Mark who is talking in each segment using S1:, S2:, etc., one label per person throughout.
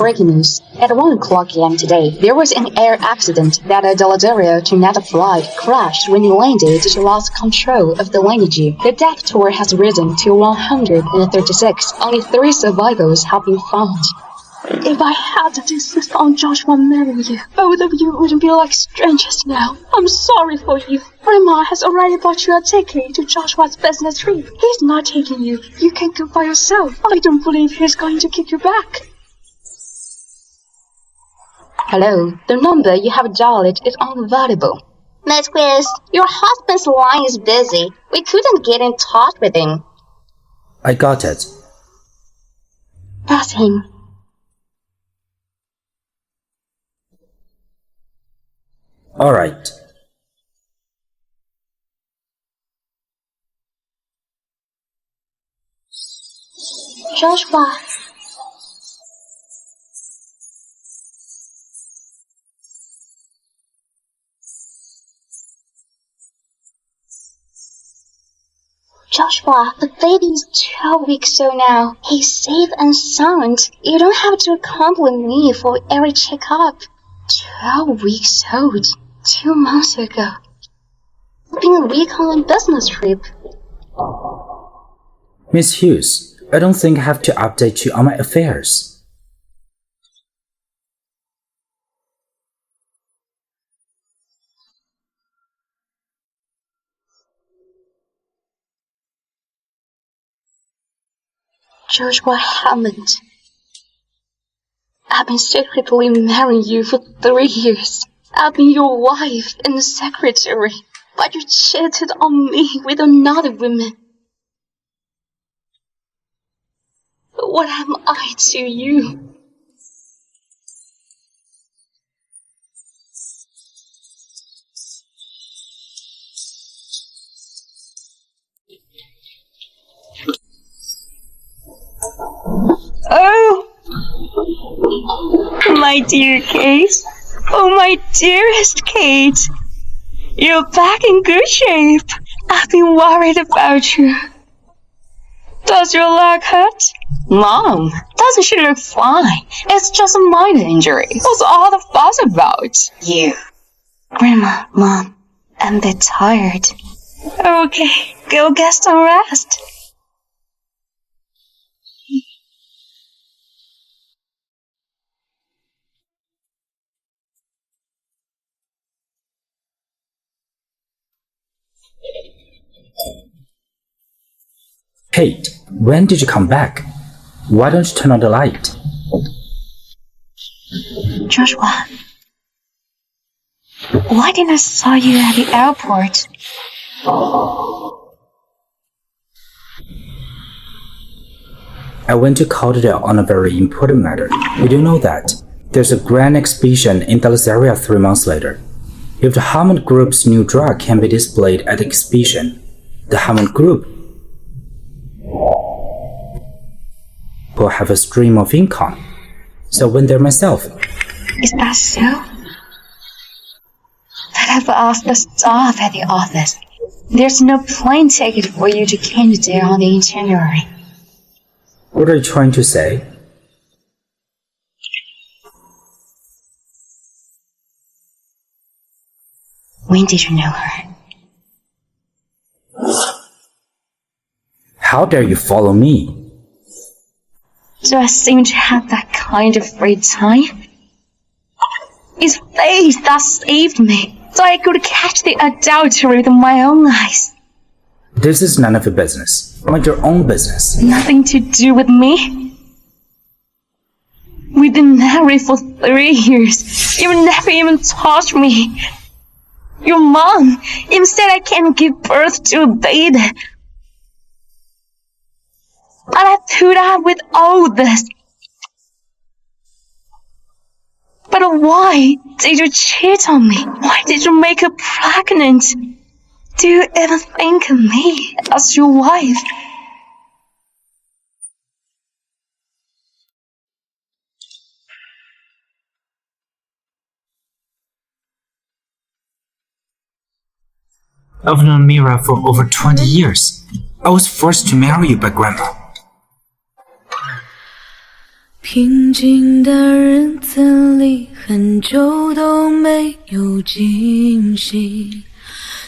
S1: breaking news. At 1 o'clock a.m. today, there was an air accident that a Deladeria to Neta flight crashed when it landed due to lost control of the landing gear. The death toll has risen to 136. Only 3 survivors have been found. If I had to insist on Joshua marrying you, both of you wouldn't be like strangers now. I'm sorry for you. Grandma has already bought you a ticket to Joshua's business trip. He's not taking you. You can go by yourself. I don't believe he's going to kick you back. Hello, the number you have dialed is unavailable.
S2: Mistress, your husband's line is busy. We couldn't get in touch with him.
S3: I got it.
S1: That's him.
S3: All right.
S1: Joshua. Joshua, the baby is 12 weeks old now. He's safe and sound. You don't have to accompany me for every checkup. 12 weeks old. 2 months ago. Been a week on a business trip.
S3: Miss Hughes, I don't think I have to update you on my affairs.
S1: Joshua Hammond. I've been secretly marrying you for 3 years. I've been your wife and the secretary, but you cheated on me with another woman. What am I to you?
S4: Oh, my dear Kate. Oh, my dearest Kate. You're back in good shape. I've been worried about you. Does your leg hurt? Mom, doesn't she look fine? It's just a minor injury. What's all the fuss about? You.
S1: Grandma, Mom, I'm a bit tired.
S4: Okay, go get some rest.
S3: Kate, when did you come back? Why don't you turn on the light?
S1: Joshua, why didn't I saw you at the airport?
S3: I went to Calderdale on a very important matter. You do know that there's a grand exhibition in Dallas area 3 months later. If the Hammond Group's new drug can be displayed at the exhibition, the Hammond Group will have a stream of income. So I went there myself.
S1: Is that so? But I've asked the staff at the office. There's no plane ticket for you to Canada on the itinerary.
S3: What are you trying to say?
S1: When did you know her?
S3: How dare you follow me?
S1: Do I seem to have that kind of free time? It's faith that saved me, so I could catch the adultery with my own eyes.
S3: This is none of your business. Mind your own business.
S1: Nothing to do with me. We've been married for 3 years. You never even touched me. Your mom even said I can't give birth to a baby. But I put up with all this. But why did you cheat on me? Why did you make her pregnant? Do you ever think of me as your wife?
S3: I've known Mira for over 20 years. I was forced to marry you by Grandma.
S5: 平静的日子里，很久都没有惊喜。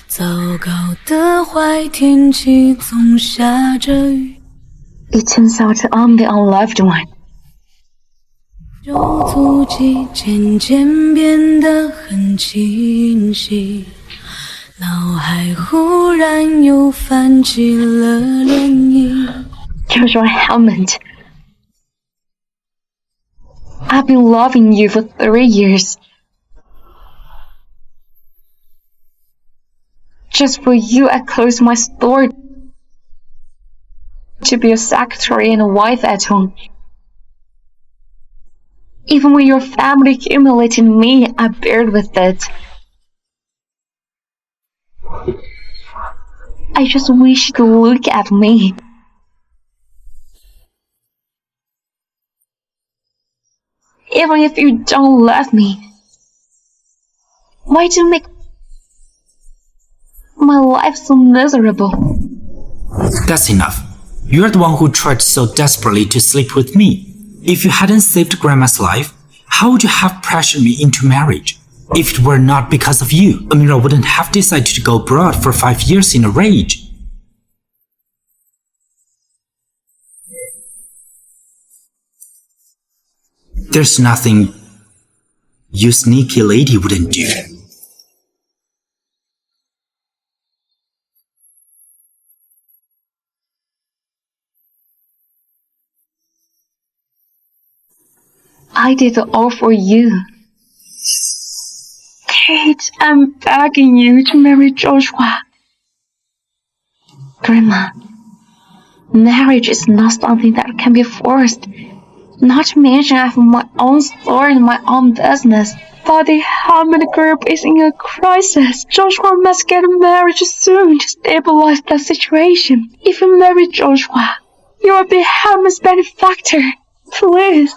S5: 糟糕的坏天气，总下着雨。
S4: It turns out I'm the unloved one.
S5: 旧足迹渐渐变得很清晰，脑海忽然又泛起了涟漪。
S4: Joshua Hammond, I've been loving you for 3 years. Just for you, I closed my store to be a secretary and a wife at home. Even when your family humiliated me, I bared with it. I just wish you could look at me. Even if you don't love me, why do you make my life so miserable?
S3: That's enough. You're the one who tried so desperately to sleep with me. If you hadn't saved Grandma's life, how would you have pressured me into marriage? If it were not because of you, Amira wouldn't have decided to go abroad for 5 years in a rage. There's nothing you sneaky lady wouldn't do.
S4: I did it all for you. Kate, I'm begging you to marry Joshua. Grandma, marriage is not something that can be forced. Not to mention I have my own store and my own business. But the Hammond Group is in a crisis. Joshua must get married soon to stabilize the situation. If you marry Joshua, you will be Hammond's benefactor. Please.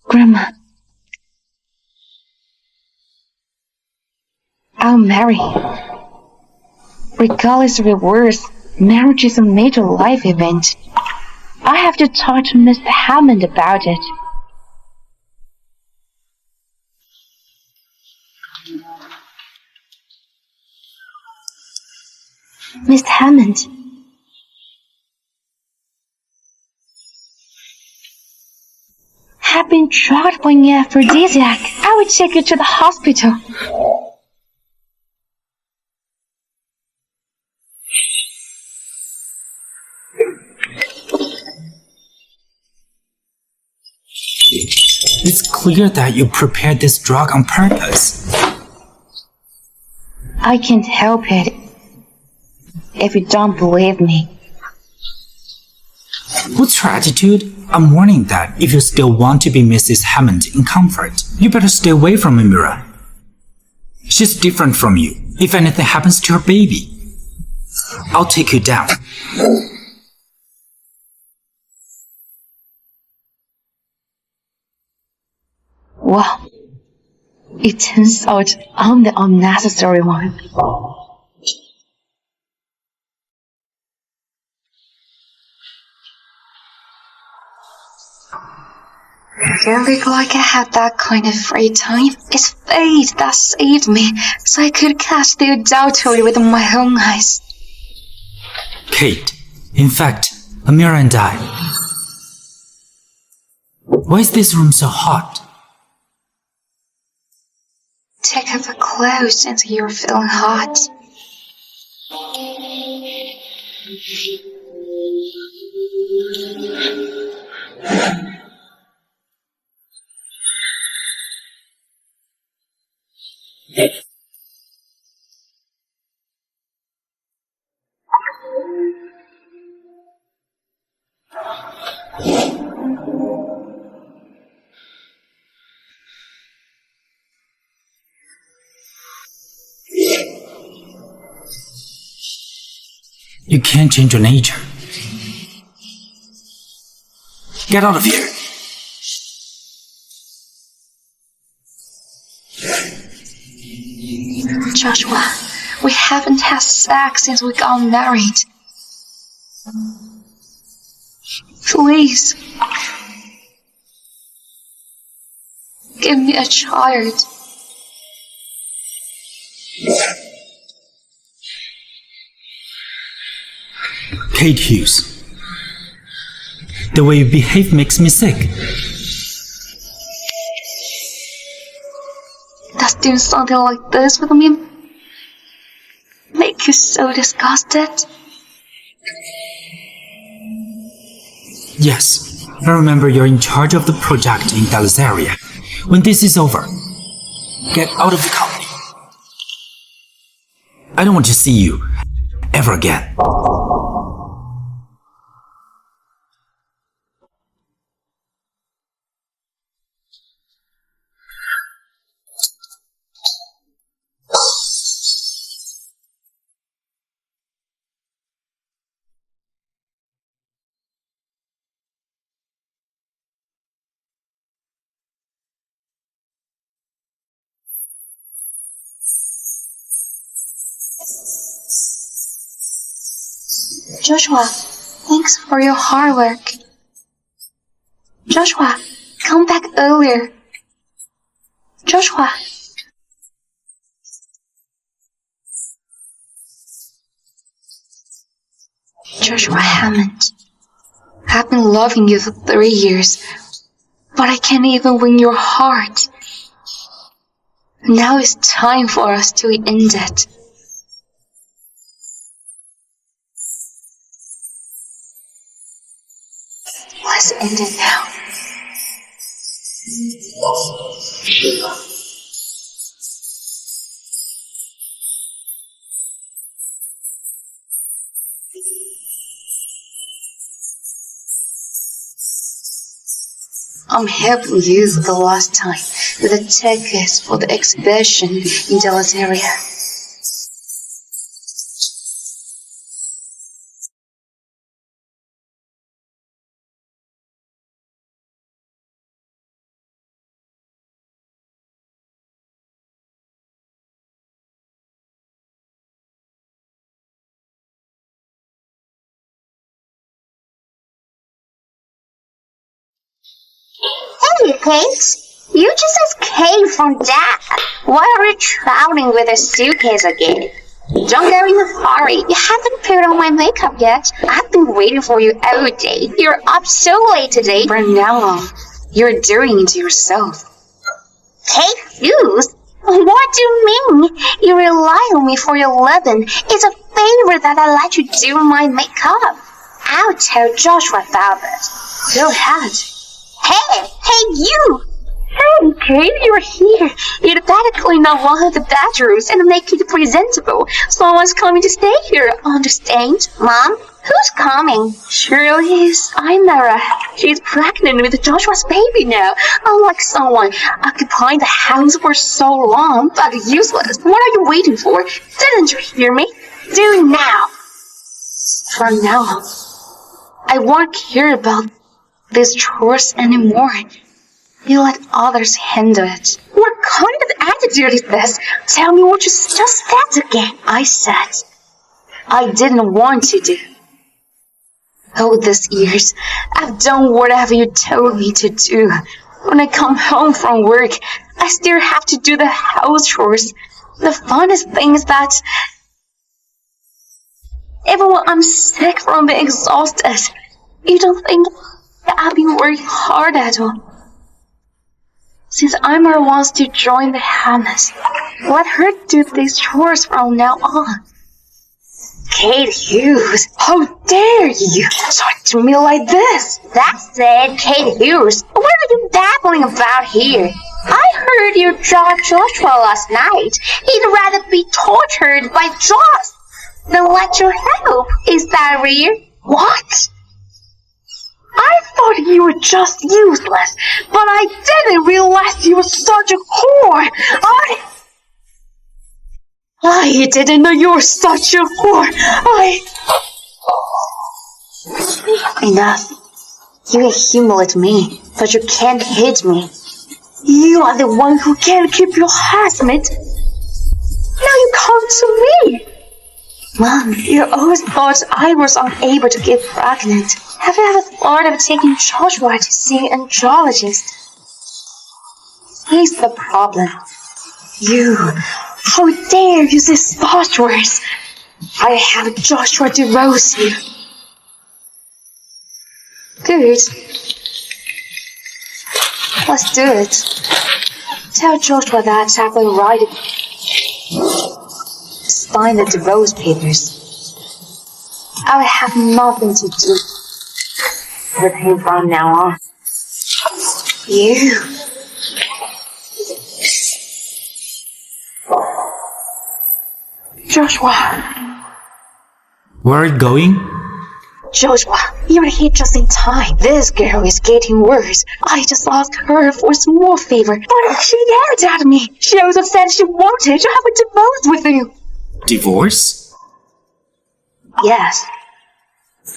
S4: Grandma, I'll marry him. Regardless of the words, marriage is a major life event. I have to talk to Mr. Hammond about it. Mr. Hammond. Have been drugged by an aphrodisiac. I will take you to the hospital.
S3: It's clear that you prepared this drug on purpose.
S4: I can't help it if you don't believe me.
S3: What's your attitude? I'm warning that if you still want to be Mrs. Hammond in comfort, you better stay away from Amira. She's different from you. If anything happens to her baby, I'll take you down.
S4: Well, it turns out I'm the unnecessary one.
S1: Don't look like I had that kind of free time. It's fate that saved me, so I could catch the adultery with my own eyes.
S3: Kate, in fact, Amira and I. Why is this room so hot?
S1: Take off the clothes until you're feeling hot.
S3: You can't change your nature. Get out of here.
S1: Joshua, we haven't had sex since we got married. Please.
S4: give me a child.
S3: Kate Hughes, the way you behave makes me sick.
S4: Does doing something like this with me make you so disgusted?
S3: Yes, I remember you're in charge of the project in Dallas area. When this is over, get out of the company. I don't want to see you ever again.
S4: Joshua, thanks for your hard work. Joshua, come back earlier. Joshua. Joshua Hammond, I've been loving you for 3 years, but I can't even win your heart. Now it's time for us to end it. Let's end it now. I'm helping you for the last time with the tickets for the exhibition in Dallas area.
S2: Hey, Kate. You just escaped from Dad. Why are you traveling with a suitcase again? Don't go in a hurry. You haven't put on my makeup yet. I've been waiting for you all day. You're up so late today.
S4: From now on, you're doing it to yourself.
S2: Kate Hughes? What do you mean? You rely on me for your living. It's a favor that I let you do my makeup. I'll tell Joshua about it.
S4: Go ahead.
S2: Hey, you!
S4: Hey, Kate, you're here. You'd better clean up one of the bedrooms and make it presentable. Someone's coming to stay here, understand?
S2: Mom, who's coming?
S4: Surely it's Imara. She's pregnant with Joshua's baby now. Unlike someone occupying the house for so long, but useless. What are you waiting for? Didn't you hear me? Do it now. From now on, I won't care about these chores anymore. You let others handle it. What kind of attitude is this? Tell me what you just said again. I said I didn't want to do. All these years, I've done whatever you told me to do. When I come home from work, I still have to do the house chores. The funnest thing is that even when I'm sick from being exhausted, you don't think I've been working hard at all. Since Imar wants to join the Hammonds, let her do these chores from now on. Kate Hughes, how dare you talk to me like this?
S2: That's it, Kate Hughes. What are you babbling about here? I heard you judge Joshua last night. He'd rather be tortured by Josh than let you help. Is that real?
S4: What? I thought you were just useless, but I didn't realize you were such a whore. I didn't know you were such a whore. Enough. You humiliate me, but you can't hit me. You are the one who can't keep your husband. Now you come to me. Mom, you always thought I was unable to get pregnant. Have you ever thought of taking Joshua to see an andrologist?
S1: Here's the problem. You, how dare you say such words? I have Joshua divorce you. Good. Let's do it. Tell Joshua that I will write it. Sign the divorce papers. I will have nothing to do with him from now on. You. Joshua.
S3: Where are you going?
S1: Joshua, you're here just in time. This girl is getting worse. I just asked her for a small favor, but she yelled at me. She also said she wanted to have a divorce with you.
S3: Divorce?
S1: Yes,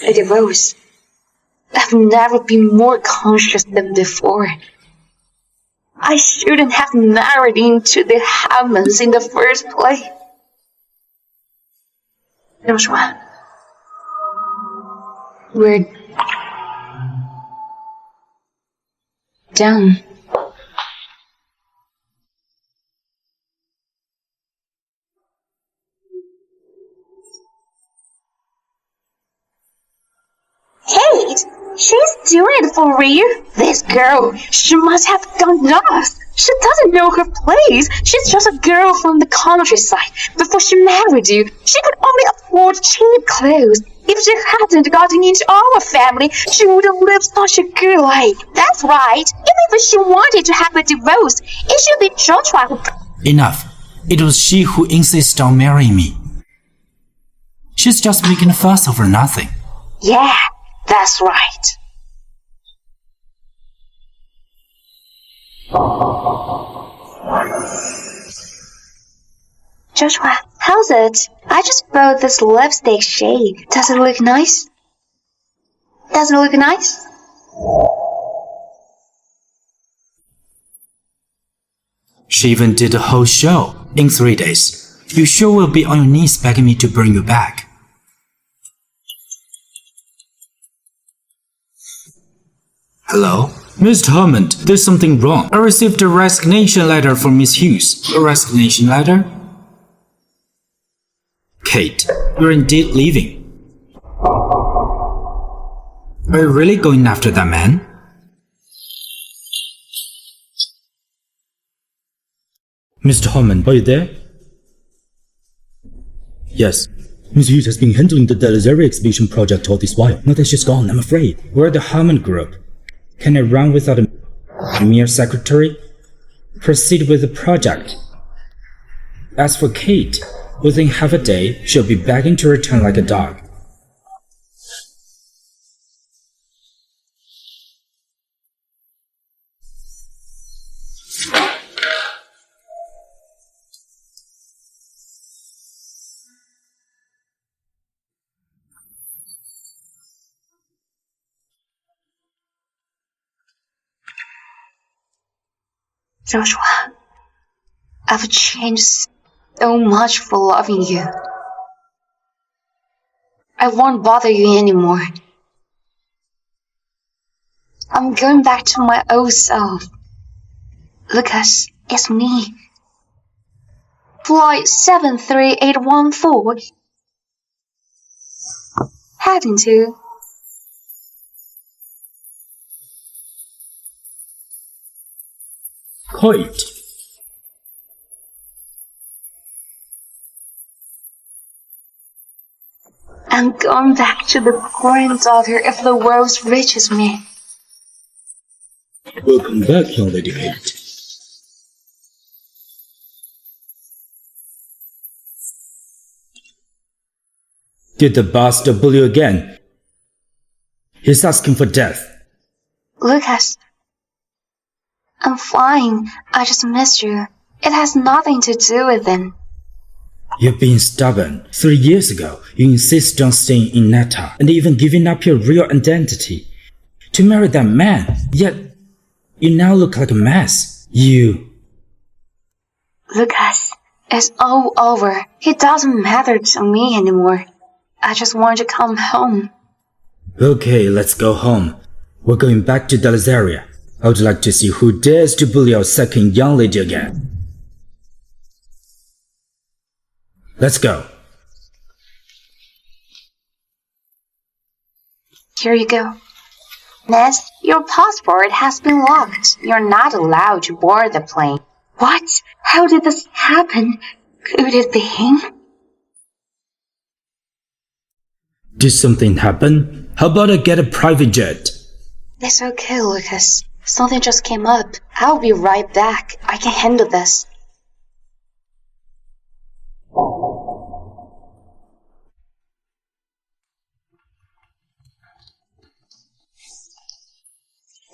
S1: a divorce. I've never been more conscious than before. I shouldn't have married into the heavens in the first place. Joshua, we're done. Kate, she's doing it for real. This girl, she must have gone nuts. She doesn't know her place. She's just a girl from the countryside. Before she married you, she could only afford cheap clothes. If she hadn't gotten into our family, she wouldn't live such a good life. That's right. Even if she wanted to have a divorce, it should be Joshua who...
S3: Enough. It was she who insisted on marrying me. She's just making a fuss over nothing.
S1: Yeah, that's right. Joshua, how's it? I just bought this lipstick shade. Does it look nice? Does it look nice?
S3: She even did a whole show in 3 days. You sure will be on your knees begging me to bring you back. Hello? Mr. Hammond, there's something wrong. I received a resignation letter from Miss Hughes. A resignation letter? Kate, you're indeed leaving. Are you really going after that man?
S6: Mr. Hammond, are you there? Yes. Miss Hughes has been handling the Delazaria exhibition project all this while. Now that she's gone, I'm afraid.
S3: We're the Hammond Group. Can I run without a mere secretary? Proceed with the project. As for Kate, within half a day, she'll be begging to return like a dog.
S1: Joshua, I've changed so much for loving you. I won't bother you anymore. I'm going back to my old self. Lucas, it's me. Flight 73814. Heading to...
S6: Kate!
S1: I'm going back to the granddaughter of the world's richest man.
S6: Welcome back, young Lady Kate. Did the bastard bully you again? He's asking for death.
S1: Lucas, I'm fine. I just missed you. It has nothing to do with it.
S3: You're being stubborn. 3 years ago, you insisted on staying in Neta and even giving up your real identity to marry that man. Yet, you now look like a mess. You...
S1: Lucas, it's all over. It doesn't matter to me anymore. I just want to come home.
S3: Okay, let's go home. We're going back to Delazaria.
S6: I would like to see who dares to bully our second young lady again. Let's go.
S2: Here you go. Miss, your passport has been locked. You're not allowed to board the plane.
S4: What? How did this happen? Could it be him?
S6: Did something happen? How about I get a private jet?
S2: It's okay, Lucas. Something just came up. I'll be right back. I can handle this.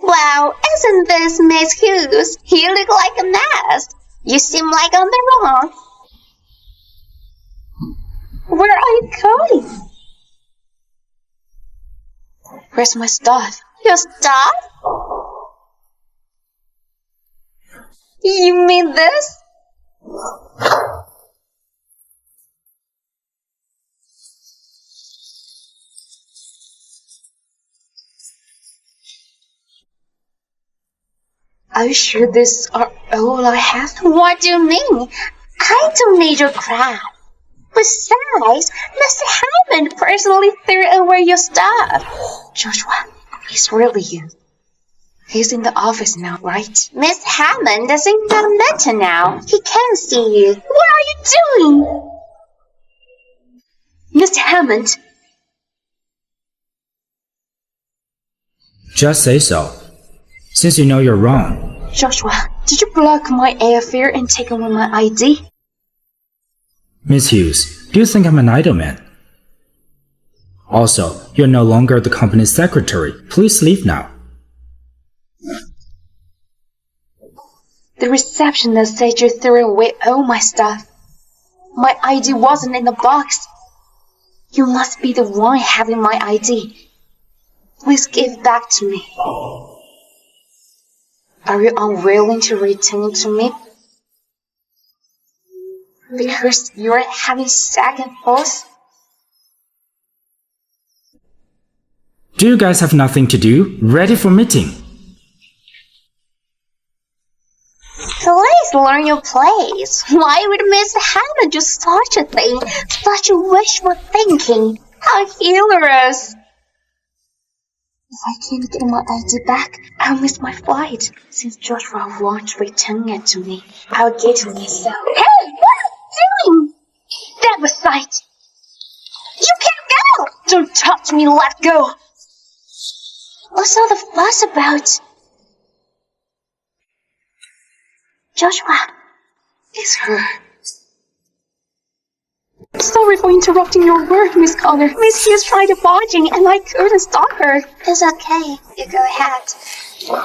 S2: Wow, isn't this Miss Hughes? You look like a mess. You seem like on the wrong. Where are you going? Where's my stuff? Your stuff? You mean this? Are you sure these are all I have? What do you mean? I don't need your crap. Besides, Mr. Hammond personally threw away your stuff. Joshua, it's really you. He's in the office now, right? Miss Hammond is in the meeting now. He can't see you. What are you doing? Mr. Hammond.
S6: Just say so. Since you know you're wrong.
S2: Joshua, did you block my airfare and take away my ID?
S6: Miss Hughes, do you think I'm an idle man? Also, you're no longer the company's secretary. Please leave now.
S2: The receptionist said you threw away all my stuff. My ID wasn't in the box. You must be the one having my ID. Please give it back to me. Are you unwilling to return it to me? Because you're having second thoughts?
S6: Do you guys have nothing to do? Ready for meeting?
S2: Please learn your place. Why would Miss Hammond do such a thing? Such a wishful thinking. How humorous. If I can't get my ID back, I'll miss my flight. Since Joshua won't return it to me, I'll get it myself. Hey, what are you doing? That was sight. You can't go! Don't touch me, let go. What's all the fuss about? Joshua, it's her. Sorry for interrupting your work, Miss Connor. Miss Hughes tried barging and I couldn't stop her. It's okay. You go ahead.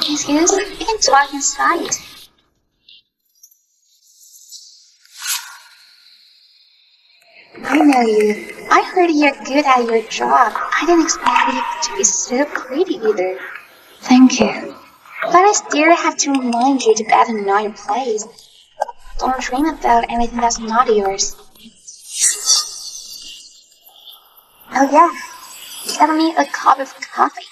S2: Miss Hughes, you can talk inside. I know you. I heard you're good at your job. I didn't expect you to be so pretty either. Thank you. But I still have to remind you to better know your place. Don't dream about anything that's not yours. Oh yeah, get me a cup of coffee.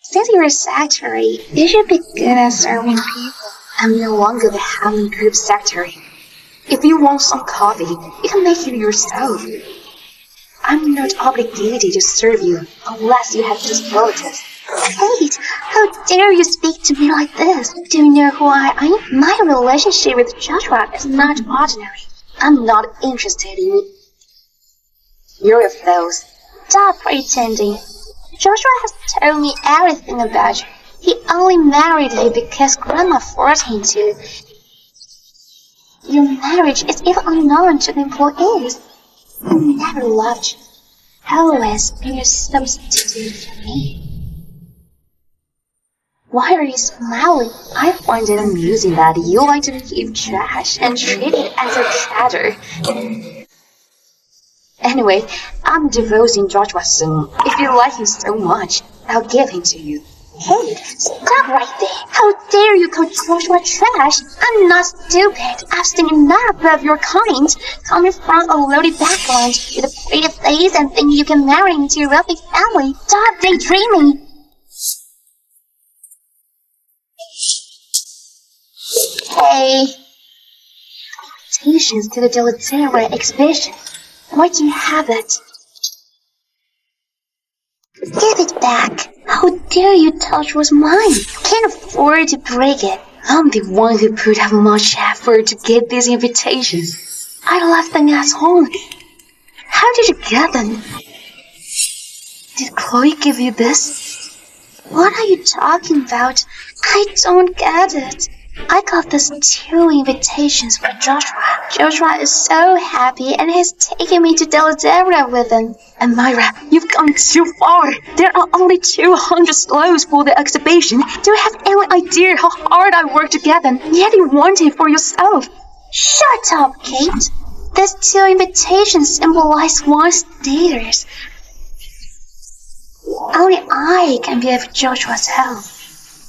S2: Since you're a secretary, you should be good at serving people. I'm no longer the Hammond Group secretary. If you want some coffee, you can make it yourself. I'm not obligated to serve you unless you have disabilities. Kate, how dare you speak to me like this? Do you know who I am? My relationship with Joshua is not ordinary. I'm not interested in you. You're of those. Stop pretending. Joshua has told me everything about you. He only married you because Grandma forced him to. Your marriage is even unknown to the employees. I never loved you. Always been a substitute for me. Why are you smiling? I find it amusing that you like to keep trash and treat it as a treasure. Anyway, I'm divorcing Joshua soon. If you like him so much, I'll give him to you. Hey, stop right there. How dare you call Joshua trash? I'm not stupid. I've seen enough of your kind. Coming from a loaded background with a pretty face and think you can marry into a wealthy family. Stop daydreaming. Okay. Invitations to the Deleteria exhibition. Why do you have it? Give it back. How dare you touch what's mine? Can't afford to break it. I'm the one who put up much effort to get these invitations. I left them at home. How did you get them? Did Chloe give you this? What are you talking about? I don't get it. I got these 2 invitations for Joshua. Joshua is so happy and has taken me to Deleteria with him. And Myra, you've gone too far. There are only 200 slots for the exhibition. Do you have any idea how hard I worked to get them? Yet you want it for yourself. Shut up, Kate. These 2 invitations symbolize one status. Only I can be of Joshua's help.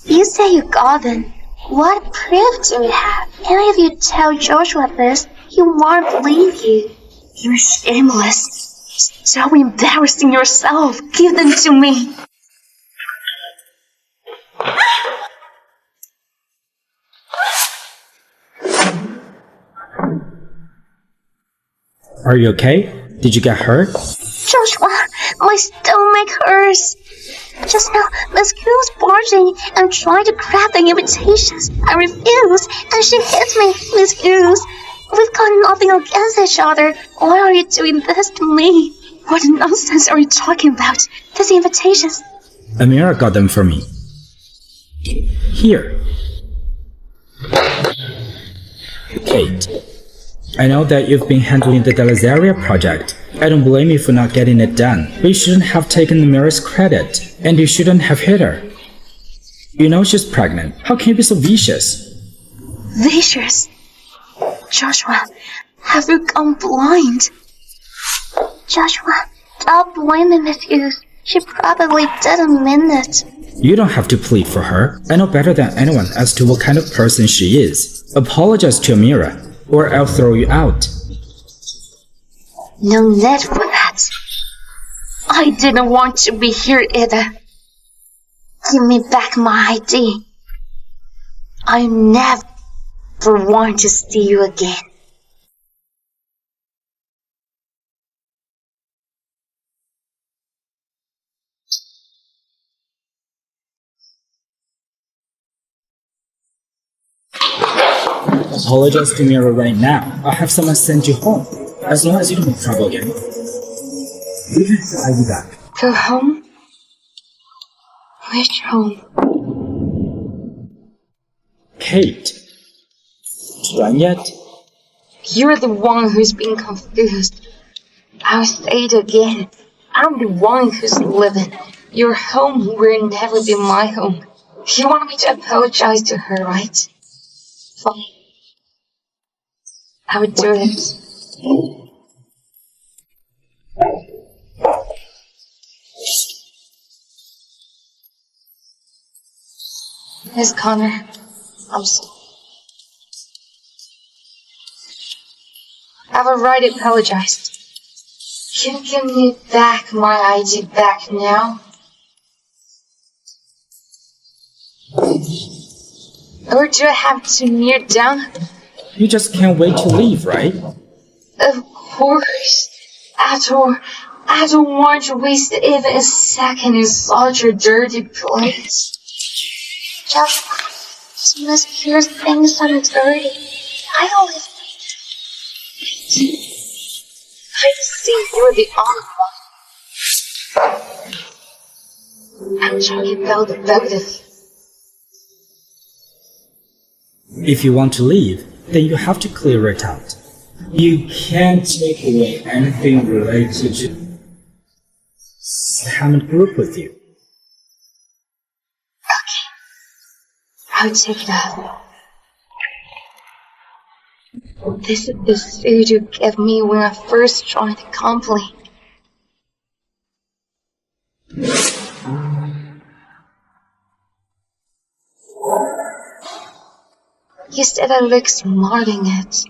S2: You say you got them. What proof do you have? And if you tell Joshua this, he won't believe you. You're shameless. Stop embarrassing yourself. Give them to me.
S3: Are you okay? Did you get hurt?
S2: Joshua, my stomach hurts. Just now, Miss Q was barging and trying to grab the invitations. I refused, and she hit me, Miss Q. We've got nothing against each other. Why are you doing this to me? What nonsense are you talking about? These invitations.
S3: Amira got them for me. Here. Kate, I know that you've been handling the Deleteria project. I don't blame you for not getting it done, but you shouldn't have taken Amira's credit, and you shouldn't have hit her. You know she's pregnant. How can you be so vicious?
S2: Vicious? Joshua, have you gone blind? Joshua, stop blaming Miss Hughes. She probably didn't mean it.
S3: You don't have to plead for her. I know better than anyone as to what kind of person she is. Apologize to Amira, or I'll throw you out.
S2: No need for that. I didn't want to be here either. Give me back my ID. I never want to see you again.
S3: Apologize to Mira right now. I'll have someone send you home. As long as you don't make trouble again. You can have ID back.
S1: Go home? Which home?
S3: Kate. 吃完 yet?
S1: You're the one who's been confused. I'll say it again. I'm the one who's living. Your home will never be my home. You want me to apologize to her, right? Fine. I would do it. Miss Connor, I'm sorry. I've already apologized. Can you give me back my ID back now? Or do I have to kneel down?
S3: You just can't wait to leave, right?
S1: Of course. After all, I don't want to waste even a second in such a dirty place. Just Miss Pierce thinks I'm dirty. I don't live. I see you're the only one. I'm talking about the both of you.
S3: If you want to leave, then you have to clear it out. You can't take away anything related to the Hammond group with you.
S1: I'll take it off. This is the suit you gave me when I first joined the company. You said I look smart in it.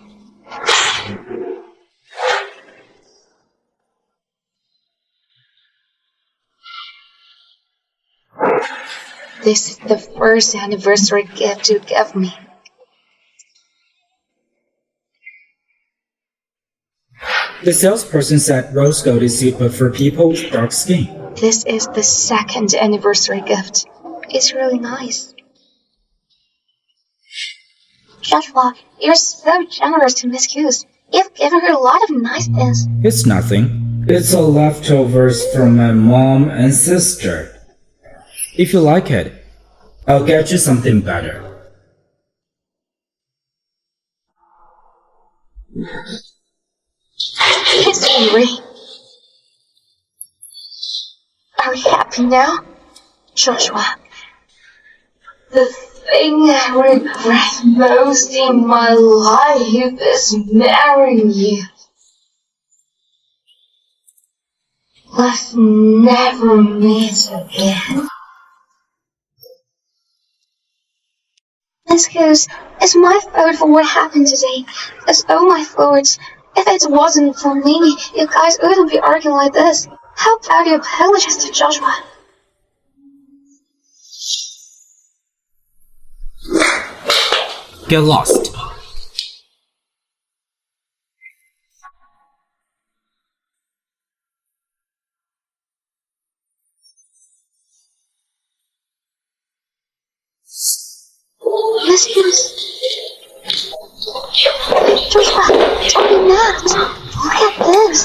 S1: This is the first anniversary gift you gave me.
S3: The salesperson said rose gold is suitable for people with dark skin.
S1: This is the second anniversary gift. It's really nice. Joshua, you're so generous to Miss Hughes. You've given her a lot of nice things.
S3: It's nothing. It's all leftovers from my mom and sister. If you like it, I'll get you something better.
S1: Miss Henry. Are you happy now? Joshua, the thing I regret most in my life is marrying you. Let's never meet again. Miss Hughes, it's my fault for what happened today. It's all my fault. If it wasn't for me, you guys wouldn't be arguing like this. How about you apologize to Joshua?
S3: Get lost.
S1: Miss Hughes. Joshua, don't be mad. Look at this.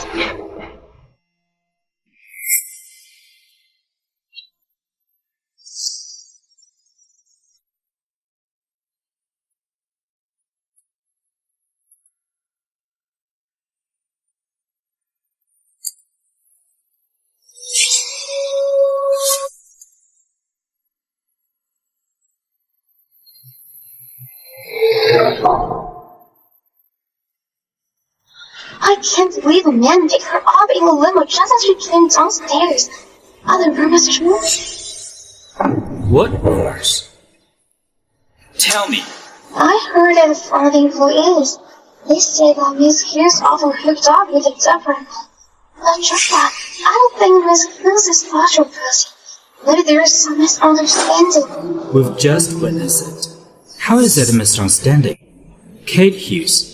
S1: I can't believe a man picked her up in a limo just as she came downstairs. Are the rumors true?
S3: What rumors? Tell me.
S1: I heard it from the employees. They say that Miss Hughes often hooked up with a different. But Joshua, I don't think Miss Hughes is such a pussy. Maybe there is some misunderstanding.
S3: We've just witnessed it. How is it a misunderstanding? Kate Hughes.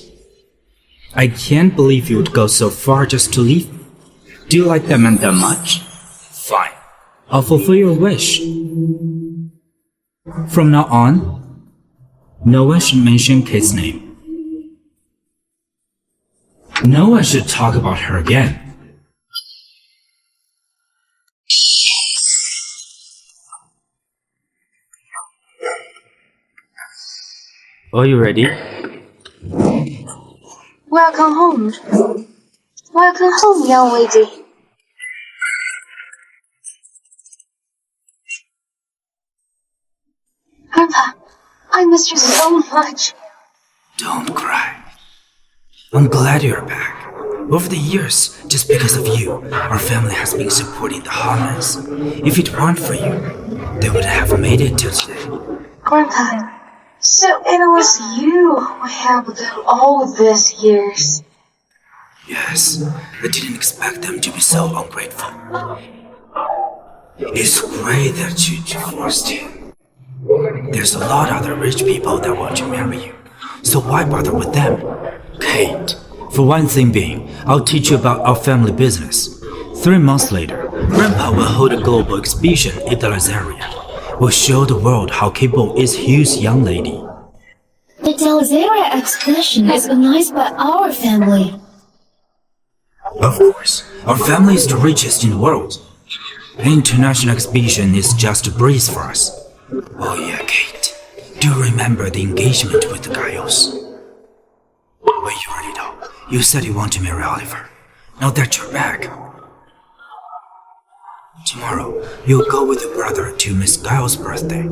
S3: I can't believe you would go so far just to leave me. Do you like that man that much? Fine. I'll fulfill your wish. From now on, no one should mention Kate's name. No one should talk about her again. Are you ready?
S1: Welcome home. Welcome home, young lady. Grandpa, I miss you so much.
S3: Don't cry. I'm glad you're back. Over the years, just because of you, our family has been supporting the Harmons. If it weren't for you, they would have made it till today.
S1: Grandpa, so it was you who helped them all these years.
S3: Yes, I didn't expect them to be so ungrateful. It's great that you divorced him. There's a lot of other rich people that want to marry you, so why bother with them? Kate, for one thing being, I'll teach you about our family business. 3 months later, Grandpa will hold a global exhibition in the area. We'll show the world how capable is Hugh's young lady.
S7: The Delazaria exhibition is organized by our family.
S3: Of course, our family is the richest in the world. An international exhibition is just a breeze for us. Oh yeah, Kate. Do you remember the engagement with the Giles? Well, you already know. You said you want to marry Oliver. Now that you're back. Tomorrow, you'll go with your brother to Miss Giles' birthday.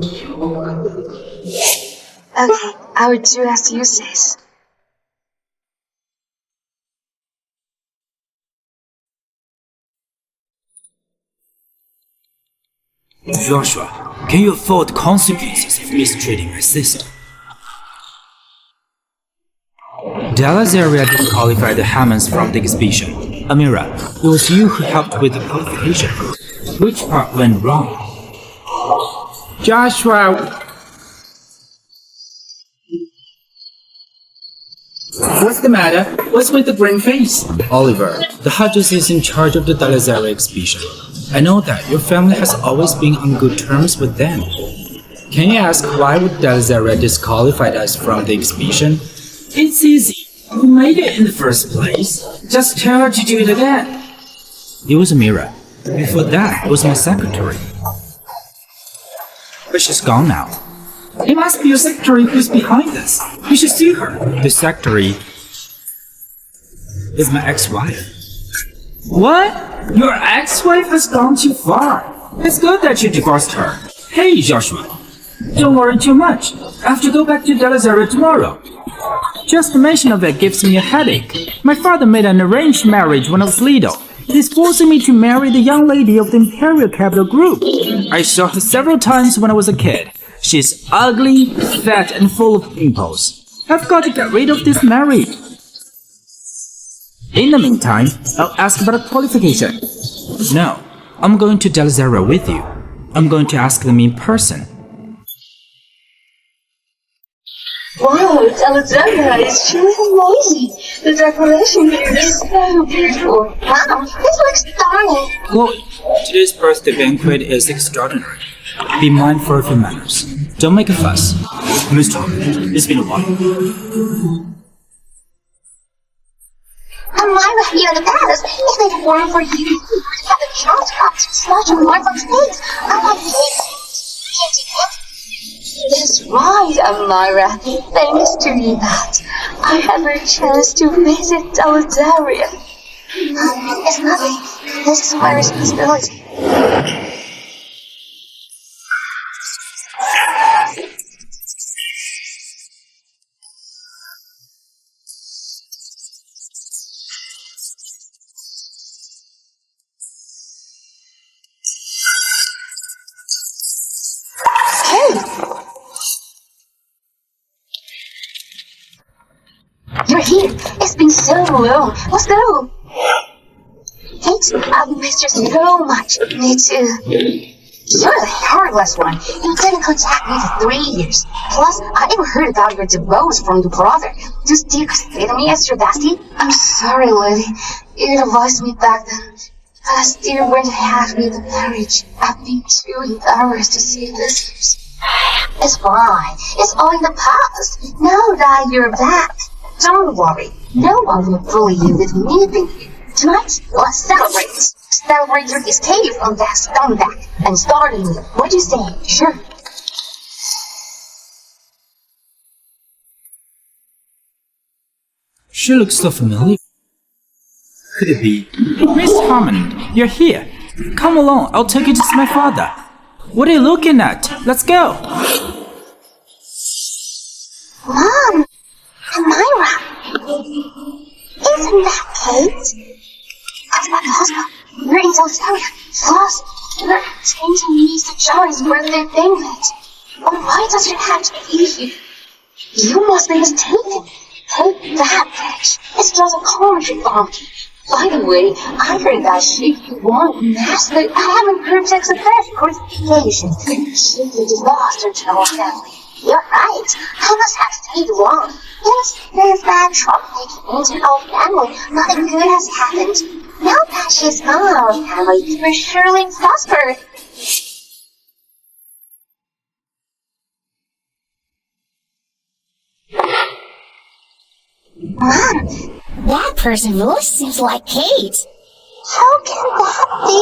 S1: Okay, I will do as you say.
S3: Joshua, can you afford the consequences of mistreating my sister? Delazaria disqualified the Hammonds from the exhibition. Amira, it was you who helped with the qualification. Which part went wrong? Joshua! What's the matter? What's with the green face? Oliver, the Hodges is in charge of the Dalazari expedition. I know that your family has always been on good terms with them. Can you ask why would Dalazari disqualify us from the expedition? It's easy. Who made it in the first place? Just tell her to do it again. It was Amira. Before that, it was my secretary. But she's gone now. It must be your secretary who's behind this. You should see her. The secretary is my ex-wife. What? Your ex-wife has gone too far. It's good that you divorced her. Hey, Joshua. Don't worry too much. I have to go back to Dalazara tomorrow. Just the mention of it gives me a headache. My father made an arranged marriage when I was little. He's forcing me to marry the young lady of the Imperial Capital Group. I saw her several times when I was a kid. She's ugly, fat, and full of pimples. I've got to get rid of this marriage. In the meantime, I'll ask about a qualification. No, I'm going to Dalazara with you. I'm going to ask them in person.
S4: Wow, Alexandra is truly amazing. The decoration here is so beautiful.
S2: Wow, this looks stunning.
S3: Well, today's birthday banquet is extraordinary. Be mindful of your manners. Don't make a fuss. Miss Thompson, it's been a while.
S2: Amira, you're the best. If they weren't for you, we would have a chance to such a wonderful cakes. I like cakes.
S1: That's right, Amira. Thanks to you that I have a chance to visit Daladaria.
S2: It's nothing. This is my responsibility. You're here. It's been so long. Let's go. Thanks. I've missed you so much. Me too. You're the heartless one. You didn't contact me for 3 years. Plus, I even heard about your divorce from your brother. Do you still consider me as your bestie?
S1: I'm sorry, lady. You advised me back then, but I still went ahead with the marriage. I've been too embarrassed to see this.
S2: It's fine. It's all in the past. Now that you're back. Don't worry. No one will bully you with me being here. Tonight, let's celebrate. Celebrate your escape from that scumbag and start anew. What do you say? Sure.
S3: She looks so familiar. Could it be? Miss Hammond, you're here. Come along, I'll take you to see my father. What are you looking at? Let's go.
S2: Mom! Amira! Isn't that Kate? That's not possible. We're in Australia. Plus, we're changing Mr. Charlie's birthday banquet. But why does it have to be here? You must be mistaken. Take that bitch. It's just a country donkey. By the way, I heard that she won master common group exhibition qualification. She just lost her to our family. You're right. I must have stayed wrong. Yes, there's bad trouble into our family. Nothing good has happened. Now that she's gone, our family will surely prosper. Mom, that person really seems like Kate. How can that be?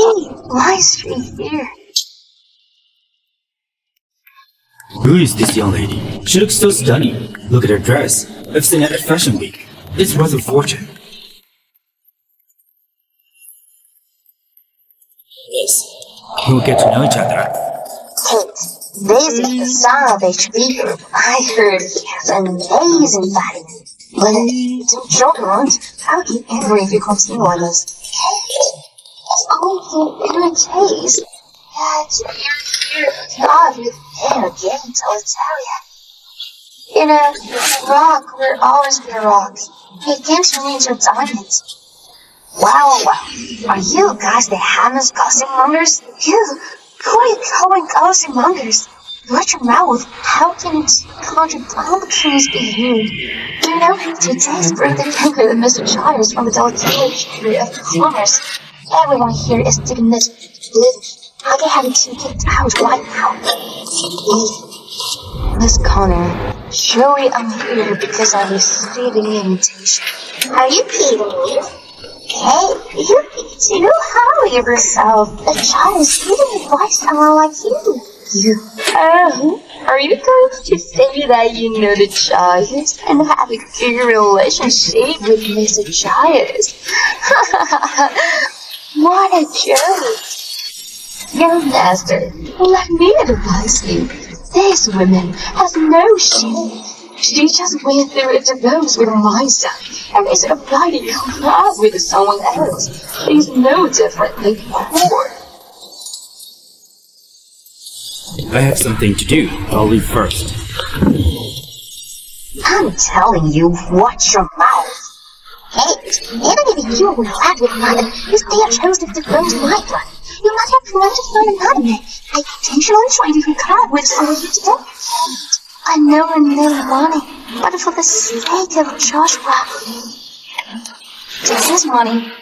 S1: Why is she here?
S3: Who is this young lady? She looks so stunning. Look at her dress. I've seen it at Fashion Week. It's worth a fortune. Yes, we'll get to know each other.
S2: Kate, this is the son of HB. I heard he has an amazing body. But to joke around, I'll eat angry if you continue on this. Kate, it's only in a case. Yet you're here to God with hair getting to Italia. You know, a rock will always be a rock. It can't turn into a diamond. Wow, are you guys the Hammond's gossip mongers? Who are you calling gossip mongers? Watch your mouth. How can it contradictions be used? You know, today's birthday cake with Mr. Chires from the delegation of commerce. Everyone here is taking this bliss. I can have it kicked out right now.
S1: Miss Connor, surely I'm here because I'm receiving an invitation.
S2: Are you kidding me? Hey, you need to hurry yourself. The child is giving advice to someone like you.
S1: Oh, are you going to say that you know the Chires and have a good relationship with Mr. Chires? What a joke! Young master, let me advise you. This woman has no shame. She just went through a divorce with my son, and is about to come out with someone else. She's no different than before.
S6: I have something to do. I'll leave first.
S2: I'm telling you, watch your mouth. Hey, even if you were glad with mine, you still chose to divorce my one. You must have tried to find another man. I intentionally tried to hook up with someone you today. I know I need money, but for the sake of Joshua, take his money.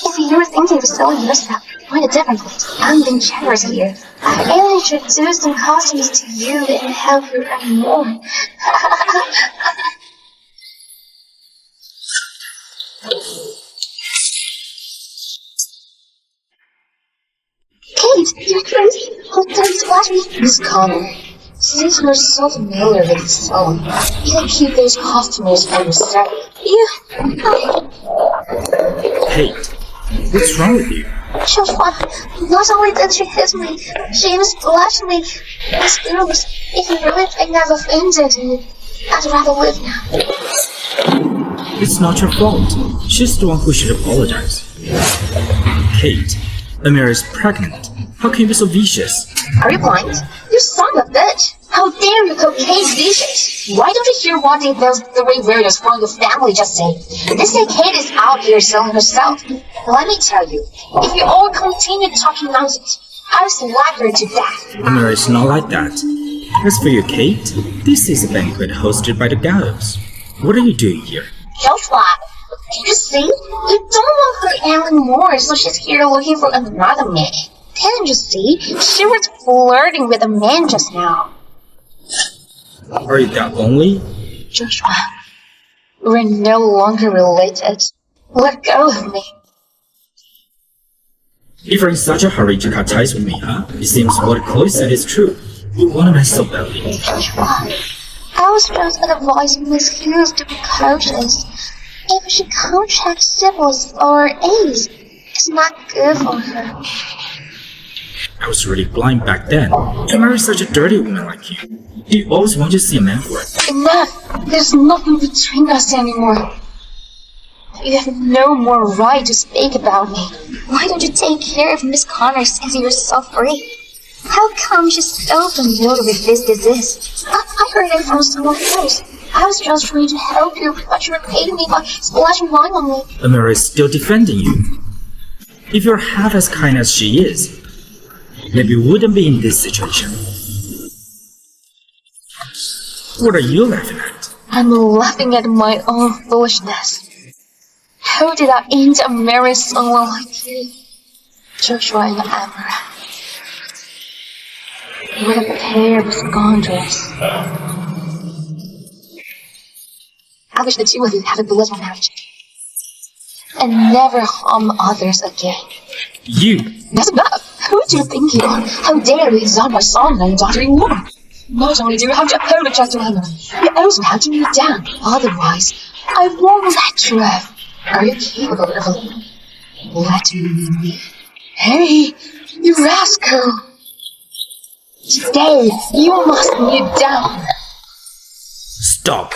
S2: If you were thinking of selling yourself, find a different place. I'm being generous here. I only introduced some customers to you and help you earn more. Kate, you're crazy. Don't splash me.
S1: Miss Connor, since you're so familiar with the song, you can keep those customers for yourself.
S6: Kate, what's wrong with you?
S2: Joshua, not only did she hit me, she even splashed me. Miss Girls, if you really think I've offended you, I'd rather live now.
S6: It's not your fault. She's the one who should apologize. Kate, Amira is pregnant. How can you be so vicious?
S2: Are you blind? You son of a bitch! How dare you call Kate vicious? Why don't you hear what those three weirdos from your family just say? They say Kate is out here selling herself. Let me tell you, if you all continue talking nonsense, I'll slap her to death.
S6: Amira is not like that. As for you, Kate, this is a banquet hosted by the Gallows. What are you doing here?
S2: Joshua, you see? You don't want her anymore, so she's here looking for another man. Can't you see? She was flirting with a man just now.
S6: Are you that lonely?
S1: Joshua, we're no longer related. Let go of me.
S6: If you're in such a hurry to cut ties with me, huh? It seems what Chloe said is true. You want me so badly.
S2: Joshua, I was just advising Miss Hughes to be cautious. If she contracts syphilis or AIDS, it's not good for her.
S6: I was really blind back then. To marry such a dirty woman like you. Do you always want to see a man for it?
S1: Enough! There's nothing between us anymore. You have no more right to speak about me.
S2: Why don't you take care of Miss Connor and set yourself free? How come she's so familiar with this disease? I heard it from someone else. I was just trying to help you, but you repaid me by splashing wine on me.
S6: Amira is still defending you. If you're half as kind as she is, maybe you wouldn't be in this situation. What are you laughing at?
S1: I'm laughing at my own foolishness. How did I end up marrying someone like you? Joshua and Amara. What a pair of scoundrels. I wish the two of you have a blissful marriage. And never harm others again.
S6: You!
S1: That's enough! Who do you think you are? How dare you exalt my son and daughter-in-law? Not only do you have to apologize to Emma, you also have to kneel down. Otherwise, I won't let you out. Are you capable of letting me? Hey, you rascal! Today, you must kneel down.
S6: Stop!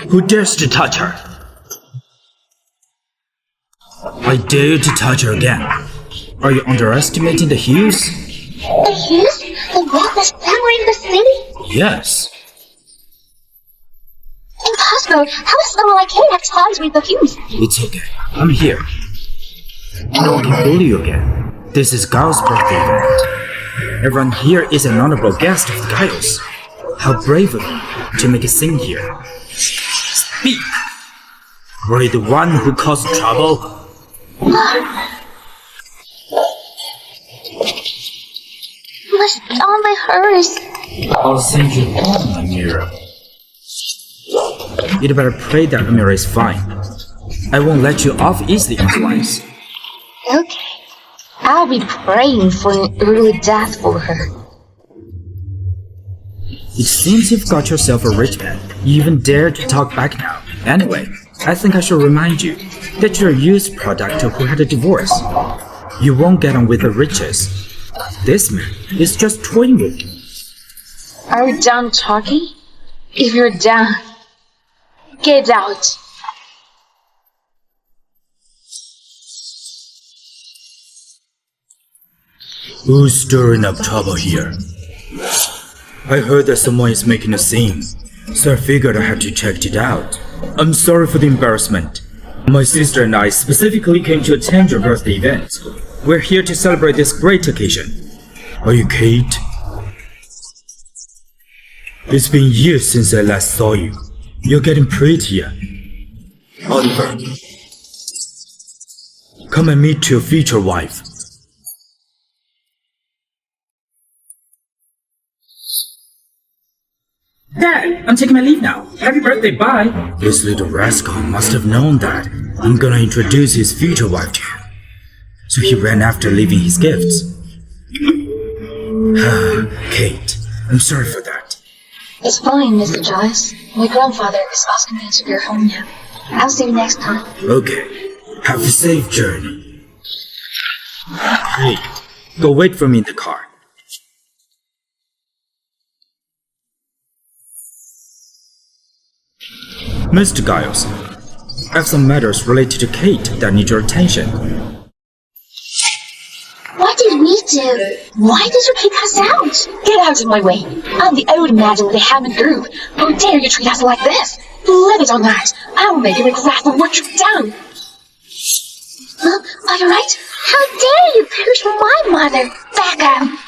S6: Who dares to touch her? I dare you to touch her again. Are you underestimating the Hughes?
S2: The Hughes? The wealthiest family in the city?
S6: Yes.
S2: Impossible! How does someone like Kate have ties with the Hughes?
S6: It's okay. I'm here. No one can bully you again. This is Gao's birthday event. Everyone here is an honorable guest of Gao's. How brave of you to make a scene here. Speak! Were you the one who caused trouble?
S2: Must only hers.
S6: I'll send you home, Amira. You'd better pray that Amira is fine. I won't let you off easily otherwise.
S1: Okay. I'll be praying for an early death for her.
S6: It seems you've got yourself a rich man. You even dare to talk back now. Anyway, I think I should remind you that you're a used product who had a divorce. You won't get on with the riches. This man is just toying with you.
S1: Are we done talking? If you're done, get out.
S6: Who's stirring up trouble here? I heard that someone is making a scene, so I figured I had to check it out. I'm sorry for the embarrassment. My sister and I specifically came to attend your birthday event. We're here to celebrate this great occasion. Are you Kate? It's been years since I last saw you. You're getting prettier. Oliver, come and meet your future wife. Dad, I'm taking my leave now. Happy birthday, bye. This little rascal must have known that I'm gonna introduce his future wife to you. So he ran after leaving his gifts. Kate, I'm sorry for that.
S1: It's fine, Mr. Giles. My grandfather is asking me to go home now. I'll see you next time.
S6: Okay, have a safe journey. Kate, go wait for me in the car. Mr. Giles, I have some matters related to Kate that need your attention.
S2: What did we do? Why did you kick us out?
S1: Get out of my way. I'm the old madam of the Hammond Group. How dare you treat us like this? Believe it or not, I will make you regret for what you've done.
S2: Are you right? How dare you push my mother? Back up!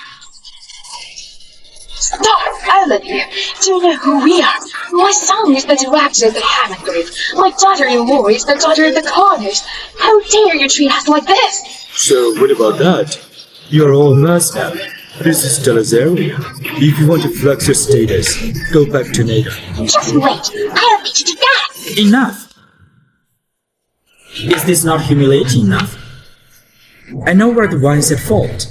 S1: Stop, Olivia. Do you know who we are? My son is the director of the Hammond Group. My daughter-in-law is the daughter of the Connors. How dare you treat us like this?
S6: So what about that? You're all messed up. This is Delazaria. If you want to flex your status, go back to NATO.
S2: Just wait. I'll beat you to death.
S6: Enough! Is this not humiliating enough? I know we're the ones at fault.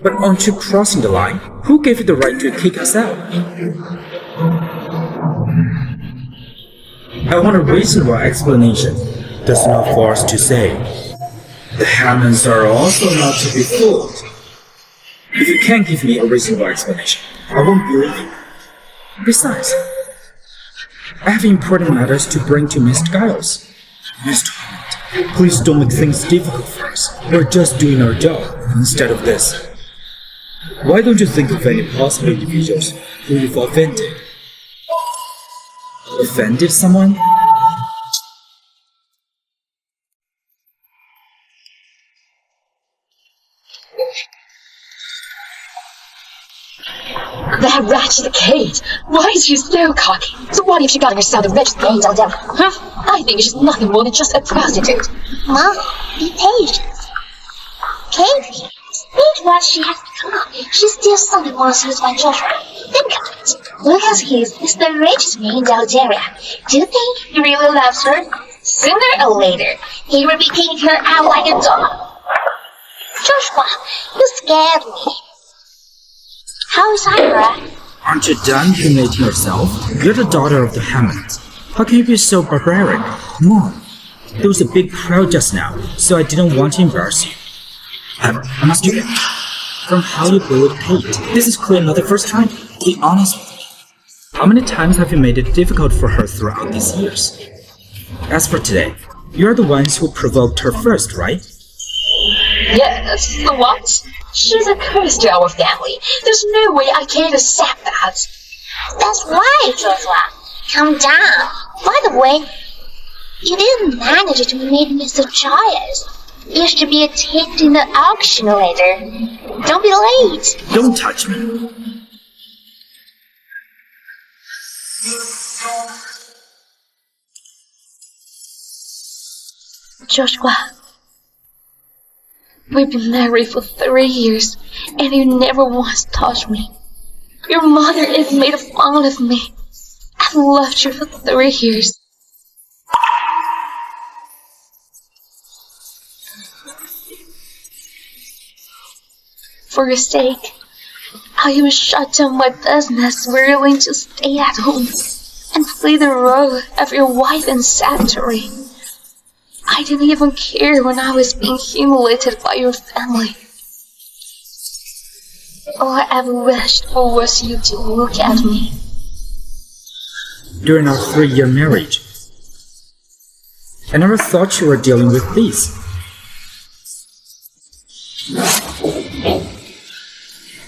S6: But aren't you crossing the line? Who gave you the right to kick us out? I want a reasonable explanation. That's not for us to say. The Hammonds are also not to be fooled. If you can't give me a reasonable explanation, I won't believe you. Besides, I have important matters to bring to Mr. Giles. Mr. Hammond, please don't make things difficult for us. We're just doing our job instead of this. Why don't you think of any possible individuals who you've offended? Offended someone?
S1: That wretched Kate! Why is she so cocky? So what if she got herself the richest gains on them? Huh? I think she's nothing more than just a prostitute.
S2: Mom, be patient. Kate, speak what she has become. She's still someone wants to find Joshua. Think of it. Lucas Hughes is the richest man in Algeria. Do you think he really loves her? Sooner or later, he will be kicking her out like a dog. Joshua, you scared me. How is Ira?
S6: Aren't you done humiliating yourself? You're the daughter of the Hammonds. How can you be so barbaric? Mom, there was a big crowd just now, so I didn't want to embarrass you. However, I must do it. From how you bullied Kate, this is clearly not the first time. Be honest with me. How many times have you made it difficult for her throughout these years? As for today, you're the ones who provoked her first, right?
S1: Yes, what? She's a curse to our family. There's no way I can accept that.
S2: That's right, Joshua. Calm down. By the way, you didn't manage to meet Mr. Giles. You should be attending the auction later. Don't be late.
S6: Don't touch me.
S4: Joshua, we've been married for 3 years, and you never once touched me. Your mother even made fun of me. I've loved you for 3 years. For your sake, I even shut down my business, willing to stay at home and play the role of your wife and secretary. I didn't even care when I was being humiliated by your family. All I ever wished for was you to look at me.
S6: During our 3-year marriage, I never thought you were dealing with this.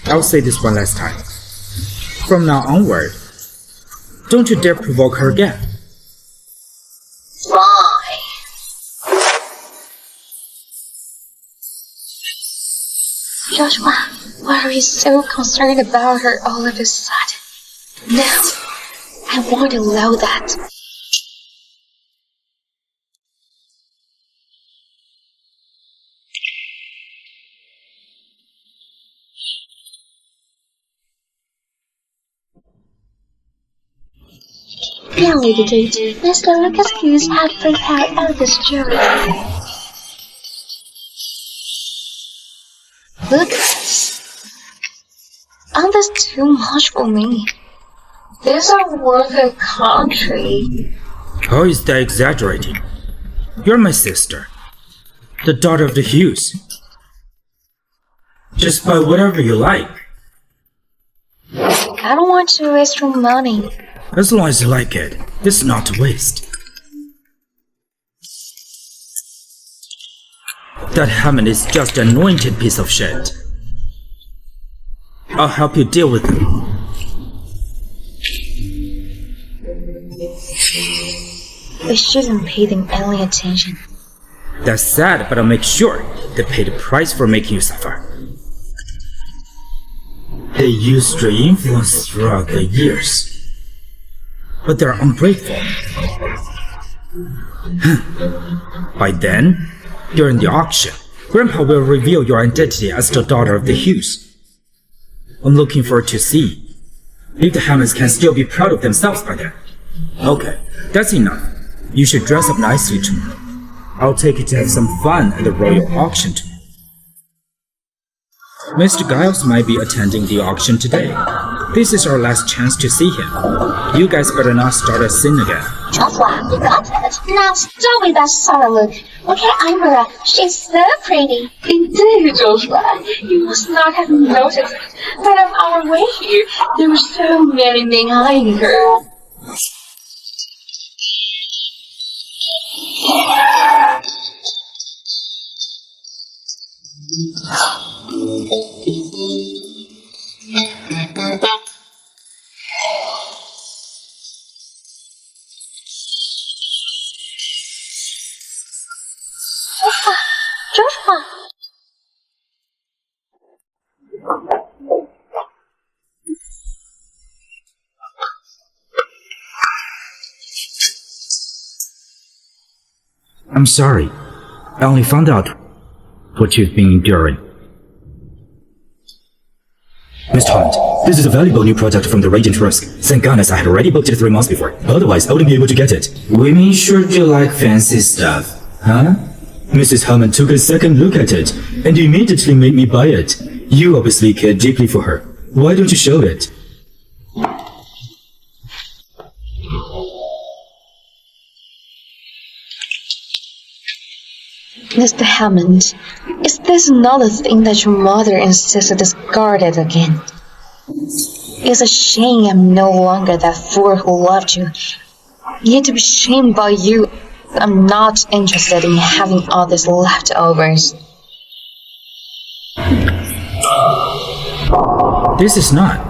S6: I'll say this one last time. From now onward, don't you dare provoke her again.
S2: Why?
S4: Joshua, why are you so concerned about her all of a sudden? No, I want to know that.
S2: Now, Lady Kate, Mr. Lucas Hughes had prepared all this jewelry.
S4: Lucas, aren't this too much for me? These are worth a country.
S6: How is that exaggerating? You're my sister, the daughter of the Hughes. Just buy whatever you like,
S4: I don't want to waste your money.
S6: as long as you like it. It's not a waste. That Hammond is just an anointed piece of shit. I'll help you deal with him.
S4: We shouldn't pay them any attention.
S6: That's sad, but I'll make sure they pay the price for making you suffer. They used your influence throughout the years, but they're ungrateful. By then, during the auction, Grandpa will reveal your identity as the daughter of the Hughes. I'm looking forward to see if the Hammonds can still be proud of themselves by then. Okay, that's enough. You should dress up nicely tomorrow. I'll take you to have some fun at the royal auction tomorrow. Mr. Giles might be attending the auction today. This is our last chance to see him. You guys better not start a scene again.
S2: Joshua, you got it. Now stop with that sorry look. Look at Amber. She's so pretty.
S4: Indeed, Joshua, you must not have noticed that on our way here, there were so many men eyeing her.
S2: Joshua.
S6: I'm sorry. I only found out what you've been enduring. Mr. Hunt, this is a valuable new product from the Radiant Rusk. Thank goodness I had already booked it 3 months before. Otherwise, I wouldn't be able to get it. Women sure do like fancy stuff, huh? Mrs. Hammond took a second look at it and immediately made me buy it. You obviously care deeply for her. Why don't you show it?
S4: Mr. Hammond, is this another thing that your mother insists is discarded again? It's a shame I'm no longer that fool who loved you. Yet to be shamed by you, I'm not interested in having all these leftovers.
S6: This is not.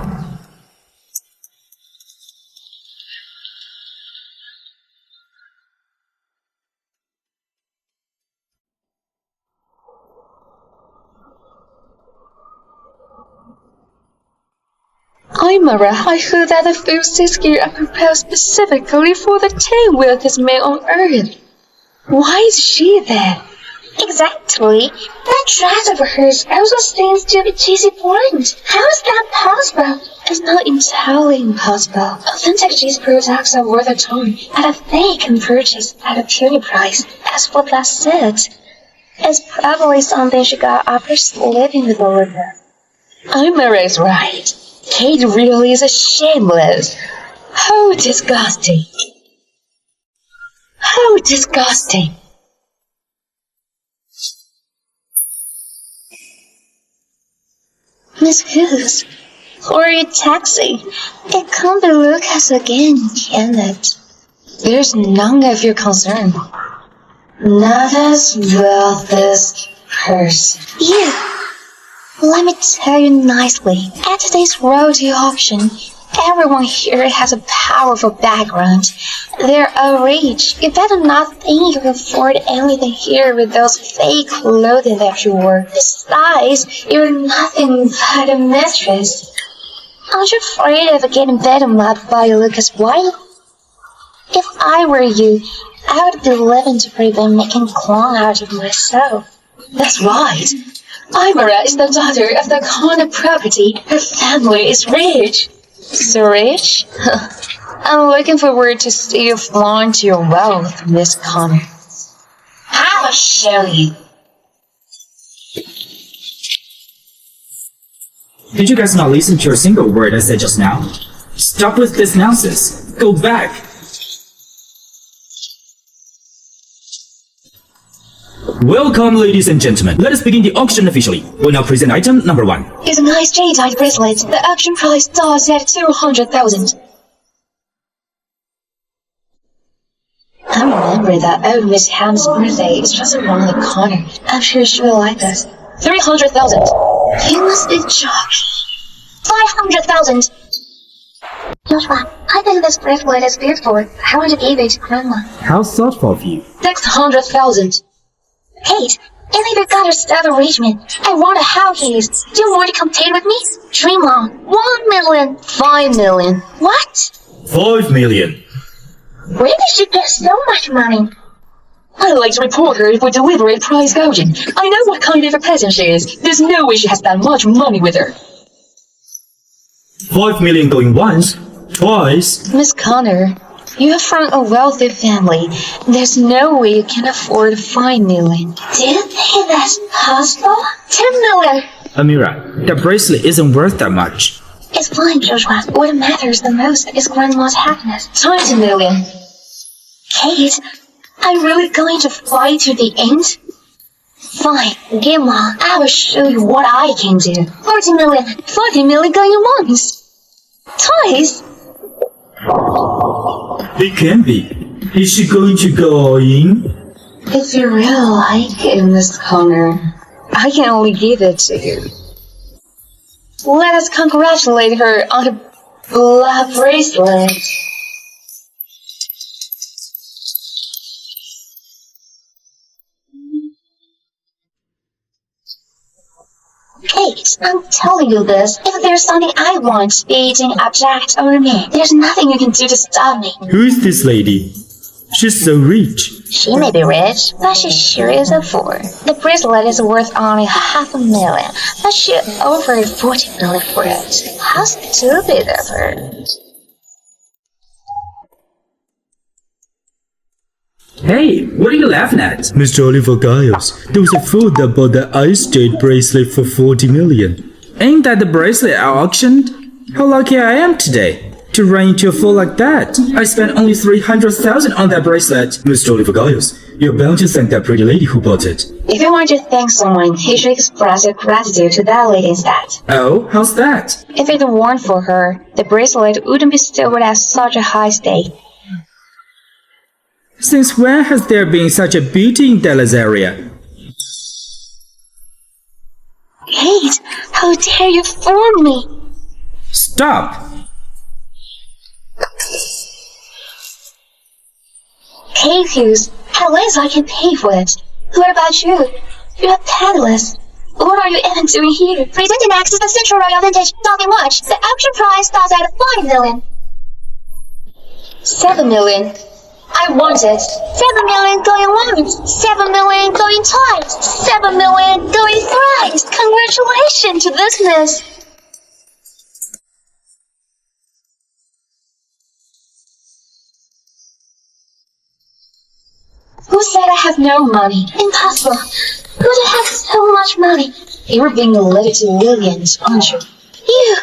S4: Mara, I heard that the food here are prepared specifically for the 10 wealthiest men on earth. Why is she there?
S2: Exactly. That dress of hers also seems to be cheesy blonde. How is that possible?
S4: It's not entirely impossible. Authentic cheese products are worth a ton, and if they can purchase at a puny price, as for that set,
S2: It's probably something she got after sleeping with Oliver.
S4: Mara is right. Kate really is a shameless. How disgusting. How disgusting.
S2: Miss Hughes, or a taxi. It can't be Lucas again, can it?
S4: There's none of your concern. Not as well this person.
S2: You. Let me tell you nicely, at today's royalty auction, everyone here has a powerful background. They're all rich. You better not think you can afford anything here with those fake clothing that you wear. Besides, you're nothing but a mistress. Aren't you afraid of getting beaten up by Lucas White? If I were you, I would be living to prevent making a clown out of myself.
S4: That's right. Mara is the daughter of the Connor property. Her family is rich.
S2: So rich?
S4: I'm looking forward to see you flaunt your wealth, Miss Connor.
S2: I'll show you.
S3: Did you guys not listen to a single word I said just now? Stop with this nonsense. Go back. Welcome, ladies and gentlemen. Let us begin the auction officially. We'll now present item number 1.
S4: It's a nice jade-eyed bracelet. The auction price starts at 200,000. I remember that old Miss Ham's birthday is just around the corner. I'm sure she will like this. 300,000.
S2: You must be joking. 500,000. Joshua, I think this bracelet is beautiful. I want to give it to Grandma.
S3: How thoughtful of you.
S4: 600,000.
S2: Kate, if you got a stab arrangement, I want a house keys. Do you want to compete with me? Dream on. 1 million.
S4: 5 million.
S2: What?
S6: 5 million.
S2: Where did she get so much money?
S4: I'd like to report her for deliberate price gouging. I know what kind of a peasant she is. There's no way she has that much money with her.
S6: 5 million going once, twice.
S4: Miss Connor, you're from a wealthy family. There's no way you can afford 5 million.
S2: Do you think that's possible? 10 million.
S3: Amira, that bracelet isn't worth that much.
S2: It's fine, Joshua. What matters the most is Grandma's happiness.
S4: 20 million.
S2: Kate, are you really going to fight to the end? Fine, game on. I will show you what I can do. 40 million.
S4: 40 million going once. Twice.
S6: It can be. Is she going to go all in?
S4: If you really like it, Miss Connor, I can only give it to you. Let us congratulate her on the black bracelet.
S2: Kate, I'm telling you this. If there's something I want, be it an object or me, there's nothing you can do to stop me.
S6: Who is this lady? She's so rich.
S2: She may be rich, but she sure is a fool. The bracelet is worth only 500,000, but she offered 40 million for it. How stupid of her.
S3: Hey, what are you laughing at?
S6: Mr. Oliver Giles, there was a fool that bought the ice jade bracelet for 40 million.
S3: Ain't that the bracelet I auctioned? How lucky I am today to run into a fool like that. I spent only 300,000 on that bracelet.
S6: Mr. Oliver Giles, you're bound to thank that pretty lady who bought it.
S4: If you want to thank someone, you should express your gratitude to that lady instead.
S3: Oh, how's that?
S4: If it weren't for her, the bracelet wouldn't be stored at such a high stake.
S3: Since when has there been such a beauty in Dallas area?
S2: Kate, how dare you fool me?
S3: Stop!
S2: Kate Hughes, at least I can pay for it. What about you? You're penniless. What are you even doing here? Presenting next is the Central Royal Vintage. Nothing much. The auction price starts at 5 million.
S1: 7 million. I want it.
S2: 7 million going once. 7 million going twice. 7 million going thrice. Congratulations to business.
S1: Who said I have no money?
S2: Impossible. Who would have so much money?
S1: You're being related to millions, aren't you?
S2: You.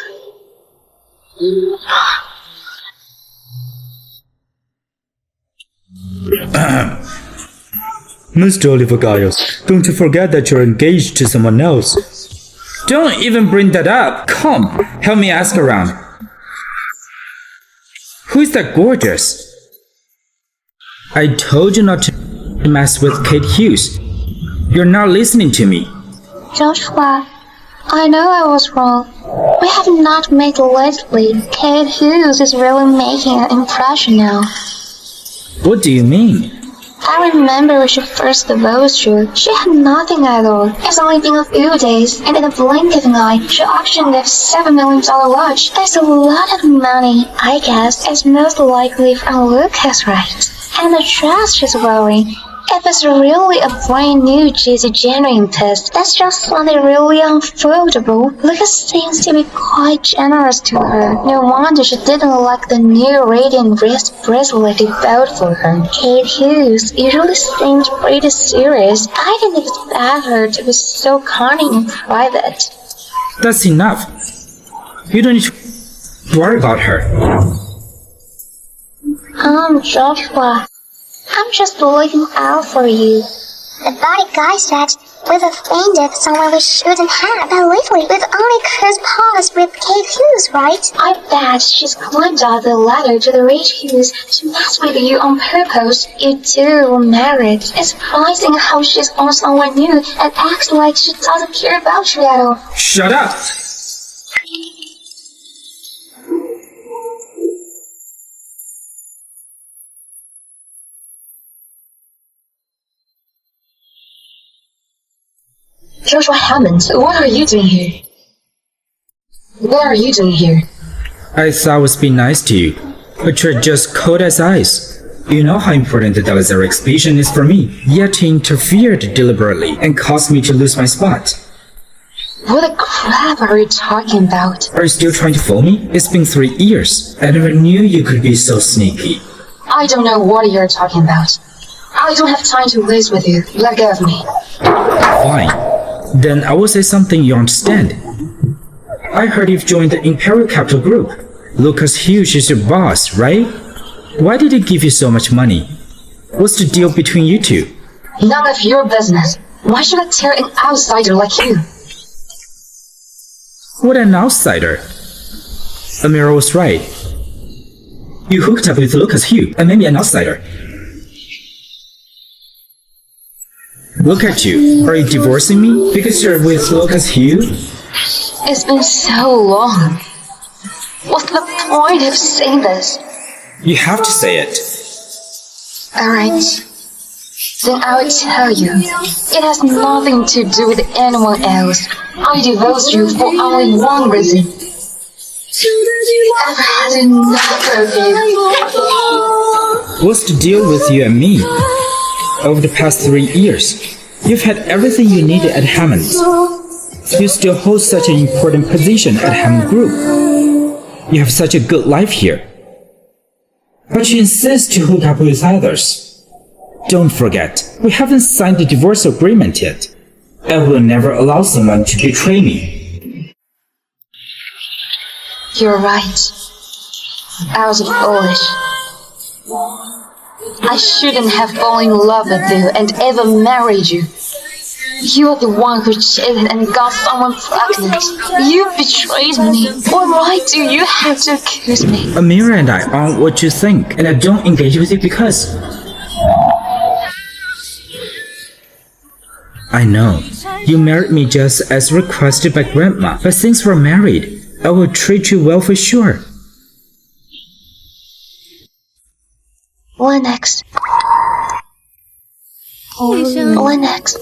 S6: Mr. Oliver Giles, don't you forget that you're engaged to someone else.
S3: Don't even bring that up. Come, help me ask around. Who is that gorgeous? I told you not to mess with Kate Hughes. You're not listening to me.
S2: Joshua, I know I was wrong. We have not met lately. Kate Hughes is really making an impression now.
S3: What do you mean?
S2: I remember when she first divorced you. She had nothing at all. It's only been a few days, and in a blink of an eye, she auctioned that $7 million watch. That's a lot of money. I guess it's most likely from Lucas, right? And the dress she's wearing. If it's really a brand new Jersey genuine piece, that's just something really unfoldable. Lucas seems to be quite generous to her. No wonder she didn't like the new radiant wrist bracelet he bought for her. Kate Hughes usually seems pretty serious. I didn't expect her to be so cunning in private.
S3: That's enough. You don't need to worry about her.
S2: Joshua, I'm just looking out for you. The body guy said we've offended someone we shouldn't have, but lately we've only crossed paths with Kate Hughes, right?
S1: I bet she's climbed out the ladder to the rich Hughes to mess with you on purpose. You two were married. It's surprising how she's on someone new and acts like she doesn't care about you at all.
S3: Shut up!
S1: Joshua Hammond, what are you doing here? What are you doing here?
S3: I thought I was being nice to you, but you're just cold as ice. You know how important the Delazare expedition is for me, yet you interfered deliberately and caused me to lose my spot.
S1: What the crap are you talking about?
S3: Are you still trying to fool me? It's been 3 years. I never knew you could be so sneaky.
S1: I don't know what you're talking about. I don't have time to waste with you. Let go of me.
S3: Fine. Then I will say something you understand. I heard you've joined the Imperial Capital Group. Lucas Hughes is your boss, right? Why did he give you so much money? What's the deal between you two?
S1: None of your business. Why should I tear an outsider like you?
S3: What an outsider. Amira was right. You hooked up with Lucas Hughes and made me an outsider. Look at you. Are you divorcing me because you're with Lucas Hughes?
S1: It's been so long. What's the point of saying this?
S3: You have to say it.
S1: Alright. Then I will tell you. It has nothing to do with anyone else. I divorced you for only one reason. I've had enough of you.
S3: What's the deal with you and me? Over the past 3 years, you've had everything you needed at Hammond. You still hold such an important position at Hammond Group. You have such a good life here. But you insist to hook up with others. Don't forget, we haven't signed the divorce agreement yet. I will never allow someone to betray me.
S1: You're right. I was foolish. I shouldn't have fallen in love with you and ever married you. You are the one who cheated and got someone pregnant. You betrayed me. What right do you have to accuse me?
S3: Amira and I aren't what you think, and I don't engage with you because... I know. You married me just as requested by Grandma, but since we're married, I will treat you well for sure.
S2: What next? What next?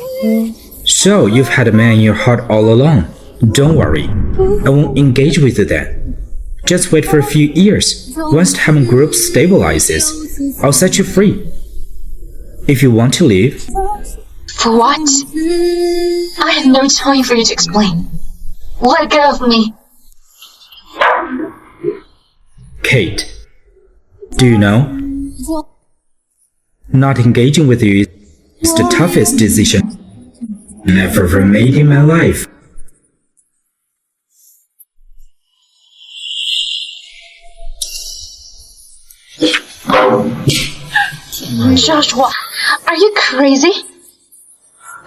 S3: So, you've had a man in your heart all along. Don't worry. I won't engage with you then. Just wait for a few years. Once the Hammond Group stabilizes, I'll set you free. If you want to leave.
S1: For what? I have no time for you to explain. Let go of me.
S3: Kate, do you know? Not engaging with you is the toughest decision I've ever made in my life.
S1: Joshua, are you crazy?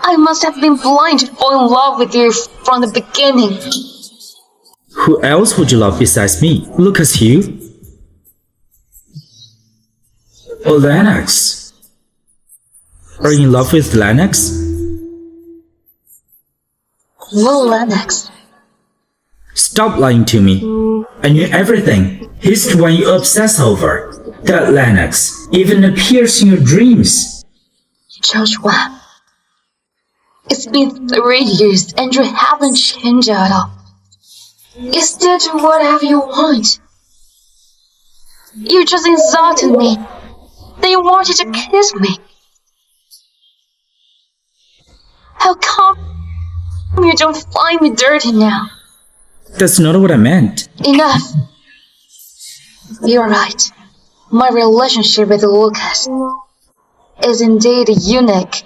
S1: I must have been blind to fall in love with you from the beginning.
S3: Who else would you love besides me? Lucas Hugh? Or Lennox? Are you in love with Lennox?
S1: Well, Lennox.
S3: Stop lying to me. I knew everything. He's the one you obsess over. That Lennox even appears in your dreams.
S1: Joshua, it's been 3 years and you haven't changed at all. You still do whatever you want. You just insulted me. Then you wanted to kiss me. How come you don't find me dirty now?
S3: That's not what I meant.
S1: Enough. You're right. My relationship with Lucas is indeed unique.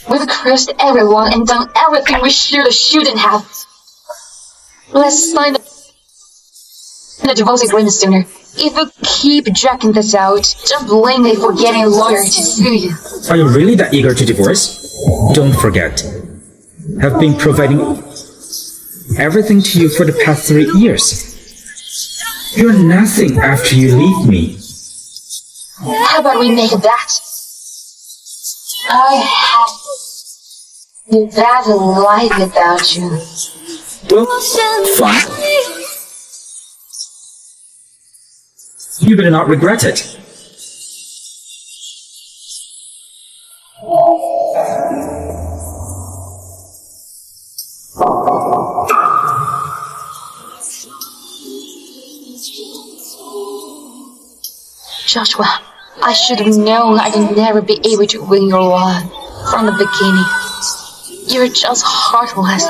S1: We've cursed everyone and done everything we should or shouldn't have. Let's sign the divorce agreement sooner. If you keep dragging this out, don't blame me for getting a lawyer to sue you.
S3: Are you really that eager to divorce? Don't forget, I've been providing everything to you for the past 3 years. You're nothing after you leave me.
S1: How about we make a bet? I have a better life without you.
S3: Well, fine. You better not regret it.
S1: Joshua, I should have known I'd never be able to win your love from the beginning. You're just heartless.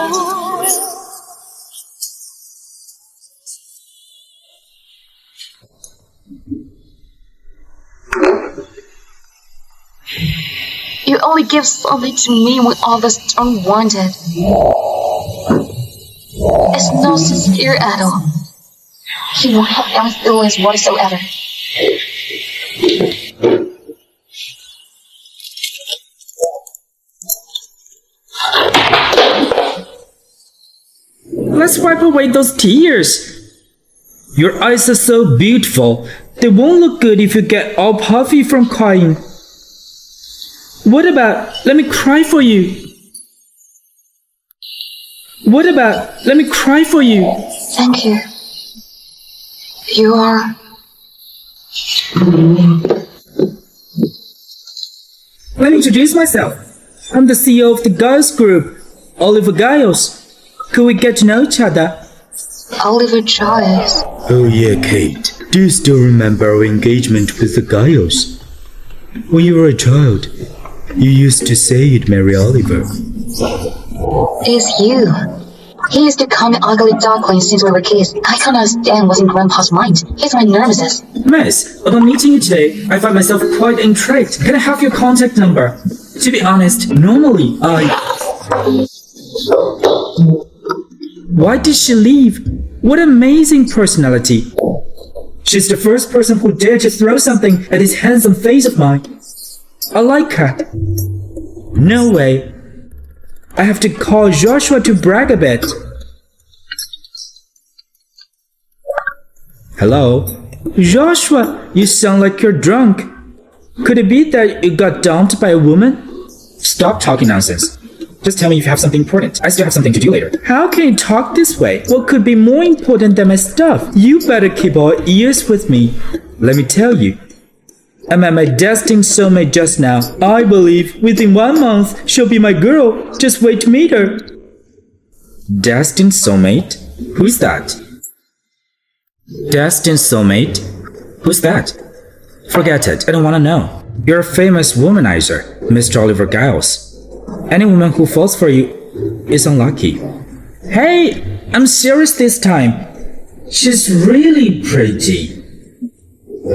S1: You only give something to me when others don't want it. It's not sincere at all. You don't have any feelings whatsoever.
S3: Let's wipe away those tears. Your eyes are so beautiful. They won't look good if you get all puffy from crying. What about, let me cry for you? What about, let me cry for you?
S1: Thank you. You are...
S3: Let me introduce myself. I'm the CEO of the Giles Group, Oliver Giles. Could we get to know each other?
S1: Oliver Giles.
S3: Oh yeah, Kate. Do you still remember our engagement with the Giles? When you were a child, you used to say you'd marry Oliver.
S1: It's you. He used to call me ugly duckling since we were kids. I can't understand what's in Grandpa's mind. He's my nemesis.
S3: Miss, upon meeting you today, I find myself quite intrigued. Can I have your contact number? To be honest, normally Why did she leave? What amazing personality. She's the first person who dared to throw something at this handsome face of mine. I like her. No way. I have to call Joshua to brag a bit. Hello? Joshua, you sound like you're drunk. Could it be that you got dumped by a woman? Stop talking nonsense. Just tell me if you have something important. I still have something to do later. How can you talk this way? What could be more important than my stuff? You better keep all ears with me. Let me tell you,
S6: I met my destined soulmate just now. I believe within 1 month she'll be my girl. Just wait to meet her. Destined soulmate? Who's that? Destined soulmate? Who's that? Forget it, I don't want to know. You're a famous womanizer, Mr. Oliver Giles. Any woman who falls for you is unlucky. Hey, I'm serious this time. She's really pretty.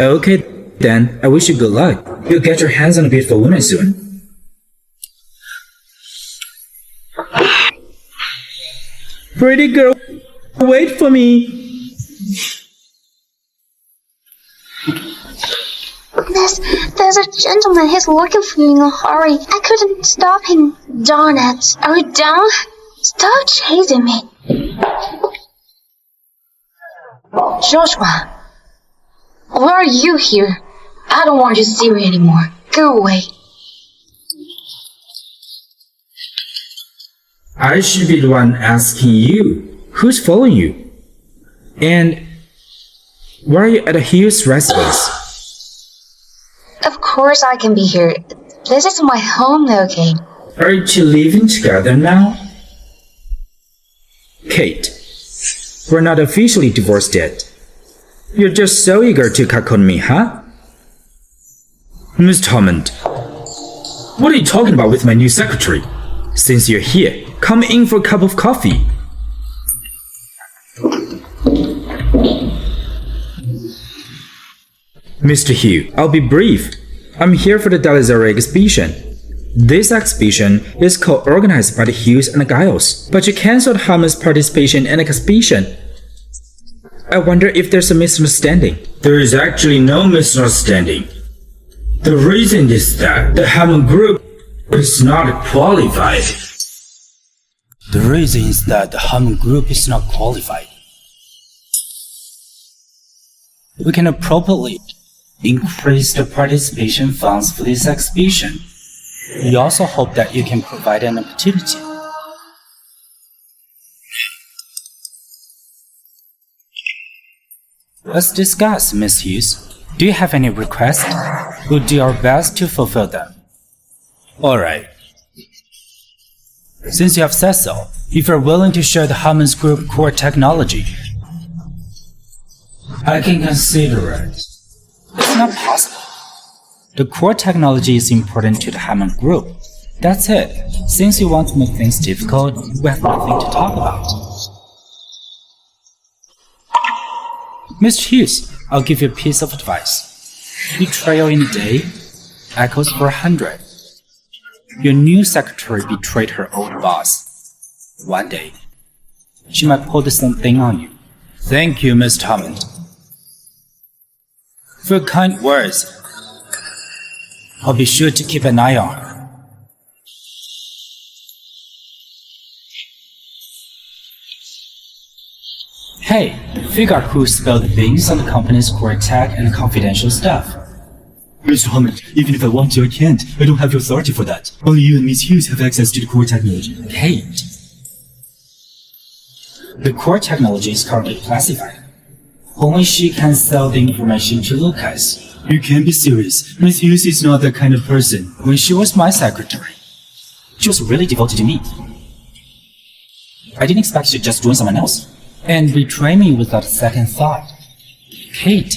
S6: Okay, then, I wish you good luck. You'll get your hands on a beautiful woman soon. Pretty girl, wait for me.
S2: There's a gentleman. He's looking for you in a hurry. I couldn't stop him. Darn it. Are you down? Stop chasing me.
S1: Joshua, why are you here? I don't want to see you anymore. Go away.
S6: I should be the one asking you. Who's following you? And why are you at a Hughes residence?
S1: Of course I can be here. This is my home now, Kate.
S6: Are you two living together now? Kate, we're not officially divorced yet. You're just so eager to cuckold me, huh? Miss Hammond, what are you talking about with my new secretary? Since you're here, come in for a cup of coffee. Mr. Hugh, I'll be brief. I'm here for the Delazare exhibition. This exhibition is co-organized by the Hughes and the Giles, but you cancelled Hammond's participation in the exhibition. I wonder if there's a misunderstanding. There is actually no misunderstanding. The reason is that the Hammond group is not qualified. The reason is that the Hammond group is not qualified. We can appropriately increase the participation funds for this exhibition. We also hope that you can provide an opportunity. Let's discuss, Miss Hughes. Do you have any requests? We'll do our best to fulfill them. Alright. Since you have said so, if you're willing to share the Hammond's group core technology, I can consider it. It's not possible. The core technology is important to the Hammond group. That's it. Since you want to make things difficult, we have nothing to talk about. Mr. Hughes, I'll give you a piece of advice. Betrayal in a day echoes for 100. Your new secretary betrayed her old boss. One day, she might pull the same thing on you. Thank you, Miss Hammond, for your kind words. I'll be sure to keep an eye on her. Hey, figure out who spilled the beans on the company's core tech and confidential stuff.
S8: Mr. Hammond, even if I want to, I can't. I don't have the authority for that. Only you and Miss Hughes have access to the core technology.
S6: Kate. The core technology is currently classified. Only she can sell the information to Lucas.
S8: You can't be serious. Miss Hughes is not that kind of person.
S6: When she was my secretary, she was really devoted to me. I didn't expect her to just join someone else and betray me without a second thought. Kate,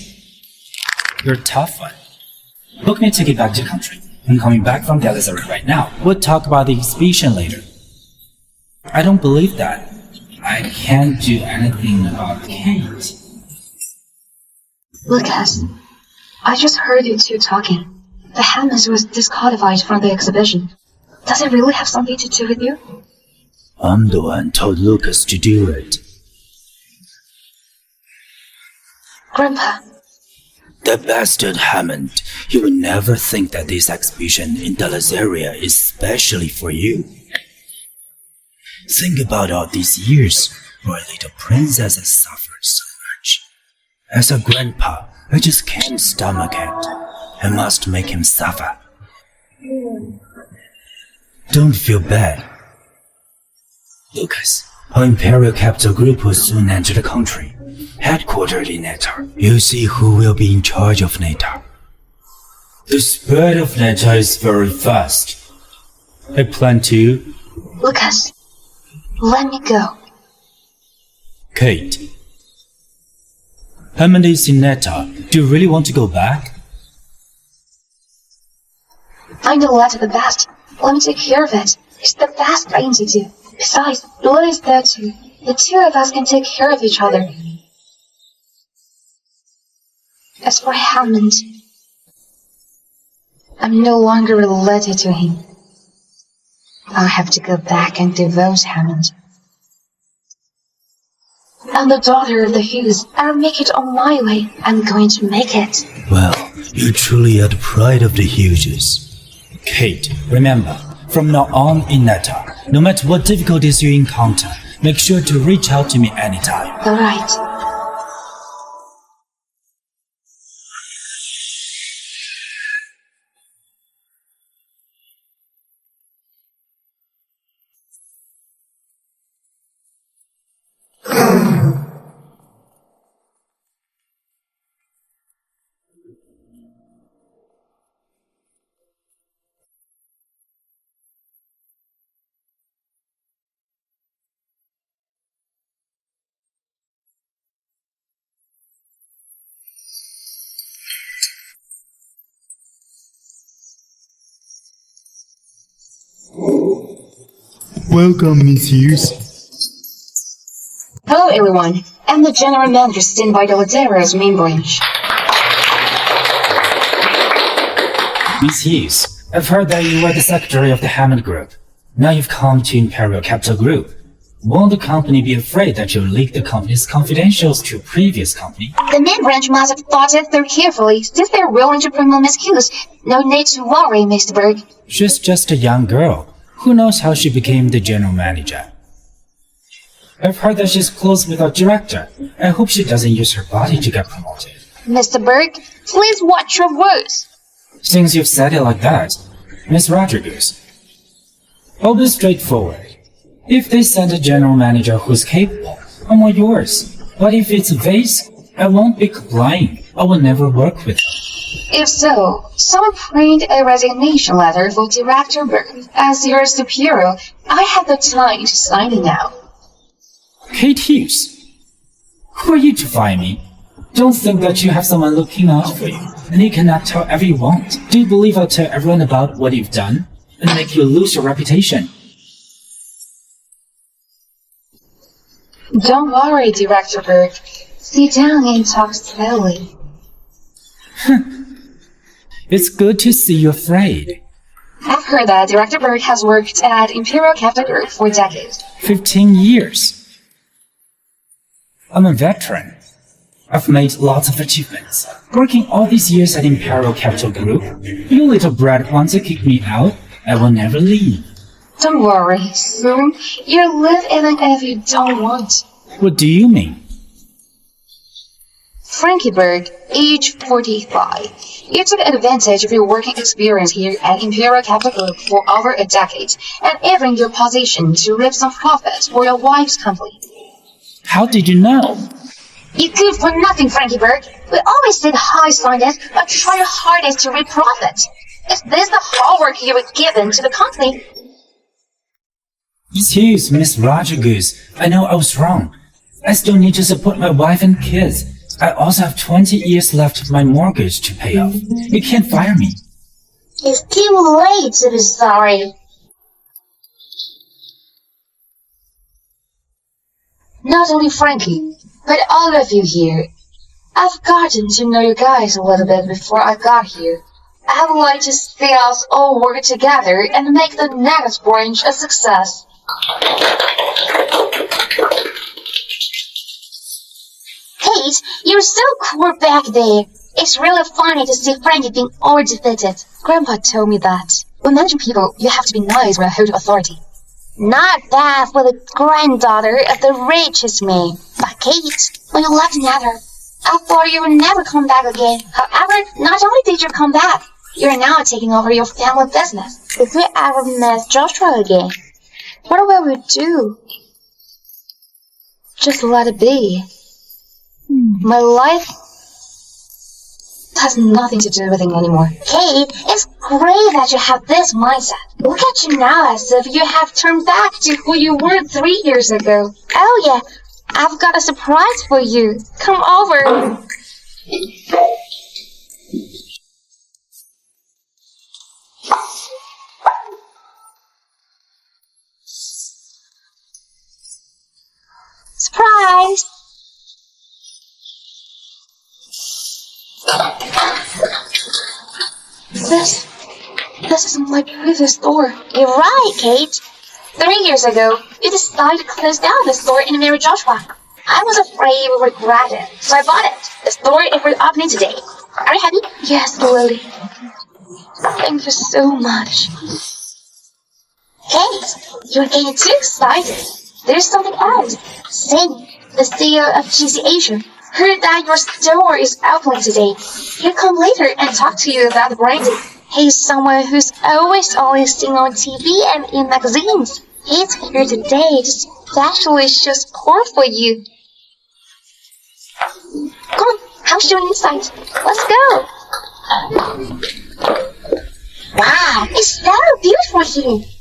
S6: you're a tough one. Book me a ticket back to the country. I'm coming back from Delazare right now. We'll talk about the exhibition later. I don't believe that. I can't do anything about Kate.
S1: Lucas, I just heard you two talking. The Hammonds was disqualified from the exhibition. Does it really have something to do with you?
S8: I'm the one told Lucas to do it.
S1: Grandpa.
S8: The bastard Hammond. He would never think that this exhibition in Delazare is specially for you. Think about all these years. Our little princess has suffered so much. As a grandpa, I just can't stomach it. I must make him suffer. Don't feel bad. Lucas, our Imperial Capital Group will soon enter the country. Headquartered in Natar. You'll see who will be in charge of Natar. The speed of Netta is very fast. I plan to...
S1: Lucas, let me go.
S8: Kate. Hammond is in Netta. Do you really want to go back?
S1: I know Letta the best. Let me take care of it. It's the best thing to do. Besides, Letta is there too. The two of us can take care of each other. As for Hammond, I'm no longer related to him. I'll have to go back and divorce Hammond. I'm the daughter of the Hughes. I'll make it on my way. I'm going to make it.
S8: Well, you truly are the pride of the Hughes. Kate, remember, from now on in Netta, no matter what difficulties you encounter, make sure to reach out to me anytime.
S1: All right.
S6: Welcome, Miss Hughes.
S1: Hello, everyone. I'm the general manager sent by the Ladera's main branch.
S3: Miss Hughes, I've heard that you were the secretary of the Hammond Group. Now you've come to Imperial Capital Group. Won't the company be afraid that you'll leak the company's confidentials to a previous company?
S1: The main branch must have thought it through carefully. Since they're willing to promote Miss Hughes, no need to worry, Mr. Berg.
S3: She's just a young girl. Who knows how she became the general manager? I've heard that she's close with our director. I hope she doesn't use her body to get promoted.
S1: Mr. Berg, please watch your words.
S3: Since you've said it like that, Miss Rodriguez, I'll be straightforward. If they send a general manager who's capable, I'm all yours. But if it's a vase, I won't be complying. I will never work with her.
S1: If so, someone print a resignation letter for Director Berg. As your superior, I have the time to sign it now.
S3: Kate Hughes, who are you to fire me? Don't think that you have someone looking out for you, and you cannot tell everyone. Do you believe I'll tell everyone about what you've done, and make you lose your reputation?
S1: Don't worry, Director Berg. Sit down and talk slowly.
S3: It's good to see you afraid.
S1: I've heard that Director Berg has worked at Imperial Capital Group for decades.
S3: 15 years. I'm a veteran. I've made lots of achievements. Working all these years at Imperial Capital Group, you little brat wants to kick me out, I will never leave.
S1: Don't worry, soon you'll live even if you don't want.
S3: What do you mean?
S1: Frankie Berg, age 45. You took advantage of your working experience here at Imperial Capital Group for over a decade, and even your position to reap some profits for your wife's company.
S3: How did you know?
S1: You good for nothing, Frankie Berg. We always say the high scientists, but try your hardest to reap profit. Is this the hard work you were given to the company?
S3: Excuse Miss Rodriguez, I know I was wrong. I still need to support my wife and kids. I also have 20 years left of my mortgage to pay off. You can't fire me.
S2: It's too late to be sorry.
S1: Not only Frankie, but all of you here. I've gotten to know you guys a little bit before I got here. I would like to see us all work together and make the next branch a success.
S2: Kate, you're so cool back there. It's really funny to see Frankie being all defeated.
S1: Grandpa told me that when managing people, you have to be nice when you hold authority.
S2: Not that for the granddaughter of the richest man. But Kate, when you left Nether, I thought you would never come back again. However, not only did you come back, you're now taking over your family business. If we ever met Joshua again,
S1: what will we do? Just let it be. My life has nothing to do with it anymore.
S2: Kate, it's great that you have this mindset. Look at you now as if you have turned back to who you were 3 years ago. Oh yeah, I've got a surprise for you. Come over. Surprise!
S1: This is my previous store.
S2: You're right, Kate. 3 years ago, you decided to close down the store in Mary Joshua. I was afraid you would regret it, so I bought it. The store is reopening today. Are you happy?
S1: Yes, Lily. Thank you so much.
S2: Kate, you're getting too excited. There's something else. Sing, the CEO of GC heard that your store is opening today. He'll come later and talk to you about the branding. He's someone who's always seen on TV and in magazines. He's here today to specially show support for you. Come on, I'll show you inside. Let's go. Wow, it's so beautiful here.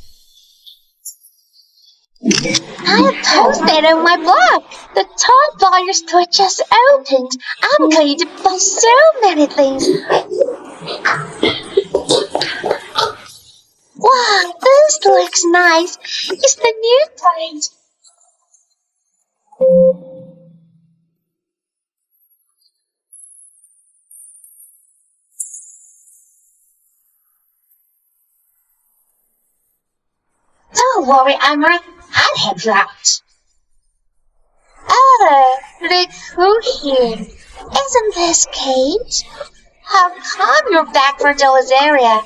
S2: I posted on my blog. The top buyer store just opened. I'm going to buy so many things. Wow, this looks nice. It's the new brand. Don't worry, Amber. I'll help you out. Oh, look who here. Isn't this Kate? How come you're back for Delazaria?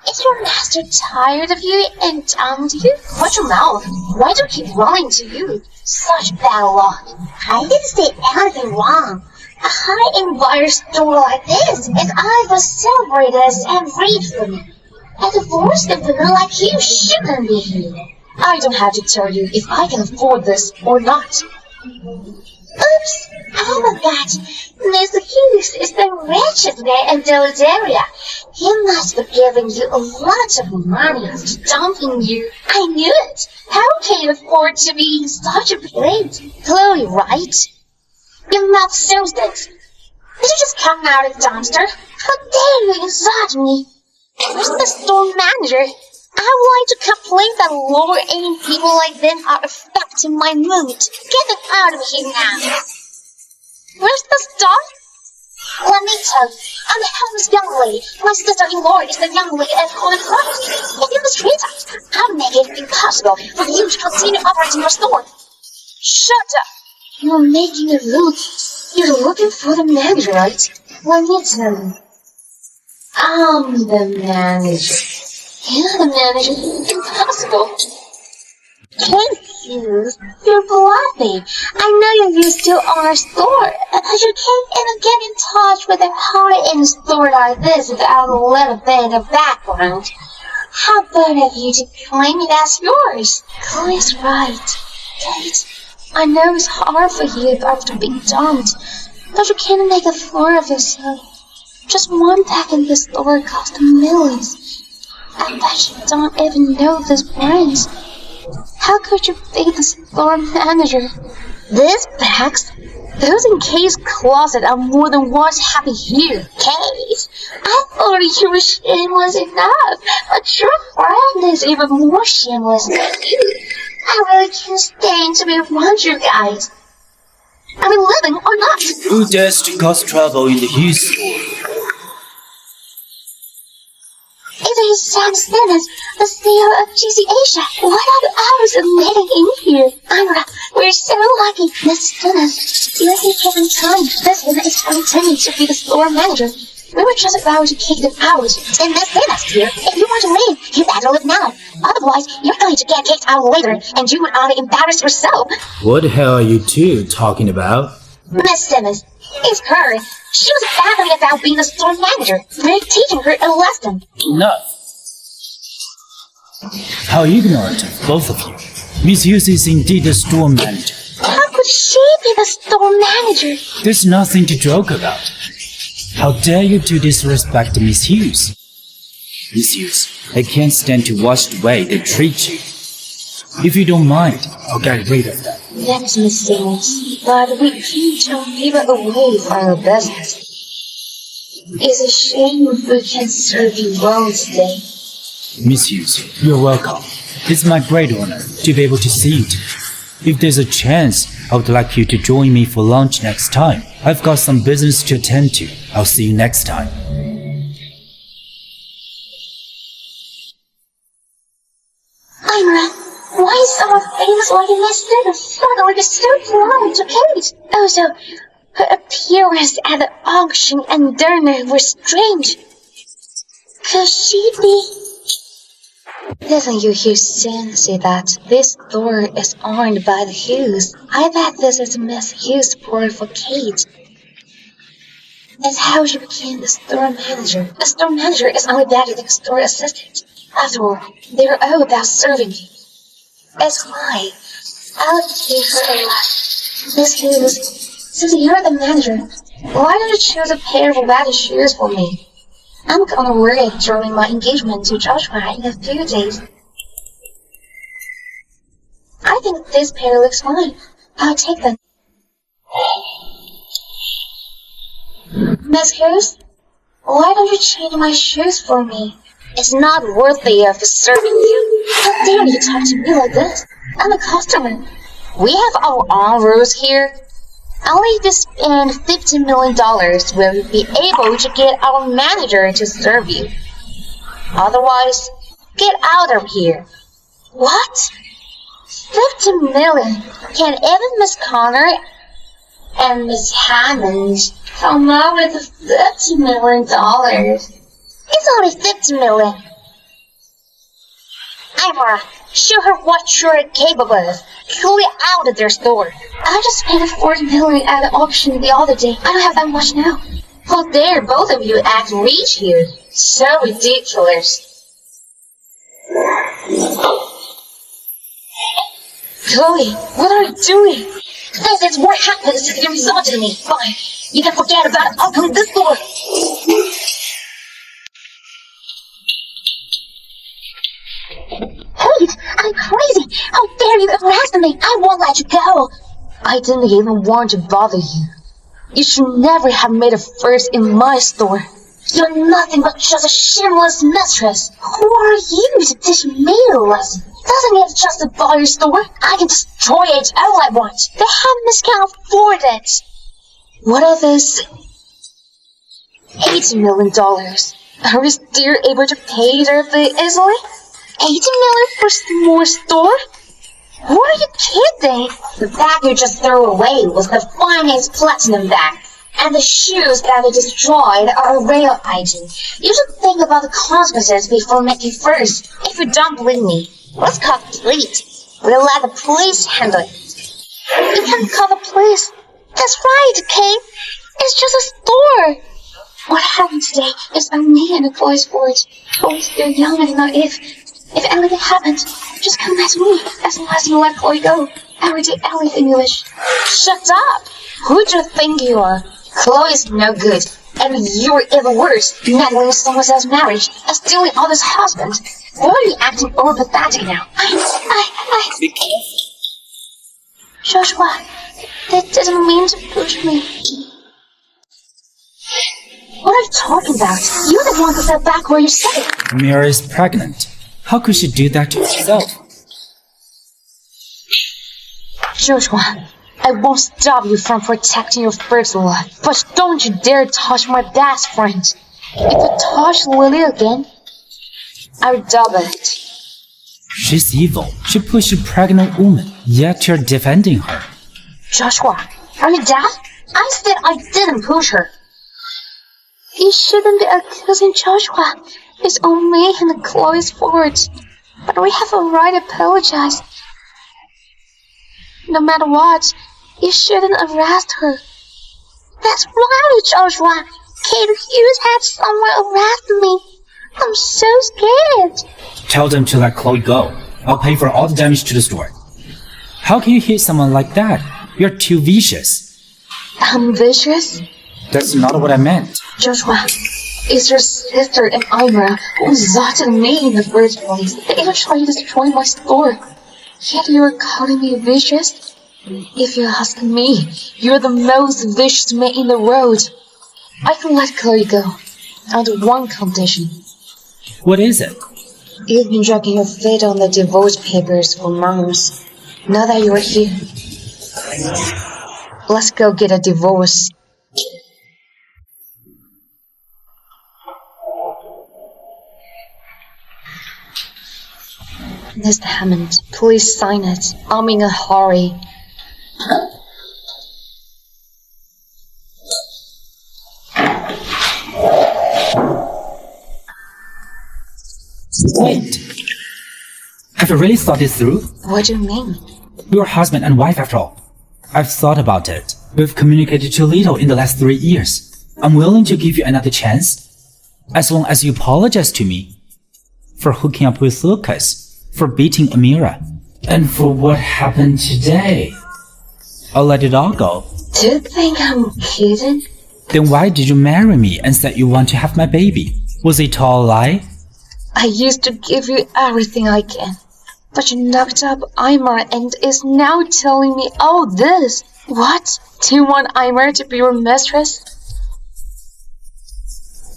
S2: Is your master tired of you and dumped you? Watch your mouth. Why do you keep running to you? Such bad luck. I didn't say anything wrong. A high-end buyer store like this is either celebrated and read for me. A divorced woman like you shouldn't be here. I don't have to tell you if I can afford this or not. Oops! I forgot. Mr. Hughes is the richest man in Delazaria. He must be giving you a lot of money after dumping you. I knew it. How can you afford to be in such a place? Chloe, right? Your mouth shows this. Did you just come out of the dumpster? How dare you insult me? Where's the store manager? I would like to complain that lower-end people like them are affecting my mood. Get them out of here now. Where's the store? Let me tell you, I'm the homeless young lady. My sister-in-law is the young lady at Holy Cross. If you mistreat us, I'll make it impossible for you to continue operating your store. Shut up. You're making it look. You're looking for the manager, right? Let me tell you. I'm the manager. You're the manager. Impossible. Kate Hughes, you're bluffing. I know you're used to our store, but you can't even get in touch with a high-end store like this without a little bit of background. How about of you to claim it as yours? Chloe's right. Kate, I know it's hard for you after being dumped, but you can't make a fool of yourself. Just one pack in this store cost millions. I bet you don't even know this brand. How could you be the store manager? These bags? Those in Kate's closet are more than what's happy here. Kate, I thought you were shameless enough, but your friend is even more shameless than you. I really can't stand to be around you guys. Are we living or not?
S8: Who dares to cause trouble in the Hughes store?
S2: It is Sam Simmons, the CEO of GC Asia. What are hours of meeting in here? Ira, we're so lucky. Miss Simmons, you're here given time. This woman is pretending to be the store manager. We were just about to kick them out. And Miss Simmons here, if you want to leave, you better leave now. Otherwise, you're going to get kicked out later, and you would only embarrass yourself.
S8: What the hell are you two talking about?
S2: Miss Simmons, it's her. She was babbling about being a store manager. We're teaching her a lesson.
S8: Enough! How ignorant of both of you. Miss Hughes is indeed the store manager.
S2: How could she be the store manager?
S8: There's nothing to joke about. How dare you to disrespect Miss Hughes? Miss Hughes, I can't stand to watch the way they treat you. If you don't mind, I'll get rid of them.
S1: That's mysterious, but we can't turn people away from our business. It's a shame if we can't serve you well today.
S8: Miss Hughes, you're welcome. It's my great honor to be able to see you today. If there's a chance, I would like you to join me for lunch next time. I've got some business to attend to. I'll see you next time.
S2: Ira, why is someone famous like a Mr. suddenly so polite to Kate? Also, her appearance at the auction and dinner was strange. Could she be?
S1: Didn't you hear Sin say that this store is owned by the Hughes? I bet this is Miss Hughes' support for Kate. That's how she became the store manager. A store manager is only better than a store assistant. After all, they're all about serving you. That's why I'll give her a lot. Miss Hughes, since you're the manager, why don't you choose a pair of leather shoes for me? I'm gonna wear it during my engagement to Joshua in a few days. I think this pair looks fine. I'll take them. Miss Hughes, why don't you change my shoes for me? It's not worthy of serving you. How dare you talk to me like this? I'm a customer. We have our own rules here. Only if you spend $50 million will you be able to get our manager to serve you. Otherwise, get out of here. What? 50 million? Can even Miss Connor and Miss Hammond come up with $50 million? It's only 50 million. Ira, show her what you're capable of. Clear out of their store. I just spent $40 million at the auction the other day. I don't have that much now. How dare both of you act rich here? So ridiculous. Chloe, what are you doing? This is what happens if you resort to me. Fine. You can forget about opening this door. Kate, I'm crazy. How dare you arrest me? I won't let you go. I didn't even want to bother you. You should never have made a fuss in my store. You're nothing but just a shameless mistress. Who are you to teach me a lesson? Doesn't it justify your store? I can destroy it all I want. The Hammons can't afford it. What are those $80 million? Are we still able to pay it off easily? $80 million for a small store? Who are you kidding? The bag you just threw away was the finest platinum bag. And the shoes that you destroyed are a real item. You should think about the consequences before making first. If you don't believe me, let's call the police. We'll let the police handle it. You can't call the police. That's right, Kate. It's just a store. What happened today is on me and the boys' board. We're still young and naive. If anything happens, just come back to me as long as you let Chloe go. I will do everything you wish. Shut up! Who do you think you are? Chloe's no good, and you're even worse, meddling with someone else's marriage and stealing others' husband. Why are you acting over pathetic now?
S8: Be careful.
S2: Joshua, they didn't mean to push me. What are you talking about? You're the one who fell back where you said.
S8: Mira is pregnant. How could she do that to herself?
S1: Joshua, I won't stop you from protecting your first life, but don't you dare touch my best friend. If you touch Lily again, I'll double it.
S8: She's evil. She pushed a pregnant woman, yet you're defending her.
S1: Joshua, are you deaf?
S2: I said I didn't push her.
S1: You shouldn't be accusing Joshua. It's on me and Chloe's fault. But we have a right to apologize. No matter what, you shouldn't arrest her.
S2: That's right, Joshua. Kate Hughes had someone arrest me. I'm so scared.
S8: Tell them to let Chloe go. I'll pay for all the damage to the store. How can you hit someone like that? You're too vicious.
S1: I'm vicious?
S8: That's not what I meant.
S1: Joshua, it's your sister and Ira who insulted me in the first place. They even tried to destroy my store. Yet you're calling me vicious? If you ask me, you're the most vicious man in the world. I can let Chloe go, under one condition.
S8: What is it?
S1: You've been dragging your feet on the divorce papers for months. Now that you're here, let's go get a divorce. Mr. Hammond, please sign it. I'm in a hurry.
S8: Wait. Have you really thought it through?
S1: What do you mean?
S8: You're husband and wife after all. I've thought about it. We've communicated too little in the last 3 years. I'm willing to give you another chance, as long as you apologize to me for hooking up with Lucas, for beating Amira, and for what happened today. I'll let it all go.
S1: Do you think I'm kidding?
S8: Then why did you marry me and said you want to have my baby? Was it all a lie?
S1: I used to give you everything I can, but you knocked up Imar and is now telling me all this. What? Do you want Imar to be your mistress?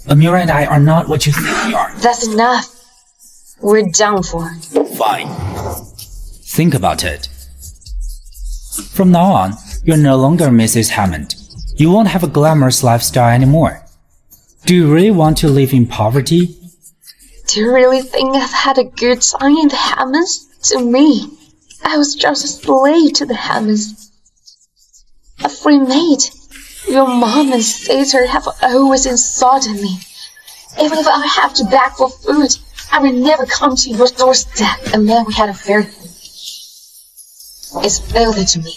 S8: Amira and I are not what you think we are.
S1: That's enough. We're done for.
S8: Fine. Think about it. From now on, you're no longer Mrs. Hammond. You won't have a glamorous lifestyle anymore. Do you really want to live in poverty?
S1: Do you really think I've had a good time in the Hammonds? To me, I was just a slave to the Hammonds. A free maid. Your mom and sister have always insulted me. Even if I have to beg for food, I will never come to your doorstep. A man we had an affair with. It's filthy to me.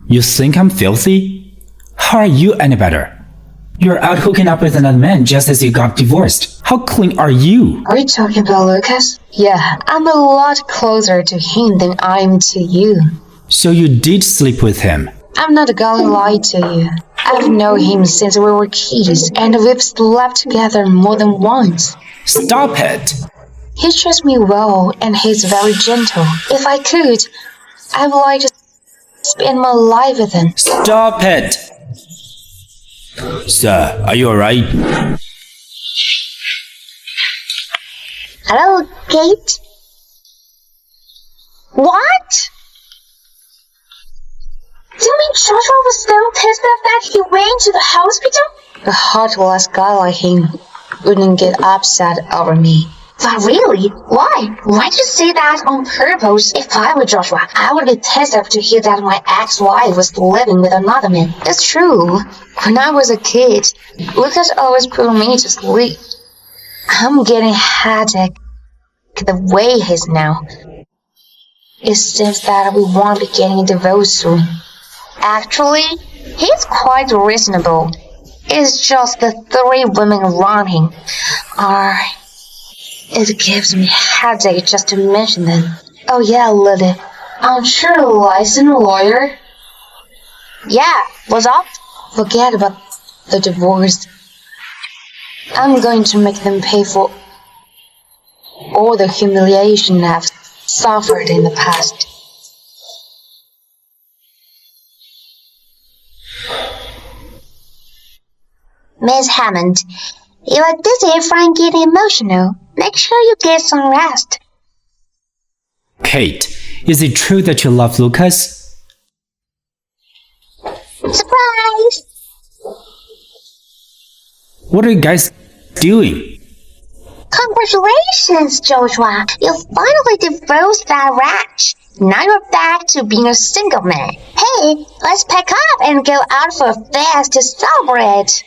S8: You think I'm filthy? How are you any better? You're out hooking up with another man just as you got divorced. How clean are you?
S1: Are you talking about Lucas? Yeah, I'm a lot closer to him than I am to you.
S8: So you did sleep with him?
S1: I'm not gonna lie to you. I've known him since we were kids, and we've slept together more than once.
S8: Stop it!
S1: He treats me well, and he's very gentle. If I could, I would like to spend my life with him.
S8: Stop it! Sir, are you alright?
S2: Hello, Kate? What? Do you mean Joshua was so pissed off that he went to the hospital?
S1: A heartless guy like him wouldn't get upset over me.
S2: But really? Why? Why'd you say that on purpose? If I were Joshua, I would be pissed off to hear that my ex-wife was living with another man.
S1: It's true. When I was a kid, Lucas always put me to sleep. I'm getting headache the way he's now. It seems that we won't be getting a divorce soon.
S2: Actually, he's quite reasonable. It's just the 3 women around him are...
S1: It gives me headache just to mention them. Oh yeah, Lily, aren't you a licensed lawyer?
S2: Yeah, what's up?
S1: Forget about the divorce. I'm going to make them pay for all the humiliation I've suffered in the past.
S2: Miss Hammond, you are dizzy from getting emotional. Make sure you get some rest.
S8: Kate, is it true that you love Lucas?
S2: Surprise!
S8: What are you guys doing?
S2: Congratulations, Joshua! You finally divorced that wretch. Now you're back to being a single man. Hey, let's pack up and go out for a fest to celebrate.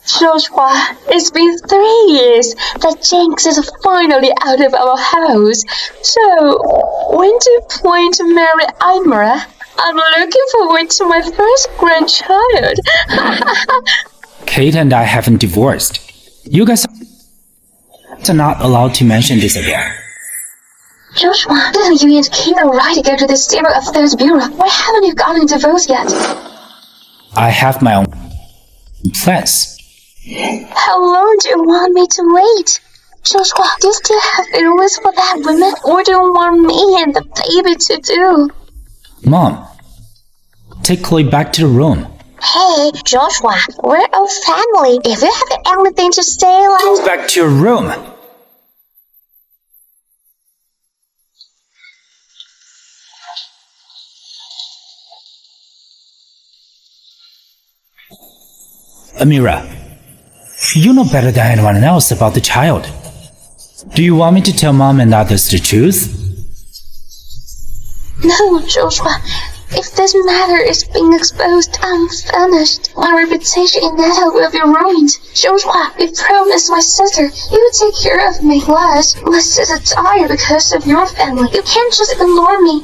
S1: Joshua, it's been 3 years that Jinx is finally out of our house. So, when do you plan to marry Imra? I'm looking forward to my first grandchild.
S8: Kate and I haven't divorced. You guys are not allowed to mention this again.
S1: Joshua, didn't you and Kate are right to go to the Civil Affairs Bureau? Why haven't you gotten divorced yet?
S8: I have my own plans.
S1: How long do you want me to wait? Joshua, do you still have feelings for that woman? What do you want me and the baby to do?
S8: Mom, take Chloe back to the room.
S2: Hey, Joshua, we're a family. If you have anything to say, like...
S8: Back to your room. Amira, you know better than anyone else about the child. Do you want me to tell Mom and others the truth?
S1: No, Joshua. If this matter is being exposed, I'm finished. My reputation in Netta will be ruined. Joshua, you promised my sister you would take care of me. Plus, my sister died because of your family. You can't just ignore me.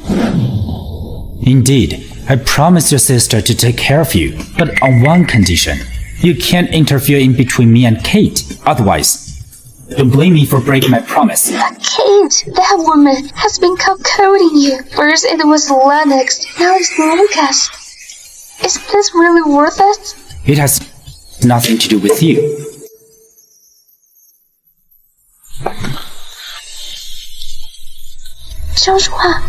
S8: Indeed, I promised your sister to take care of you, but on one condition. You can't interfere in between me and Kate. Otherwise, don't blame me for breaking my promise.
S1: But Kate, that woman has been cuckolding you. First it was Lennox, now it's Lucas. Is this really worth it?
S8: It has nothing to do with you.
S1: Joshua.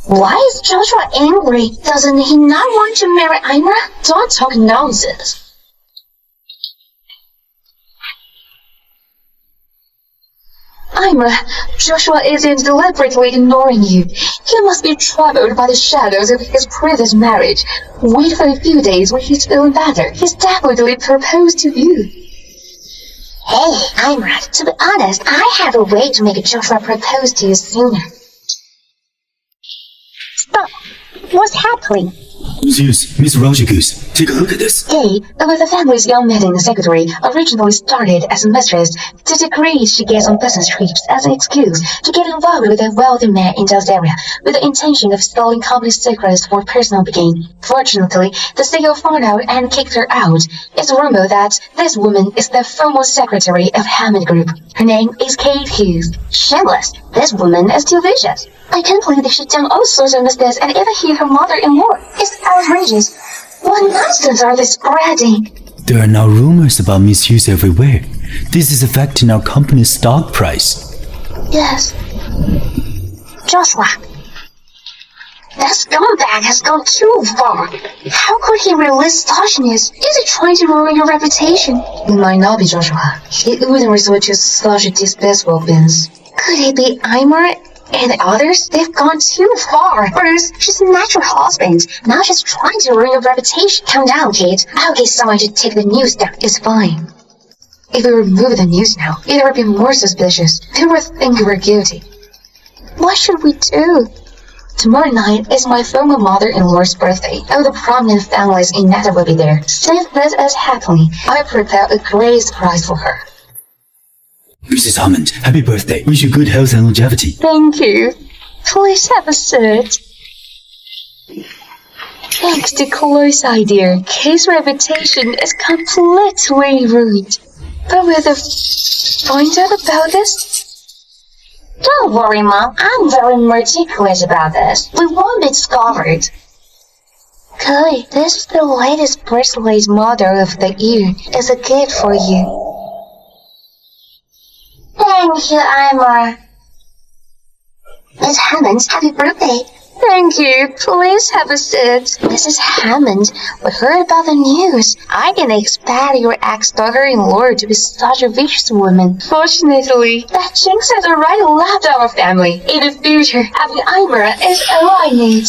S1: Why is Joshua angry? Doesn't he not want to marry Imra? Don't talk nonsense. Imra, Joshua isn't deliberately ignoring you. He must be troubled by the shadows of his previous marriage. Wait for a few days when he's feeling better. He's definitely proposed to you.
S2: Hey, Imra, to be honest, I have a way to make Joshua propose to you sooner. Stop! What's happening?
S6: Zeus, Miss Rojagoose, take a look at this.
S1: Kay, with the family's young maiden secretary, originally started as a mistress, to degrees she gets on business trips as an excuse to get involved with a wealthy man in Dallas area, with the intention of stealing company secrets for personal gain. Fortunately, the CEO found out and kicked her out. It's rumored that this woman is the former secretary of Hammond Group. Her name is Kate Hughes.
S2: Shameless. This woman is too vicious.
S1: I can't believe that she's done all sorts of mistakes and even hit her mother-in-law. It's outrageous. What nonsense are they spreading?
S8: There are now rumors about misuse everywhere. This is affecting our company's stock price.
S1: Yes.
S2: Joshua, that scumbag has gone too far.
S1: How could he release such news? Is he trying to ruin your reputation? It might not be Joshua. He wouldn't resort to such despicable things. Could it be Imra and the others? They've gone too far. First, she's not your husband. Now she's trying to ruin your reputation. Calm down, Kate. I'll get someone to take the news down. It's fine. If we remove the news now, it would be more suspicious. They would think we're guilty. What should we do? Tomorrow night is my former mother-in-law's birthday. All the prominent families in Netta will be there. Since this is happening, I prepared a great surprise for her.
S8: Mrs. Hammond, happy birthday. Wish you good health and longevity.
S4: Thank you. Please have a seat.
S1: Thanks to Chloe's idea, Kate's reputation is completely ruined. But will they find out about this?
S2: Don't worry, Mom. I'm very meticulous about this. We won't be discovered.
S1: Chloe, this is the latest bracelet model of the year. It's a gift for you.
S2: Thank you, Imra. Miss Hammond, happy birthday.
S1: Thank you. Please have a seat. Mrs. Hammond, we heard about the news. I didn't expect your ex-daughter-in-law to be such a vicious woman. Fortunately, that jinx has already left our family. In the future, having Imra is all I need.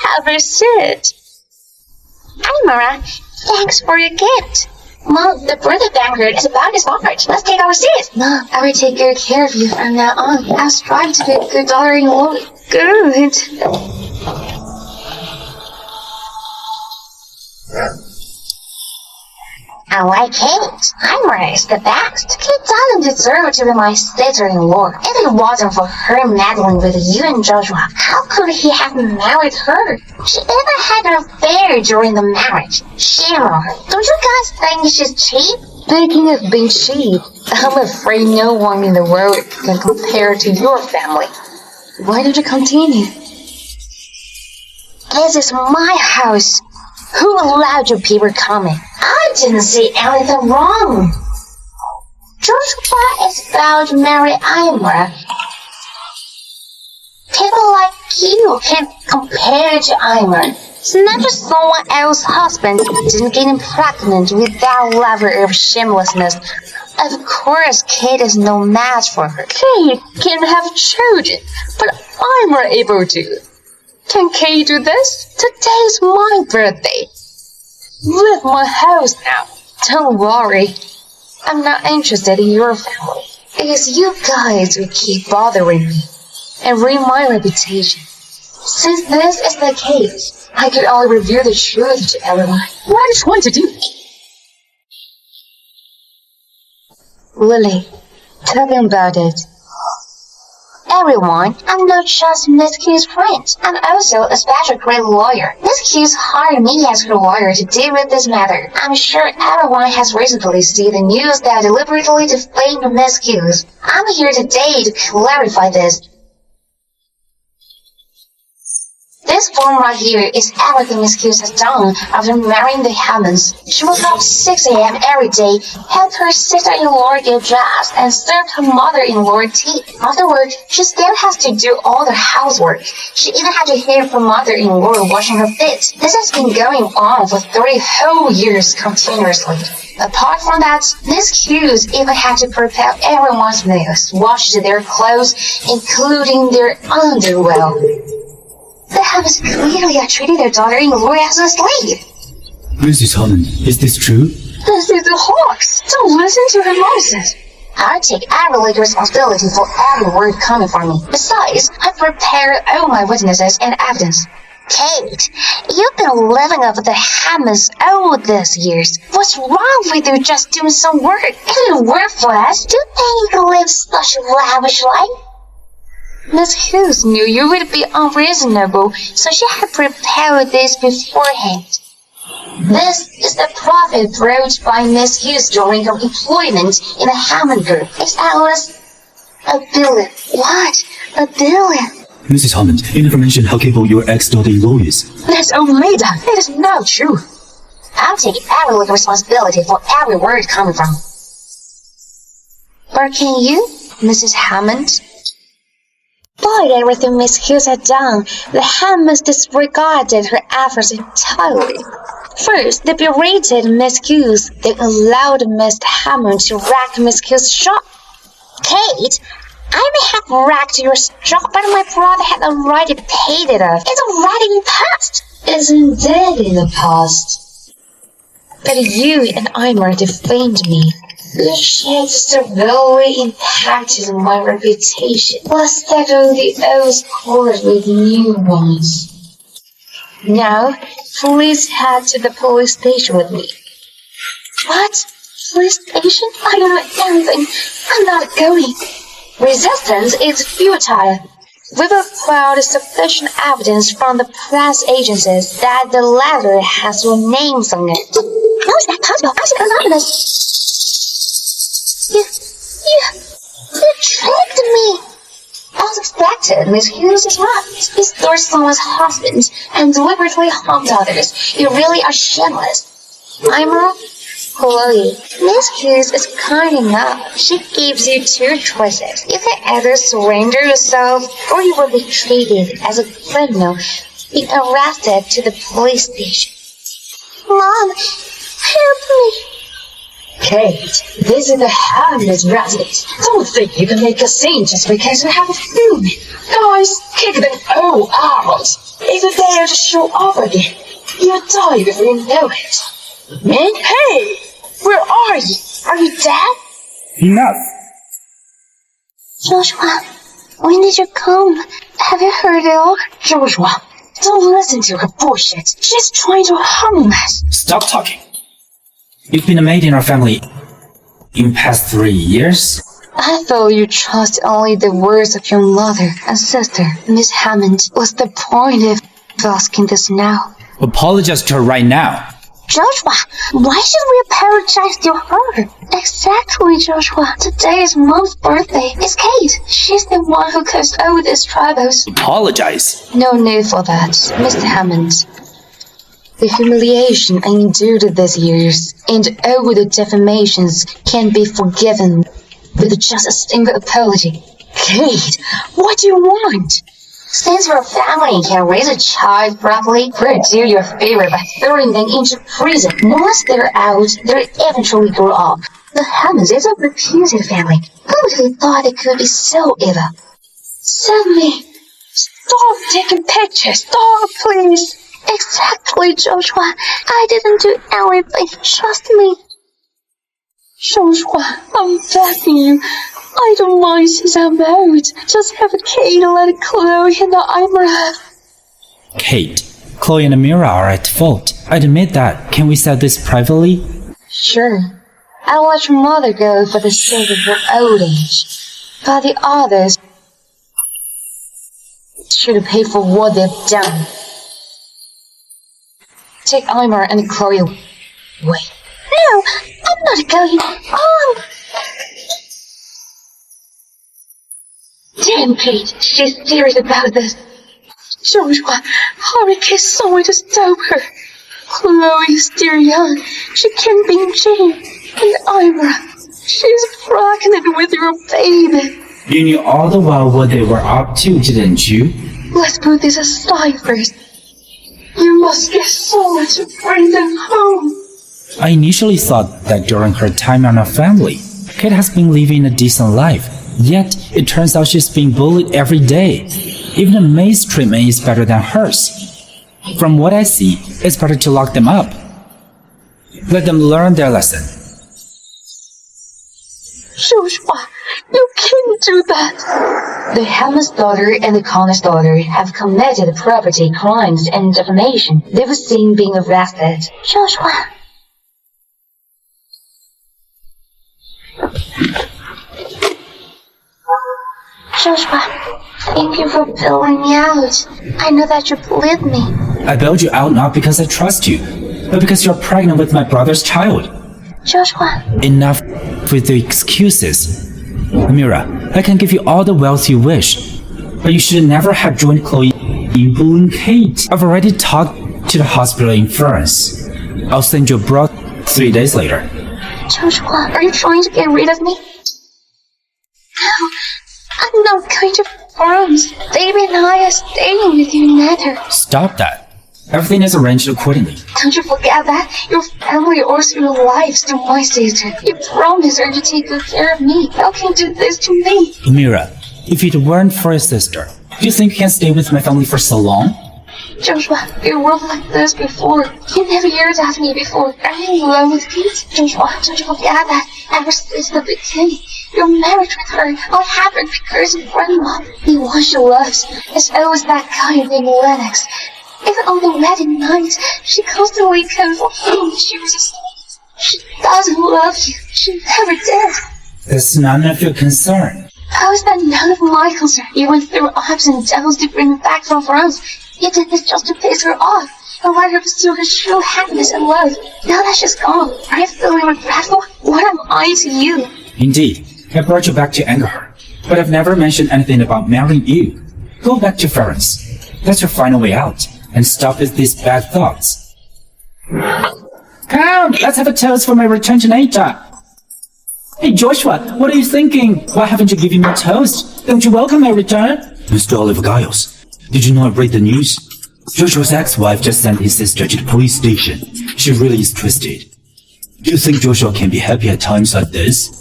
S1: Have a seat.
S2: Imra, thanks for your gift.
S1: Mom, the birthday banquet is about to start. Let's take our seats. Mom, I will take good care of you from now on. I'll strive to be a good daughter-in-law. Good.
S2: I like Kate. Imra is the best. Kate doesn't deserve to be my sister-in-law. If it wasn't for her meddling with you and Joshua, how could he have married her? She even had an affair during the marriage. Shame on her. Don't you guys think she's cheap?
S1: Speaking of being cheap, I'm afraid no one in the world can compare to your family. Why don't you continue?
S2: This is my house. Who allowed you people coming? I didn't see anything wrong. Joshua is about to marry Ira. People like you can't compare to Ira. It's not just someone else's husband didn't get him pregnant with that level of shamelessness. Of course, Kate is no match for her.
S1: Kate can have children, but I'm not able to. Can Kate do this? Today's my birthday. Leave my house now. Don't worry. I'm not interested in your family. Because you guys will keep bothering me and ruin my reputation. Since this is the case, I could only reveal the truth to everyone. What are you trying to do?
S2: Lily, talking about it. Everyone, I'm not just Miss Q's friend. I'm also a special great lawyer. Miss Q's hired me as her lawyer to deal with this matter. I'm sure everyone has recently seen the news that deliberately defamed Miss Q's. I'm here today to clarify this. This form right here is everything Miss Q has done after marrying the Hammonds. She woke up 6 a.m. every day, helped her sister-in-law get dressed, and served her mother-in-law tea. Afterward, she still has to do all the housework. She even had to help her mother-in-law washing her feet. This has been going on for 3 whole years continuously. Apart from that, Miss Hughes even had to prepare everyone's meals, wash their clothes, including their underwear. The Hammonds clearly are treating their daughter-in-law as a slave.
S8: Mrs. Hammond, is this true?
S1: This is a hoax. Don't listen to her nonsense.
S2: I take every legal responsibility for every word coming from me. Besides, I've prepared all my witnesses and evidence. Kate, you've been living off the Hammonds all these years. What's wrong with you just doing some work? Isn't it worthless? Do you think you can live such a lavish life?
S1: Miss Hughes knew you would be unreasonable, so she had prepared this beforehand.
S2: This is the profit brought by Miss Hughes during her employment in the Hammond Group. It's at least $1 billion. What? $1 billion?
S8: Mrs. Hammond, you never mentioned how capable your ex-daughter-in-law is.
S1: That's only that. It is not true.
S2: I'll take every legal responsibility for every word coming from. But can you, Mrs. Hammond?
S1: Despite everything Miss Hughes had done, the Hammonds disregarded her efforts entirely. First, they berated Miss Hughes, then allowed Mr. Hammond to wreck Miss Hughes' shop.
S2: Kate, I may have wrecked your shop, but my brother had already paid it off. It's already in the past.
S1: It's indeed in the past. But you and Eimer defamed me. The shade severely impacted my reputation. Let's settle the old scores with new ones. Now, please head to the police station with me. What? Police station? I don't know anything. I'm not going. Resistance is futile. We've acquired sufficient evidence from the press agencies that the letter has your names on it.
S2: How is that possible? I'm anonymous. You tricked me!
S1: As expected, Miss Hughes is right. You stole someone's husband and deliberately harmed others. You really are shameless. Ira, Chloe, Miss Hughes is kind enough. She gives you 2 choices. You can either surrender yourself or you will be treated as a criminal, being arrested to the police station.
S2: Mom, help me!
S1: Kate, this is the Hammonds' residence. Don't think you can make a scene just because you have a film. Guys, kick them all out. If you dare to show up again, you'll die before you know it. Man, hey! Where are you? Are you dead?
S8: Enough!
S2: Joshua, when did you come? Have you heard it all?
S1: Joshua, don't listen to her bullshit. She's trying to harm us.
S8: Stop talking. You've been a maid in our family in past 3 years?
S1: I thought you trust only the words of your mother and sister, Miss Hammond. What's the point of asking this now?
S8: Apologize to her right now.
S2: Joshua, why should we apologize to her? Exactly, Joshua. Today is Mom's birthday. It's Kate. She's the one who caused all these troubles.
S8: Apologize.
S1: No need for that, Mr. Hammond. The humiliation I endured these years and all the defamations can be forgiven with just a single apology. Kate, what do you want?
S2: Since your family can raise a child properly, we'll do your favor by throwing them into prison. Once they're out, they'll eventually grow up. The Hammonds is a reputed family. Who would have thought they could be so evil?
S4: Suddenly, stop taking pictures. Stop, please.
S2: Exactly, Joshua. I didn't do anything. Trust me.
S4: Joshua, I'm begging you. I don't mind since I'm out. Just have a Kate and let Chloe and Amira have.
S8: Kate, Chloe and Amira are at fault. I admit that. Can we settle this privately?
S1: Sure, I'll let your mother go for the sake of her old age. But the others should pay for what they've done. Take Amira and Chloe away.
S2: No, I'm not going.
S4: Damn, Kate, she's serious about this. Joshua, hurry, get someone to stop her. Chloe is still young. She can't be in jail. And Amira, she's pregnant with your baby.
S8: You knew all the while what they were up to, didn't you?
S4: Let's put this aside first. You must get someone to bring them home.
S8: I initially thought that during her time in our family, Kate has been living a decent life. Yet, it turns out she's being bullied every day. Even a maid's treatment is better than hers. From what I see, it's better to lock them up. Let them learn their lesson.
S4: Joshua, you can't do that.
S1: The Hammond's daughter and the Connor's daughter have committed property crimes and defamation. They were seen being arrested.
S2: Joshua. Joshua, thank you for bailing me out. I know that you believed me.
S8: I bailed you out not because I trust you, but because you're pregnant with my brother's child.
S2: Joshua.
S8: Enough with the excuses. Amira, I can give you all the wealth you wish, but you should never have joined Chloe in bullying Kate. I've already talked to the hospital in France. I'll send you abroad 3 days later.
S2: Joshua, are you trying to get rid of me? No, I'm not going to France. Baby and I are staying with you, Nether.
S8: Stop that. Everything is arranged accordingly.
S4: Don't you forget that? Your family owes your lives to my sister. You promised her to take good care of me. How can you do this to me?
S8: Amira, if it weren't for your sister, do you think you can stay with my family for so long?
S4: Joshua, you weren't like this before. You never yelled at me before. Are you in love with Kate? Joshua, don't you forget that? Ever since the beginning, your marriage with her all happened because of grandma. The one she loves is always that guy named Lennox. Even on the wedding night, she constantly came for him. She was asleep. She doesn't love you. She never did.
S8: That's none of your concern.
S4: How is that none of my concern? You went through ups and downs to bring her back from France. You did this just to piss her off. And let her pursue her true happiness and love. Now that she's gone, are you feeling regretful? What am I to you?
S8: Indeed, I brought you back to anger her, but I've never mentioned anything about marrying you. Go back to France. That's your final way out, and stop with these bad thoughts. Count, let's have a toast for my return to nature. Hey Joshua, what are you thinking? Why haven't you given me a toast? Don't you welcome my return? Mr. Oliver Giles, did you not read the news? Joshua's ex-wife just sent his sister to the police station. She really is twisted. Do you think Joshua can be happy at times like this?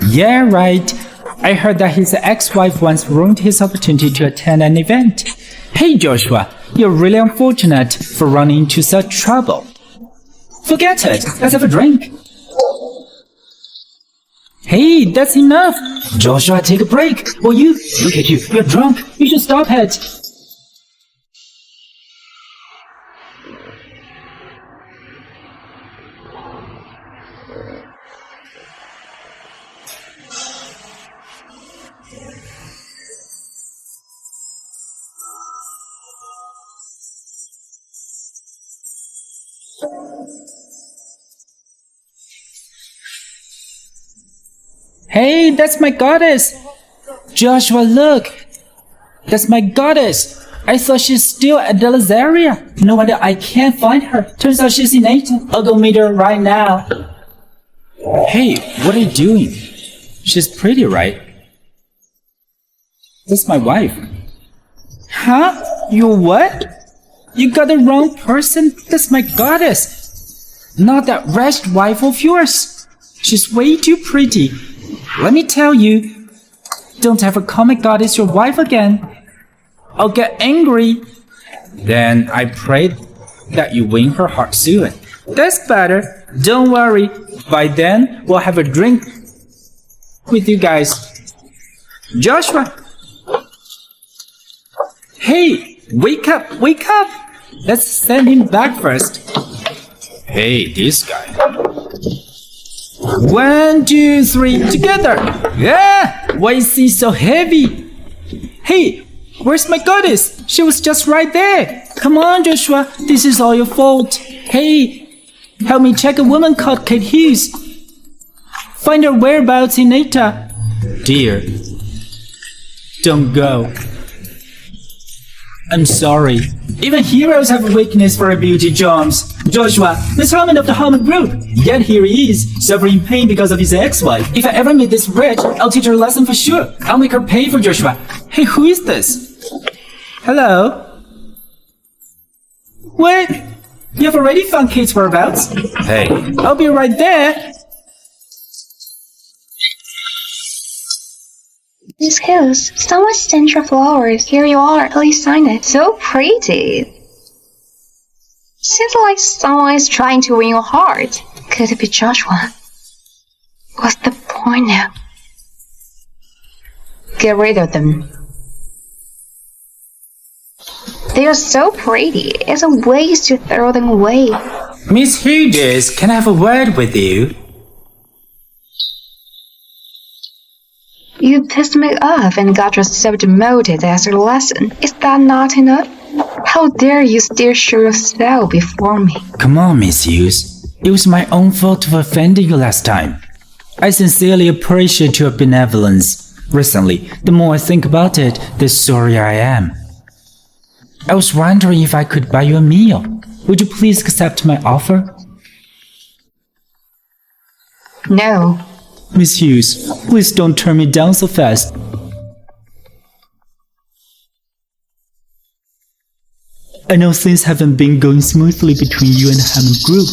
S8: Yeah, right. I heard that his ex-wife once ruined his opportunity to attend an event. Hey Joshua, you're really unfortunate for running into such trouble. Forget it, let's have a drink. Hey, that's enough. Joshua, take a break. Or you, look at you, you're drunk. You should stop it. Hey, that's my goddess! Joshua, look! That's my goddess! I thought she's still at the Lazaria. No wonder I can't find her. Turns out she's in Asia. I'll go meet her right now. Hey, what are you doing? She's pretty, right? That's my wife. Huh? You what? You got the wrong person? That's my goddess. Not that wretched wife of yours. She's way too pretty. Let me tell you, don't ever call my goddess your wife again. I'll get angry. Then I pray that you win her heart soon. That's better. Don't worry. By then, we'll have a drink with you guys. Joshua! Hey, wake up, wake up! Let's send him back first. Hey, this guy. 1, 2, 3, together! Yeah! Why is he so heavy? Hey, where's my goddess? She was just right there. Come on, Joshua, this is all your fault. Hey, help me check a woman called Kate Hughes. Find her whereabouts in Eta. Dear, don't go. I'm sorry. Even heroes have a weakness for beauty charms. Joshua, the Harmon of the Harmon group. Yet here he is, suffering pain because of his ex-wife. If I ever meet this wretch, I'll teach her a lesson for sure. I'll make her pay for Joshua. Hey, who is this? Hello? What? You've already found Kate's whereabouts? Hey, I'll be right there.
S2: Miss Hughes, someone sent your flowers. Here you are. Please sign it. So pretty. Seems like someone is trying to win your heart. Could it be Joshua? What's the point now?
S1: Get rid of them.
S2: They are so pretty. It's a waste to throw them away.
S8: Miss Hughes, can I have a word with you?
S1: You pissed me off and got yourself demoted as a lesson. Is that not enough? How dare you still show yourself before me?
S8: Come on, Miss Hughes. It was my own fault for offending you last time. I sincerely appreciate your benevolence. Recently, the more I think about it, the sorrier I am. I was wondering if I could buy you a meal. Would you please accept my offer?
S1: No.
S8: Miss Hughes, please don't turn me down so fast. I know things haven't been going smoothly between you and the Hammond Group.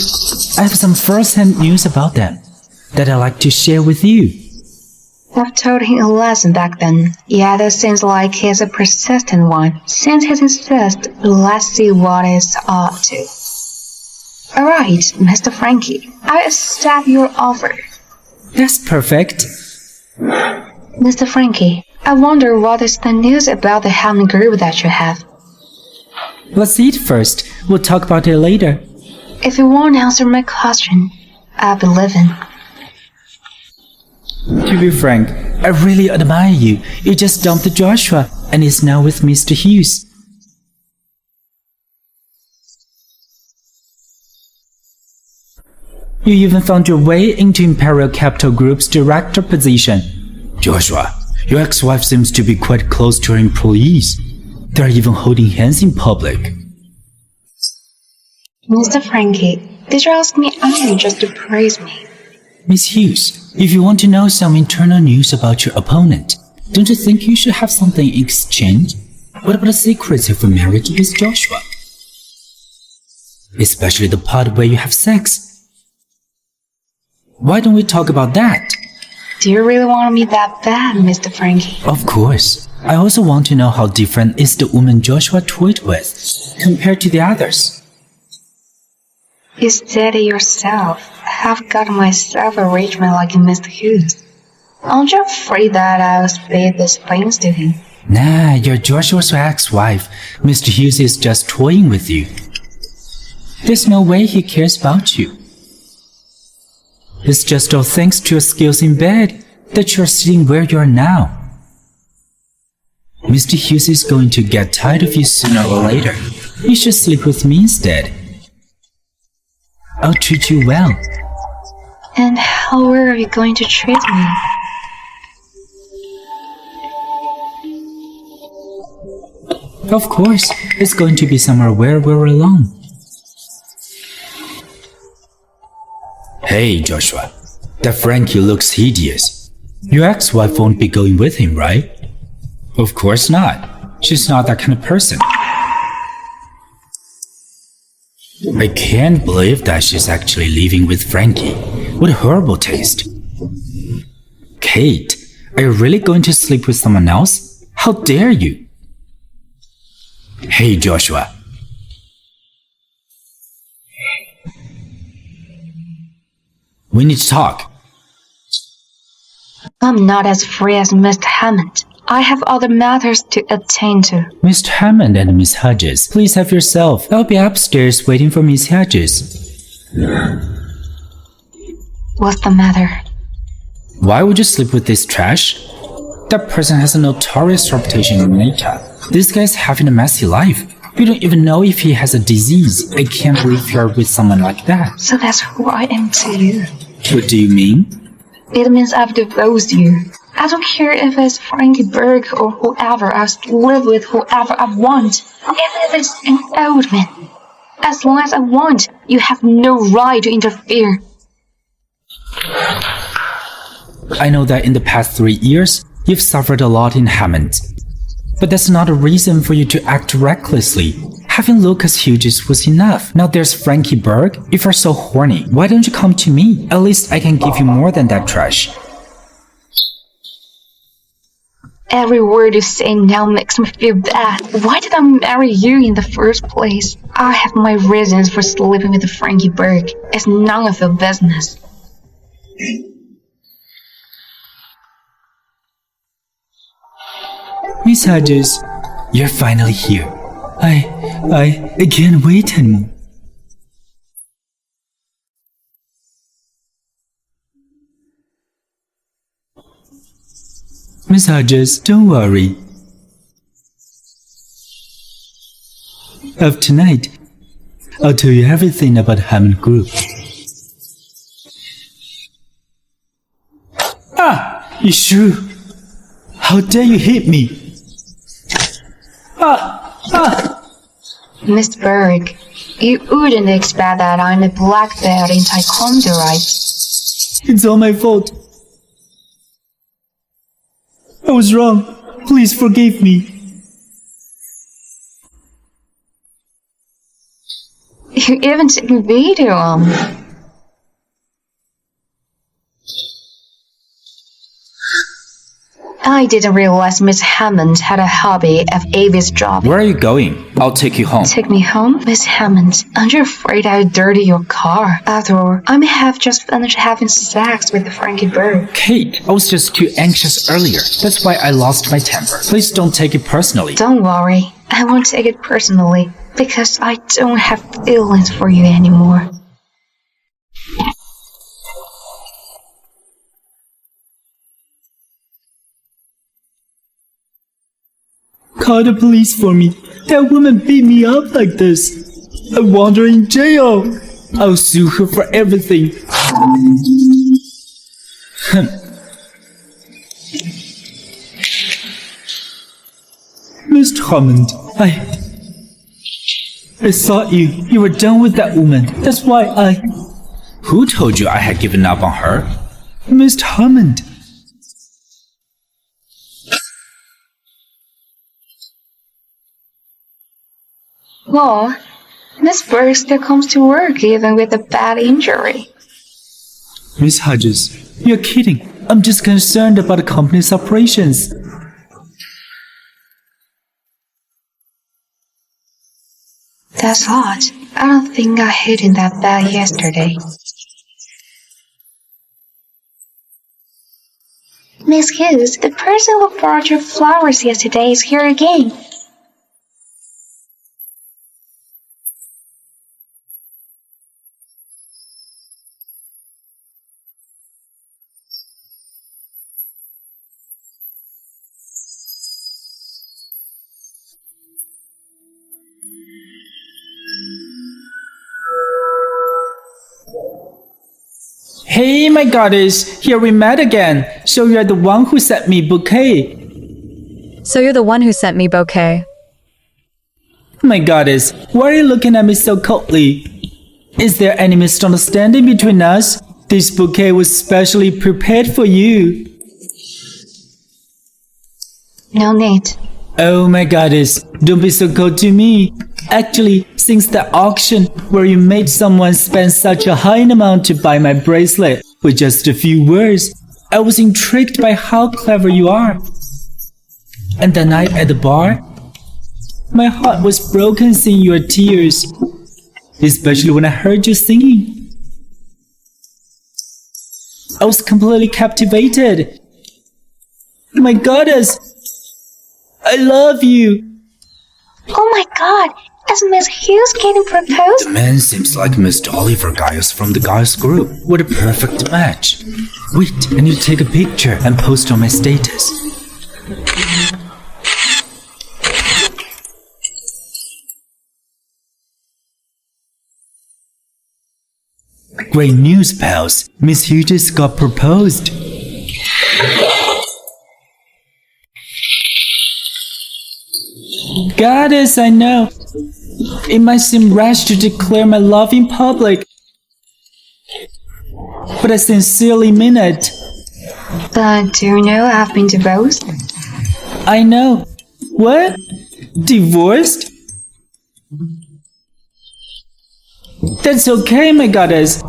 S8: I have some first-hand news about them that I'd like to share with you.
S1: I've told him a lesson back then, yet it seems like he's a persistent one. Since he insists, let's see what it's up to. Alright, Mr. Frankie, I accept your offer.
S8: That's perfect.
S1: Mr. Frankie, I wonder what is the news about the Hammond Group that you have.
S8: Let's eat first. We'll talk about it later.
S1: If you won't answer my question, I'll be leaving.
S8: To be frank, I really admire you. You just dumped Joshua and is now with Mr. Hughes. You even found your way into Imperial Capital Group's director position. Joshua, your ex-wife seems to be quite close to her employees. They're even holding hands in public.
S1: Mr. Frankie, did you ask me only just to praise me?
S8: Miss Hughes, if you want to know some internal news about your opponent, don't you think you should have something in exchange? What about the secrets of your marriage with Joshua? Especially the part where you have sex. Why don't we talk about that?
S1: Do you really want me that bad, Mr. Frankie?
S8: Of course. I also want to know how different is the woman Joshua toyed with compared to the others.
S1: You said it yourself. I've got myself a rich man like Mr. Hughes. Aren't you afraid that I'll speak these things to him?
S8: Nah, you're Joshua's ex-wife. Mr. Hughes is just toying with you. There's no way he cares about you. It's just all thanks to your skills in bed that you're sitting where you are now. Mr. Hughes is going to get tired of you sooner or later. You should sleep with me instead. I'll treat you well.
S1: And how are you going to treat me?
S8: Of course, it's going to be somewhere where we're alone. Hey, Joshua. That Frankie looks hideous. Your ex-wife won't be going with him, right? Of course not. She's not that kind of person. I can't believe that she's actually leaving with Frankie. What a horrible taste. Kate, are you really going to sleep with someone else? How dare you? Hey, Joshua. We need to talk.
S1: I'm not as free as Mr. Hammond. I have other matters to attend to.
S8: Mr. Hammond and Miss Hodges, please have yourself. I'll be upstairs waiting for Miss Hodges.
S1: What's the matter?
S8: Why would you sleep with this trash? That person has a notorious reputation in Manila. This guy's having a messy life. You don't even know if he has a disease. I can't believe you're with someone like that.
S1: So that's who I am to you.
S8: What do you mean?
S1: It means I've divorced you. I don't care if it's Frankie Berg or whoever. I'll live with whoever I want, even if it's an old man. As long as I want, you have no right to interfere.
S8: I know that in the past 3 years, you've suffered a lot in Hammond. But that's not a reason for you to act recklessly. Having Lucas Hughes was enough. Now there's Frankie Berg. If you're so horny, why don't you come to me? At least I can give you more than that trash.
S1: Every word you say now makes me feel bad. Why did I marry you in the first place? I have my reasons for sleeping with Frankie Berg. It's none of your business.
S8: Miss Hodges, you're finally here. I can't wait anymore. Miss Hodges, don't worry. After tonight, I'll tell you everything about Hammond Group. Ah! You sure? How dare you hit me?
S1: Miss Berg, you wouldn't expect that I'm a black belt in Taekwondo, right?
S8: It's all my fault. I was wrong. Please forgive me.
S1: You even took a video on me. I didn't realize Miss Hammond had a hobby of eavesdropping.
S8: Where are you going? I'll take you home.
S1: Take me home? Miss Hammond, aren't you afraid I'll dirty your car? After all, I may have just finished having sex with Frankie Berg.
S8: Kate, I was just too anxious earlier. That's why I lost my temper. Please don't take it personally.
S1: Don't worry, I won't take it personally, because I don't have feelings for you anymore.
S8: Call the police for me. That woman beat me up like this. I want her in jail. I'll sue her for everything. Mr. Hammond, I thought you were done with that woman. That's why I... Who told you I had given up on her? Mr. Hammond.
S1: Well, Miss Berg still comes to work even with a bad injury.
S8: Miss Hodges, you're kidding. I'm just concerned about the company's operations.
S1: That's odd. I don't think I hit it that bad yesterday. Miss Hughes, the person who brought your flowers yesterday is here again.
S8: Hey, my goddess, here we met again. So you're the one who sent me bouquet.
S9: So you're the one who sent me bouquet.
S8: My goddess, why are you looking at me so coldly? Is there any misunderstanding between us? This bouquet was specially prepared for you.
S1: No need.
S8: Oh my goddess, don't be so cold to me. Actually, since the auction where you made someone spend such a high amount to buy my bracelet with just a few words, I was intrigued by how clever you are. And the night at the bar, my heart was broken seeing your tears, especially when I heard you singing. I was completely captivated. My goddess, I love you.
S2: Oh my god, is Miss Hughes getting proposed?
S8: The man seems like Mr. Oliver Giles from the Giles group. What a perfect match. Wait, I need to take a picture and post on my status. Great news, pals. Miss Hughes got proposed. Goddess, I know. It might seem rash to declare my love in public, but I sincerely mean it.
S1: But do you know I've been divorced?
S8: I know. What? Divorced? That's okay, my goddess.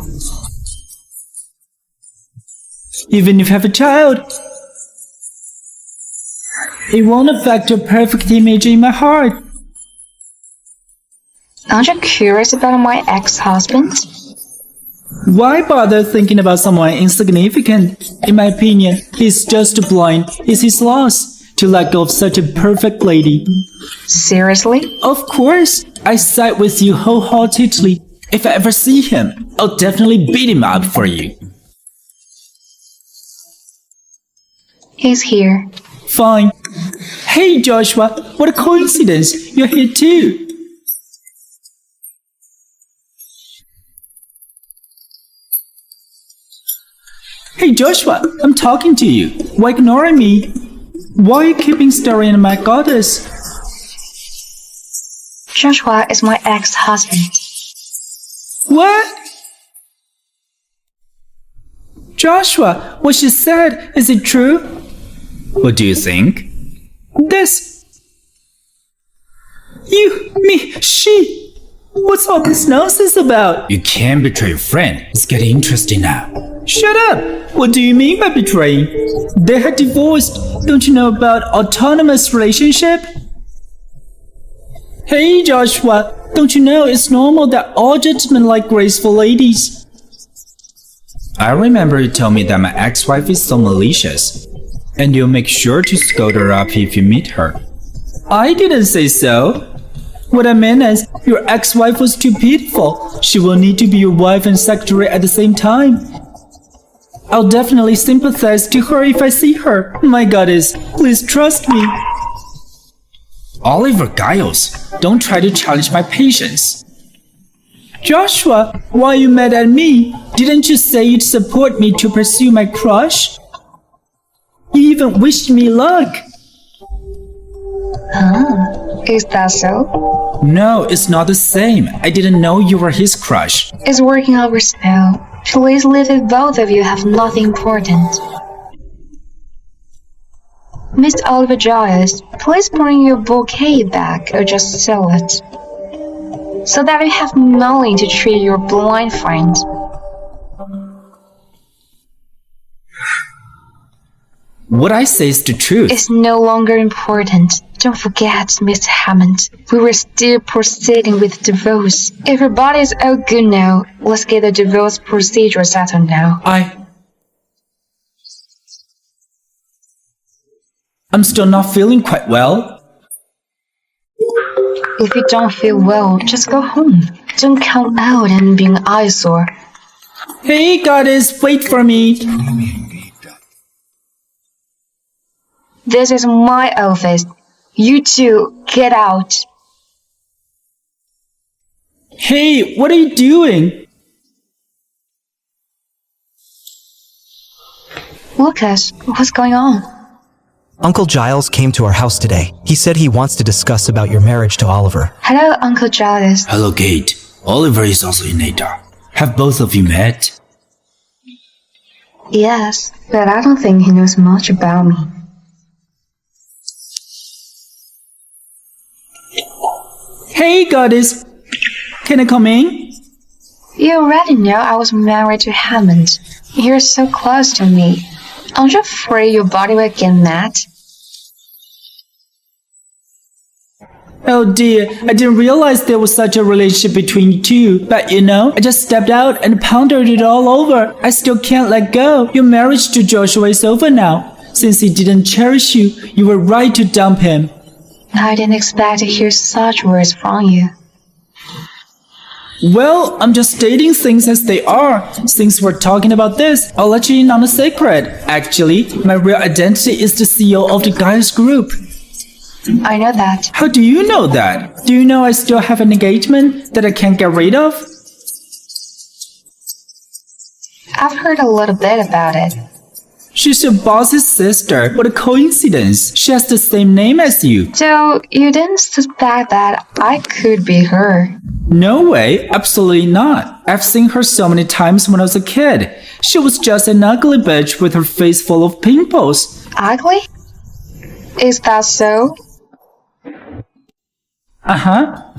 S8: Even if you have a child, it won't affect your perfect image in my heart.
S1: Aren't you curious about my ex-husband?
S8: Why bother thinking about someone insignificant? In my opinion, he's just blind. It's his loss to let go of such a perfect lady.
S1: Seriously?
S8: Of course, I side with you wholeheartedly. If I ever see him, I'll definitely beat him up for you.
S1: He's here.
S8: Fine. Hey Joshua, what a coincidence. You're here too. Hey Joshua, I'm talking to you. Why ignoring me? Why are you keeping staring at my goddess?
S1: Joshua is my ex-husband.
S8: What? Joshua, what she said, is it true? What do you think? This. You, me, she. What's all this nonsense about? You can't betray your friend. It's getting interesting now. Shut up! What do you mean by betraying? They had divorced. Don't you know about autonomous relationship? Hey Joshua, don't you know it's normal that all gentlemen like graceful ladies? I remember you told me that my ex-wife is so malicious, and you'll make sure to scold her up if you meet her. I didn't say so. What I meant is, your ex-wife was too pitiful. She will need to be your wife and secretary at the same time. I'll definitely sympathize to her if I see her. My goddess, please trust me. Oliver Giles, don't try to challenge my patience. Joshua, why are you mad at me? Didn't you say you'd support me to pursue my crush? You even wished me luck.
S1: Is that so?
S8: No, it's not the same. I didn't know you were his crush.
S1: It's working hours now. Please leave if both of you have nothing important. Mr. Oliver Giles, please bring your bouquet back or just sell it, so that we have money to treat your blind friend.
S8: What I say is the truth.
S1: It's no longer important. Don't forget, Miss Hammond, we were still proceeding with divorce. Everybody's all good now. Let's get the divorce procedure settled now.
S8: I'm still not feeling quite well.
S1: If you don't feel well, just go home. Don't come out and be an eyesore.
S8: Hey, goddess, wait for me.
S1: This is my office. You two, get out.
S8: Hey, what are you doing?
S1: Lucas, what's going on?
S9: Uncle Giles came to our house today. He said he wants to discuss about your marriage to Oliver.
S1: Hello, Uncle Giles.
S8: Hello, Kate. Oliver is also in Ada. Have both of you met?
S1: Yes, but I don't think he knows much about me.
S8: Hey, goddess. Can I come in?
S1: You already know I was married to Hammond. You're so close to me. Aren't you afraid your body will get mad?
S8: Oh dear, I didn't realize there was such a relationship between you two. But you know, I just stepped out and pondered it all over. I still can't let go. Your marriage to Joshua is over now. Since he didn't cherish you, you were right to dump him.
S1: I didn't expect to hear such words from you.
S8: Well, I'm just stating things as they are. Since we're talking about this, I'll let you in on a secret. Actually, my real identity is the CEO of the Gaius Group.
S1: I know that.
S8: How do you know that? Do you know I still have an engagement that I can't get rid of?
S1: I've heard a little bit about it.
S8: She's your boss's sister. What a coincidence. She has the same name as you.
S1: So, you didn't suspect that I could be her?
S8: No way. Absolutely not. I've seen her so many times when I was a kid. She was just an ugly bitch with her face full of pimples.
S1: Ugly? Is that so?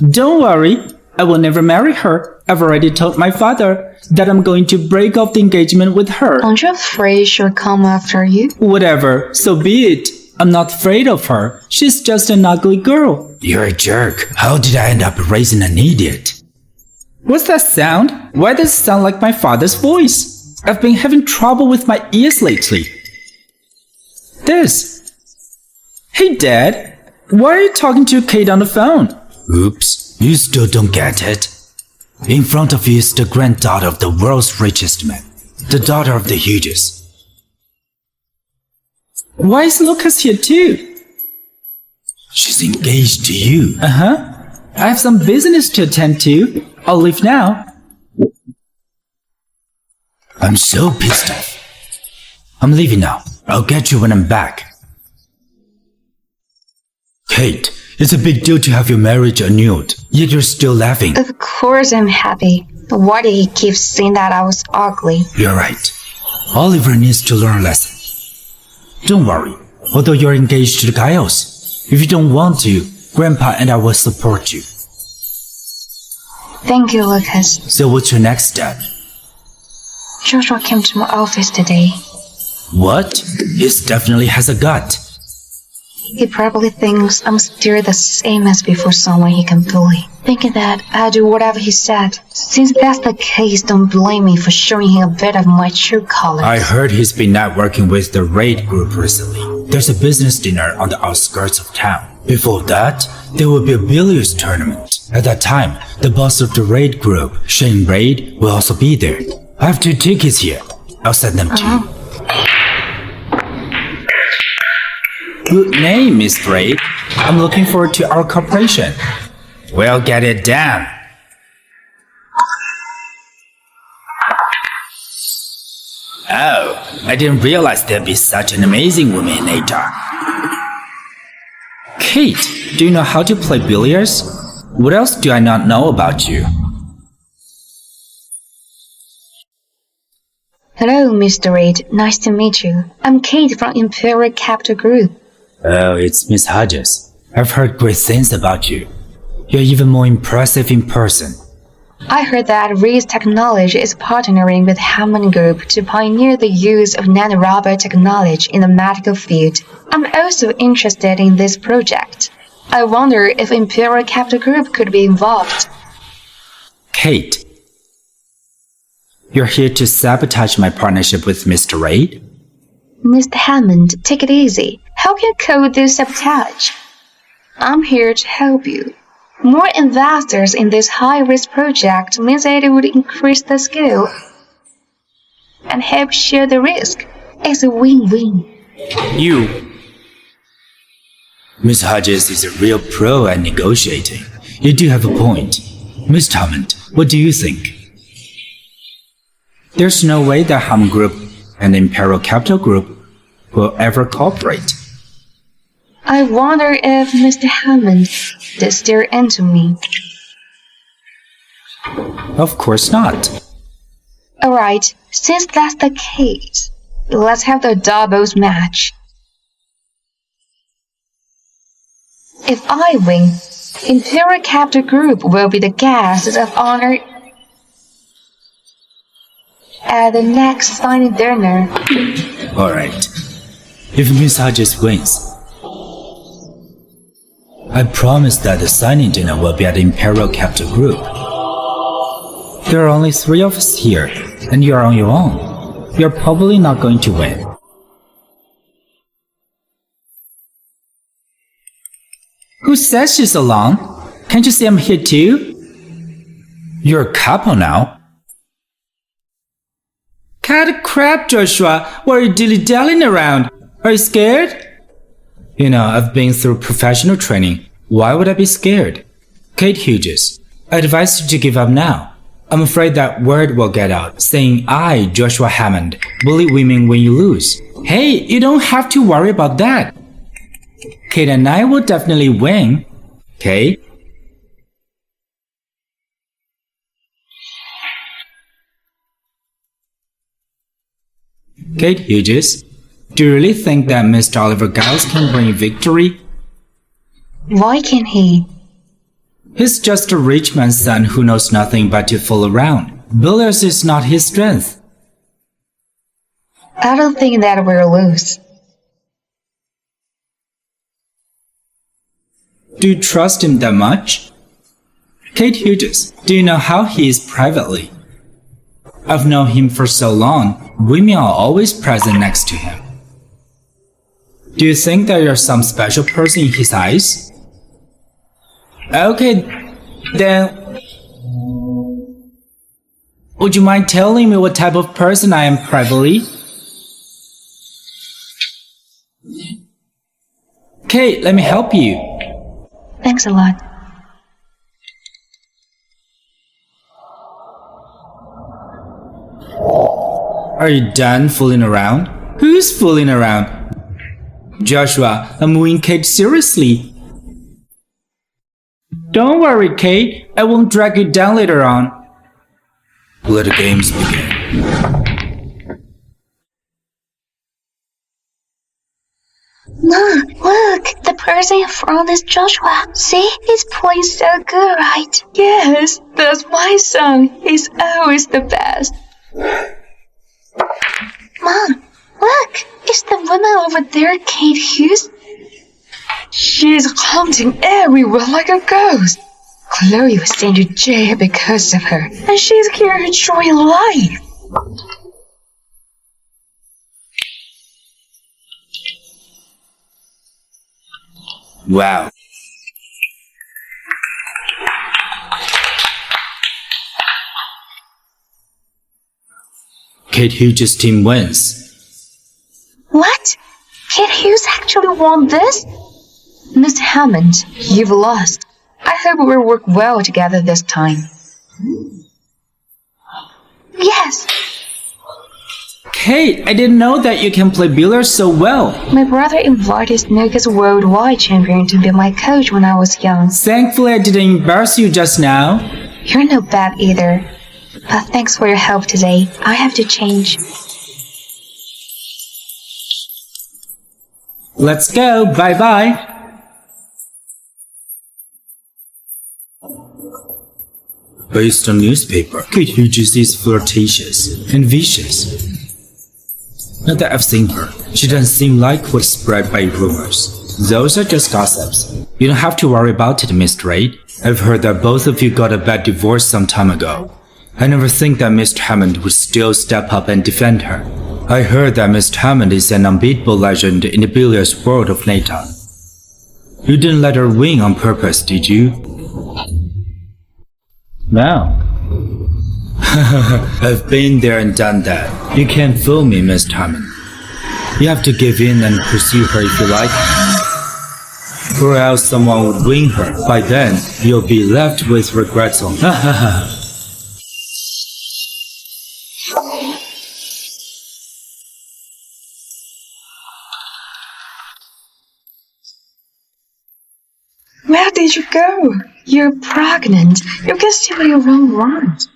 S8: Don't worry. I will never marry her. I've already told my father that I'm going to break off the engagement with her.
S1: Aren't you afraid she'll come after you?
S8: Whatever, so be it. I'm not afraid of her. She's just an ugly girl. You're a jerk. How did I end up raising an idiot? What's that sound? Why does it sound like my father's voice? I've been having trouble with my ears lately. This. Hey, Dad. Why are you talking to Kate on the phone? Oops, you still don't get it. In front of you is the granddaughter of the world's richest man, the daughter of the hugest. Why is Lucas here too? She's engaged to you. I have some business to attend to. I'll leave now. I'm so pissed off. I'm leaving now. I'll get you when I'm back. Kate, it's a big deal to have your marriage annulled, yet you're still laughing.
S1: Of course I'm happy. But why did he keep saying that I was ugly?
S8: You're right. Oliver needs to learn a lesson. Don't worry. Although you're engaged to the Giles, if you don't want to, Grandpa and I will support you.
S1: Thank you, Lucas.
S8: So what's your next step?
S1: Joshua came to my office today.
S8: What? He definitely has a gut.
S1: He probably thinks I'm still the same as before someone he can bully, thinking that I'll do whatever he said. Since that's the case, don't blame me for showing him a bit of my true colors.
S8: I heard he's been networking with the Raid Group recently. There's a business dinner on the outskirts of town. Before that, there will be a billiards tournament. At that time, the boss of the Raid Group, Shane Raid, will also be there. I have 2 tickets here. I'll send them to you. Good name, Miss Raid. I'm looking forward to our cooperation. We'll get it done. Oh, I didn't realize there'd be such an amazing woman in Ada. Kate, do you know how to play billiards? What else do I not know about you?
S1: Hello, Mr. Reid. Nice to meet you. I'm Kate from Imperial Capital Group.
S8: Oh, it's Miss Hodges. I've heard great things about you. You're even more impressive in person.
S1: I heard that Reed's Technology is partnering with Hammond Group to pioneer the use of nanorobot technology in the medical field. I'm also interested in this project. I wonder if Imperial Capital Group could be involved.
S8: Kate, you're here to sabotage my partnership with Mr. Raid?
S1: Mr. Hammond, take it easy. How can you code this sabotage? I'm here to help you. More investors in this high-risk project means that it would increase the scale and help share the risk. It's a win-win.
S8: You. Miss Hodges is a real pro at negotiating. You do have a point. Miss Hammond, what do you think? There's no way that Hammond Group and Imperial Capital Group will ever cooperate.
S4: I wonder if Mr. Hammond did stare into me.
S3: Of course not.
S4: Alright, since that's the case, let's have the doubles match. If I win, Imperial Capital Group will be the guests of honor at the next signing dinner.
S8: Alright. If Miss Hodges wins, I promise that the signing dinner will be at the Imperial Capital Group. There are only 3 of us here, and you are on your own. You're probably not going to win. Who says she's alone? Can't you see I'm here too? You're a couple now. Cut crap, Joshua. What are you dilly-dallying around? Are you scared? You know, I've been through professional training. Why would I be scared? Kate Hughes, I advise you to give up now. I'm afraid that word will get out, saying I, Joshua Hammond, bully women when you lose. Hey, you don't have to worry about that. Kate and I will definitely win. Okay? Kate Hughes, do you really think that Mr. Oliver Giles can bring victory?
S4: Why can't he?
S8: He's just a rich man's son who knows nothing but to fool around. Billiards is not his strength.
S4: I don't think that we'll lose.
S8: Do you trust him that much? Kate Hughes, do you know how he is privately? I've known him for so long, women are always present next to him. Do you think that you're some special person in his eyes? Okay, then would you mind telling me what type of person I am privately? Kate, let me help you.
S4: Thanks a lot.
S8: Are you done fooling around? Who's fooling around? Joshua, I'm wooing Kate seriously. Don't worry, Kate. I won't drag you down later on. Let the games begin.
S2: Mom, look, the person in front is Joshua. See, he's playing so good, right?
S4: Yes, that's my son. He's always the best.
S2: Mom, look, is the woman over there Kate Hughes?
S4: She's hunting everywhere like a ghost. Chloe was sent to jail because of her, and she's here enjoying life.
S8: Wow. Kate Hughes' team wins.
S2: What? Kate Hughes actually won this?
S4: Miss Hammond, you've lost. I hope we'll work well together this time.
S2: Yes.
S8: Kate, I didn't know that you can play billiards so well.
S4: My brother invited Snooker's worldwide champion to be my coach when I was young.
S8: Thankfully, I didn't embarrass you just now.
S4: You're no bad either. But thanks for your help today. I have to change.
S8: Let's go. Bye-bye. Based on newspaper, Kate Hughes is flirtatious and vicious. Not that I've seen her. She doesn't seem like what's spread by rumors. Those are just gossips. You don't have to worry about it, Miss Reid. I've heard that both of you got a bad divorce some time ago. I never think that Mr. Hammond would still step up and defend her. I heard that Mr. Hammond is an unbeatable legend in the billiards world of Natan. You didn't let her win on purpose, did you? No. I've been there and done that. You can't fool me, Mr. Hammond. You have to give in and pursue her if you like. Or else someone would win her. By then, you'll be left with regrets on.
S4: did you go? You're pregnant. You can still be wrong ones.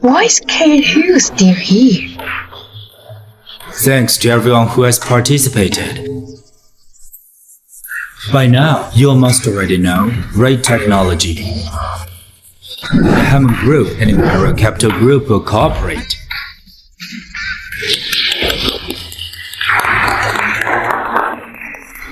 S4: Why is Kate Hughes still here?
S8: Thanks to everyone who has participated. By now, you must already know Ray Technology. Hammond Group and Imperial Capital Group will cooperate.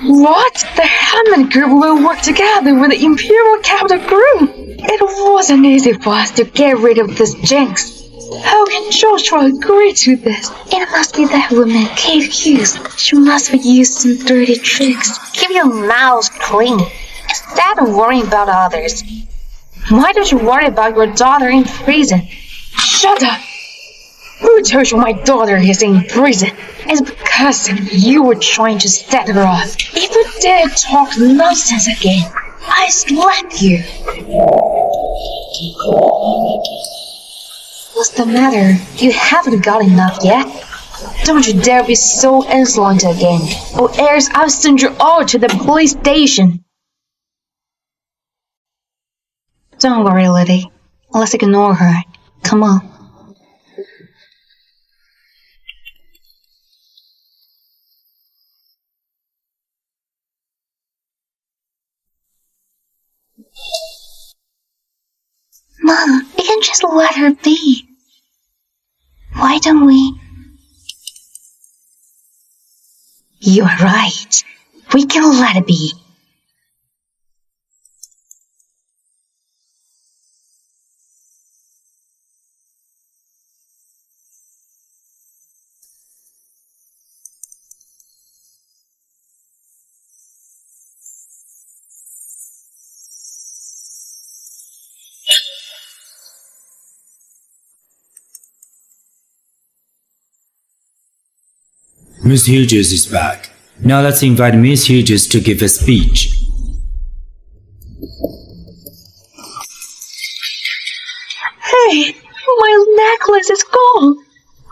S4: What? The Hammond Group will work together with the Imperial Capital Group? It wasn't easy for us to get rid of this jinx. How can Joshua agree to this?
S2: It must be that woman, Kate Hughes. She must have used some dirty tricks. Keep your mouth clean, instead of worrying about others.
S4: Why don't you worry about your daughter in prison? Shut up! Who told you my daughter is in prison? It's because you were trying to set her up. If you dare talk nonsense again, I slap you.
S2: What's the matter? You haven't got enough yet?
S4: Don't you dare be so insolent again, or else I'll send you all to the police station.
S2: Don't worry, Liddy. Let's ignore her. Come on. Mom, we can just let her be. Why don't we?
S4: You're right. We can let it be.
S8: Miss Hughes is back. Now let's invite Miss Hughes to give a speech.
S4: Hey, my necklace is gone.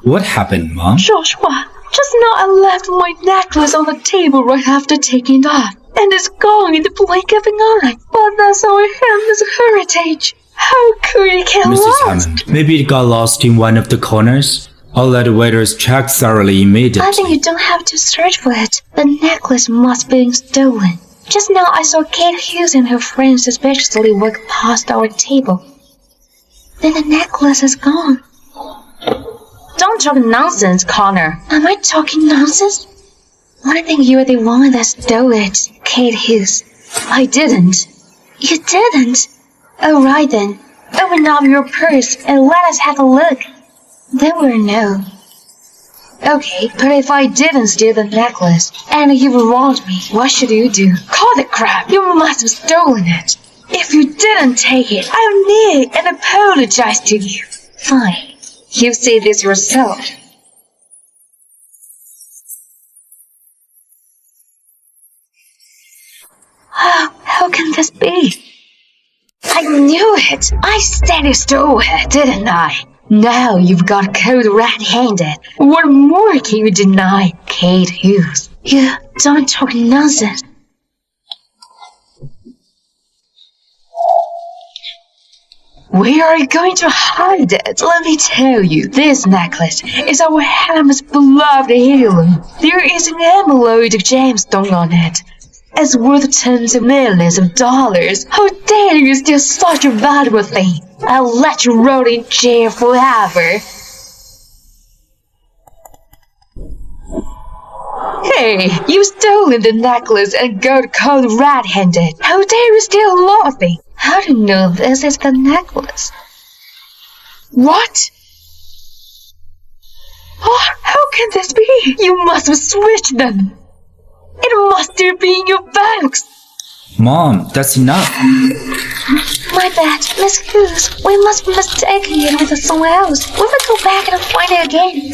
S8: What happened, Mom?
S4: Joshua, just now I left my necklace on the table right after taking it off. And it's gone in the blink of an eye. But that's our Hammond's heritage. How could it get
S8: Mrs.
S4: lost?
S8: Hammond, maybe it got lost in one of the corners? I'll let the waiters check thoroughly immediately.
S2: I think you don't have to search for it. The necklace must have been stolen. Just now I saw Kate Hughes and her friends suspiciously walk past our table. Then the necklace is gone.
S4: Don't talk nonsense, Connor.
S2: Am I talking nonsense? I think you're the one that stole it, Kate Hughes.
S4: I didn't.
S2: You didn't? Oh, right then.
S4: Open up your purse and let us have a look.
S2: There were no.
S4: Okay, but if I didn't steal the necklace and you wronged me, what should you do? Call the crap! You must have stolen it. If you didn't take it, I'll kneel and apologize to you.
S2: Fine.
S4: You say this yourself.
S2: How can this be?
S4: I knew it! I said you stole it, didn't I? Now you've got caught red-handed. What more can you deny, Kate Hughes?
S2: You don't talk nonsense.
S4: Where are you going to hide it? Let me tell you, this necklace is our Hammond's beloved heirloom. There is an emerald gemstone on it. It's worth tens of millions of dollars. How dare you steal such a valuable thing? I'll let you rot in jail forever. Hey, you've stolen the necklace and got caught red-handed. How dare you steal nothing?
S2: How do you know this is the necklace?
S4: What? Oh, how can this be? You must have switched them. It must still be in your bags.
S8: Mom, that's enough.
S2: My bad, Miss Hughes. We must be mistaken it with someone else. We will go back and find it again.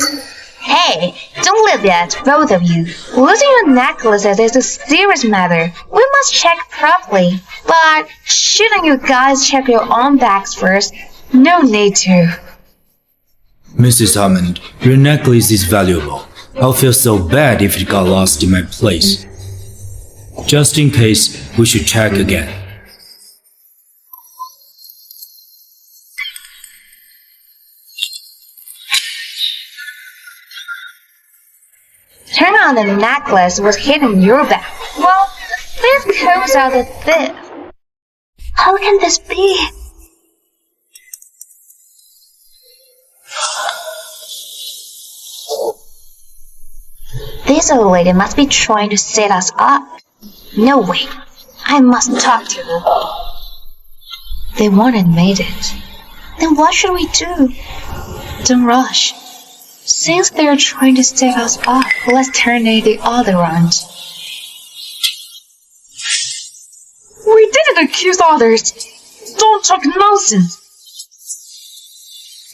S4: Hey, don't leave that, both of you. Losing your necklaces is a serious matter. We must check properly. But shouldn't you guys check your own bags first? No need to.
S8: Mrs. Hammond, your necklace is valuable. I'll feel so bad if it got lost in my place. Just in case, we should check again.
S2: Turn on the necklace was hidden in your bag. Well, the thief calls out the thief. How can this be? This old lady must be trying to set us up. No way. I must talk to her. They wanted made it. Then what should we do? Don't rush. Since they're trying to set us up, let's turn it the other round.
S4: We didn't accuse others. Don't talk nonsense.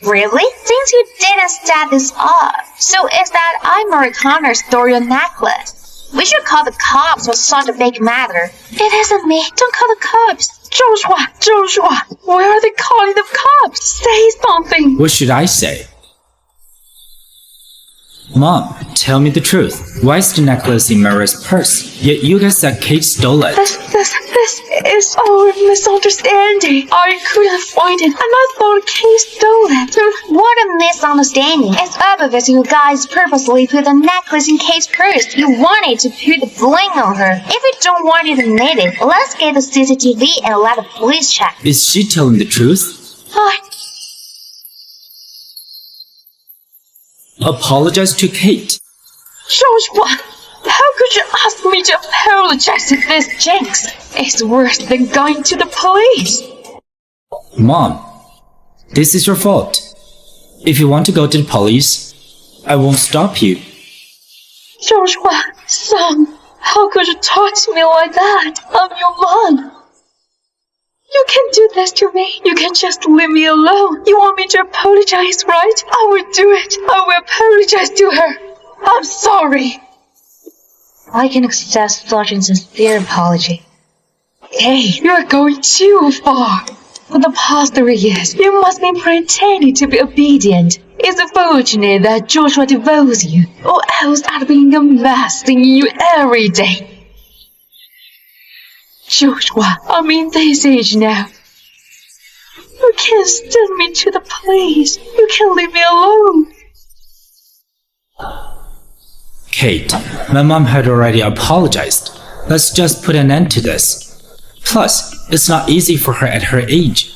S2: Really? Since you didn't set this up, so is that Americana stole your necklace? We should call the cops for such a big matter. It isn't me. Don't call the cops.
S4: Joshua, why are they calling the cops? Say something.
S8: What should I say? Mom, tell me the truth. Why is the necklace in Mary's purse? Yet you guys said Kate stole it.
S4: This is our misunderstanding. I couldn't find it, and I thought Kate stole it.
S2: What a misunderstanding. It's obvious you guys purposely put the necklace in Kate's purse. You wanted to put the blame on her. If you don't want it admitted, let's get the CCTV and let the police check.
S8: Is she telling the truth? Apologize to Kate.
S4: Joshua, how could you ask me to apologize to this jinx? It's worse than going to the police.
S8: Mom, this is your fault. If you want to go to the police, I won't stop you.
S4: Joshua, son, how could you talk to me like that? I'm your mom. You can't do this to me. You can just leave me alone. You want me to apologize, right? I will do it. I will apologize to her. I'm sorry.
S2: I can accept such a sincere apology.
S4: Hey, you're going too far. For the past 3 years, you must be pretending to be obedient. It's unfortunate that Joshua divorced you, or else I'd be a mess seeing you every day. Joshua, I'm in this age now. You can't send me to the police. You can't leave me alone.
S8: Kate, my mom had already apologized. Let's just put an end to this. Plus, it's not easy for her at her age.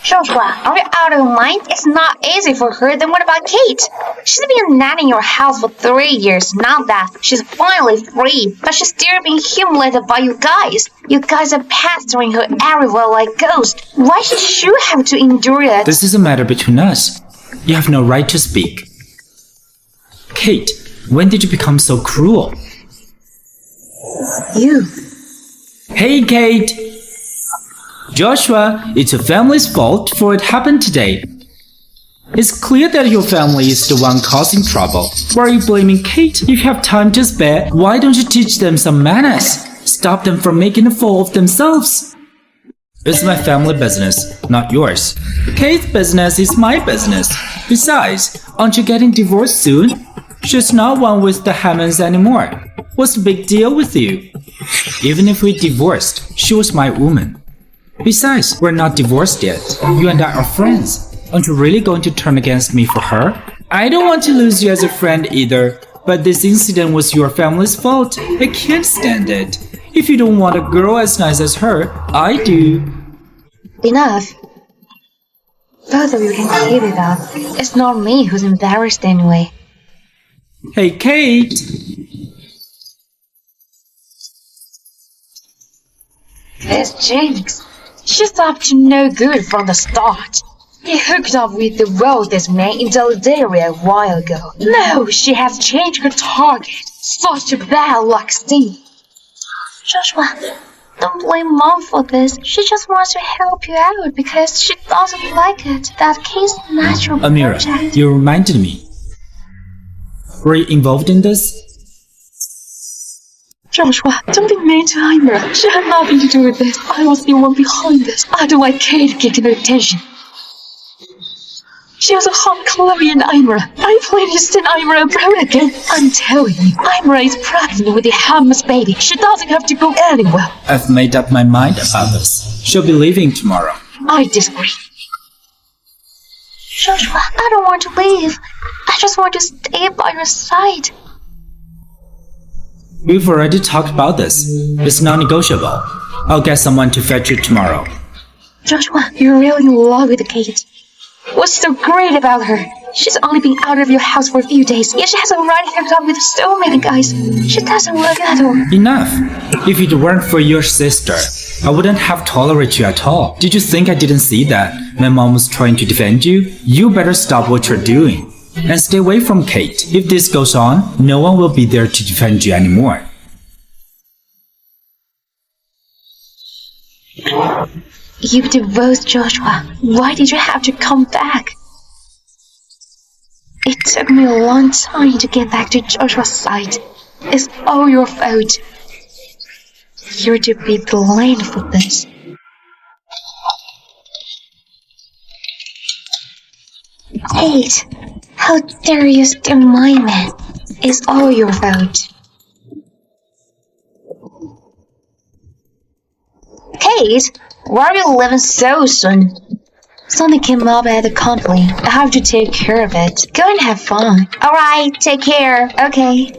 S2: Joshua, are you out of your mind? It's not easy for her, then what about Kate? She's been nannying in your house for 3 years. Now that she's finally free, but she's still being humiliated by you guys. You guys are pestering her everywhere like ghosts. Why should she have to endure it?
S8: This is a matter between us. You have no right to speak. Kate, when did you become so cruel?
S2: You.
S8: Hey, Kate! Joshua, it's your family's fault for it happened today. It's clear that your family is the one causing trouble. Why are you blaming Kate? If you have time to spare, why don't you teach them some manners? Stop them from making a fool of themselves. It's my family business, not yours. Kate's business is my business. Besides, aren't you getting divorced soon? She's not one with the Hammonds anymore. What's the big deal with you? Even if we divorced, she was my woman. Besides, we're not divorced yet. You and I are friends. Aren't you really going to turn against me for her? I don't want to lose you as a friend either, but this incident was your family's fault. I can't stand it. If you don't want a girl as nice as her, I do.
S2: Enough. Both of you can keep it up. It's not me who's embarrassed anyway.
S8: Hey, Kate!
S4: This jinx. She's up to no good from the start. He hooked up with the wealthiest man in Deladeria a while ago. Now she has changed her target. Such a bad luck scene.
S2: Joshua, don't blame Mom for this. She just wants to help you out because she doesn't like it. That Kate's natural
S8: Amira,
S2: project.
S8: you reminded me. Were you involved in this?
S4: Joshua, don't be mean to Amira. She had nothing to do with this. I was the one behind this. I don't like Kate getting the attention. She was a hot Colombian Imra. I plan to send Imra abroad again. I'm telling you, Imra is pregnant with the Hamas baby. She doesn't have to go anywhere.
S8: I've made up my mind about this. She'll be leaving tomorrow.
S4: I disagree.
S2: Joshua, I don't want to leave. I just want to stay by your side.
S8: We've already talked about this. It's non-negotiable. I'll get someone to fetch you tomorrow.
S4: Joshua, you're really in love with Kate. What's so great about her? She's only been out of your house for a few days, yet she has already hooked up with so many guys. She doesn't look at all.
S8: Enough! If it weren't for your sister, I wouldn't have tolerated you at all. Did you think I didn't see that? My mom was trying to defend you? You better stop what you're doing. And stay away from Kate. If this goes on, no one will be there to defend you anymore.
S4: You divorced Joshua. Why did you have to come back? It took me a long time to get back to Joshua's side. It's all your fault. You're to be blamed for this.
S2: Kate, how dare you steal my man?
S4: It's all your fault.
S2: Kate, why are you leaving so soon?
S4: Something came up at the company. I have to take care of it. Go and have fun.
S2: Alright, take care. Okay.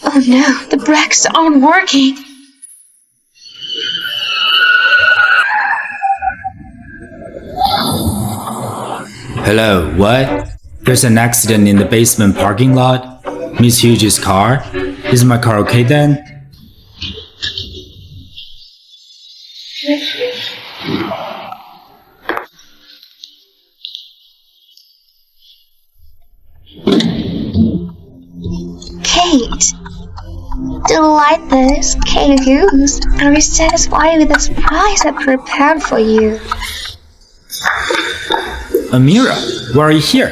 S4: Oh no, the brakes aren't working.
S8: Hello, what? There's an accident in the basement parking lot. Miss Hughes' car? Is my car okay then?
S2: Kate, do you like this cake used? Are you satisfied with the surprise I prepared for you?
S8: Amira, why are you here?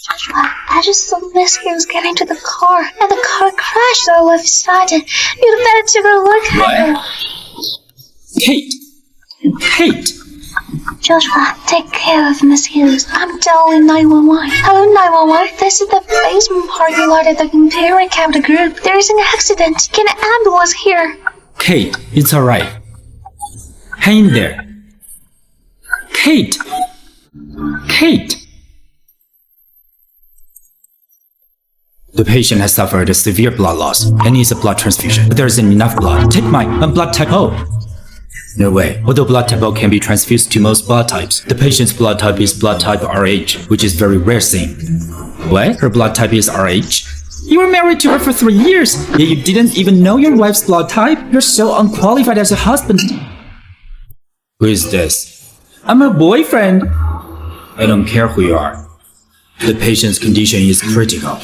S2: Joshua, I just saw Miss Hughes get into the car, and the car crashed all of a sudden. You'd better take a look at her.
S8: Kate! Kate!
S2: Joshua, take care of Miss Hughes. I'm dialing 911. Hello, 911. This is the basement parking lot at the Imperial Capital Group. There is an accident. Get an ambulance here.
S8: Kate, it's alright. Hang in there. Kate! Kate! The patient has suffered a severe blood loss and needs a blood transfusion, but there isn't enough blood. Take mine, I'm blood type O. No way. Although blood type O can be transfused to most blood types, the patient's blood type is blood type RH, which is very rare thing. What? Her blood type is RH? You were married to her for 3 years, yet you didn't even know your wife's blood type? You're so unqualified as a husband. Who is this? I'm her boyfriend. I don't care who you are. The patient's condition is critical.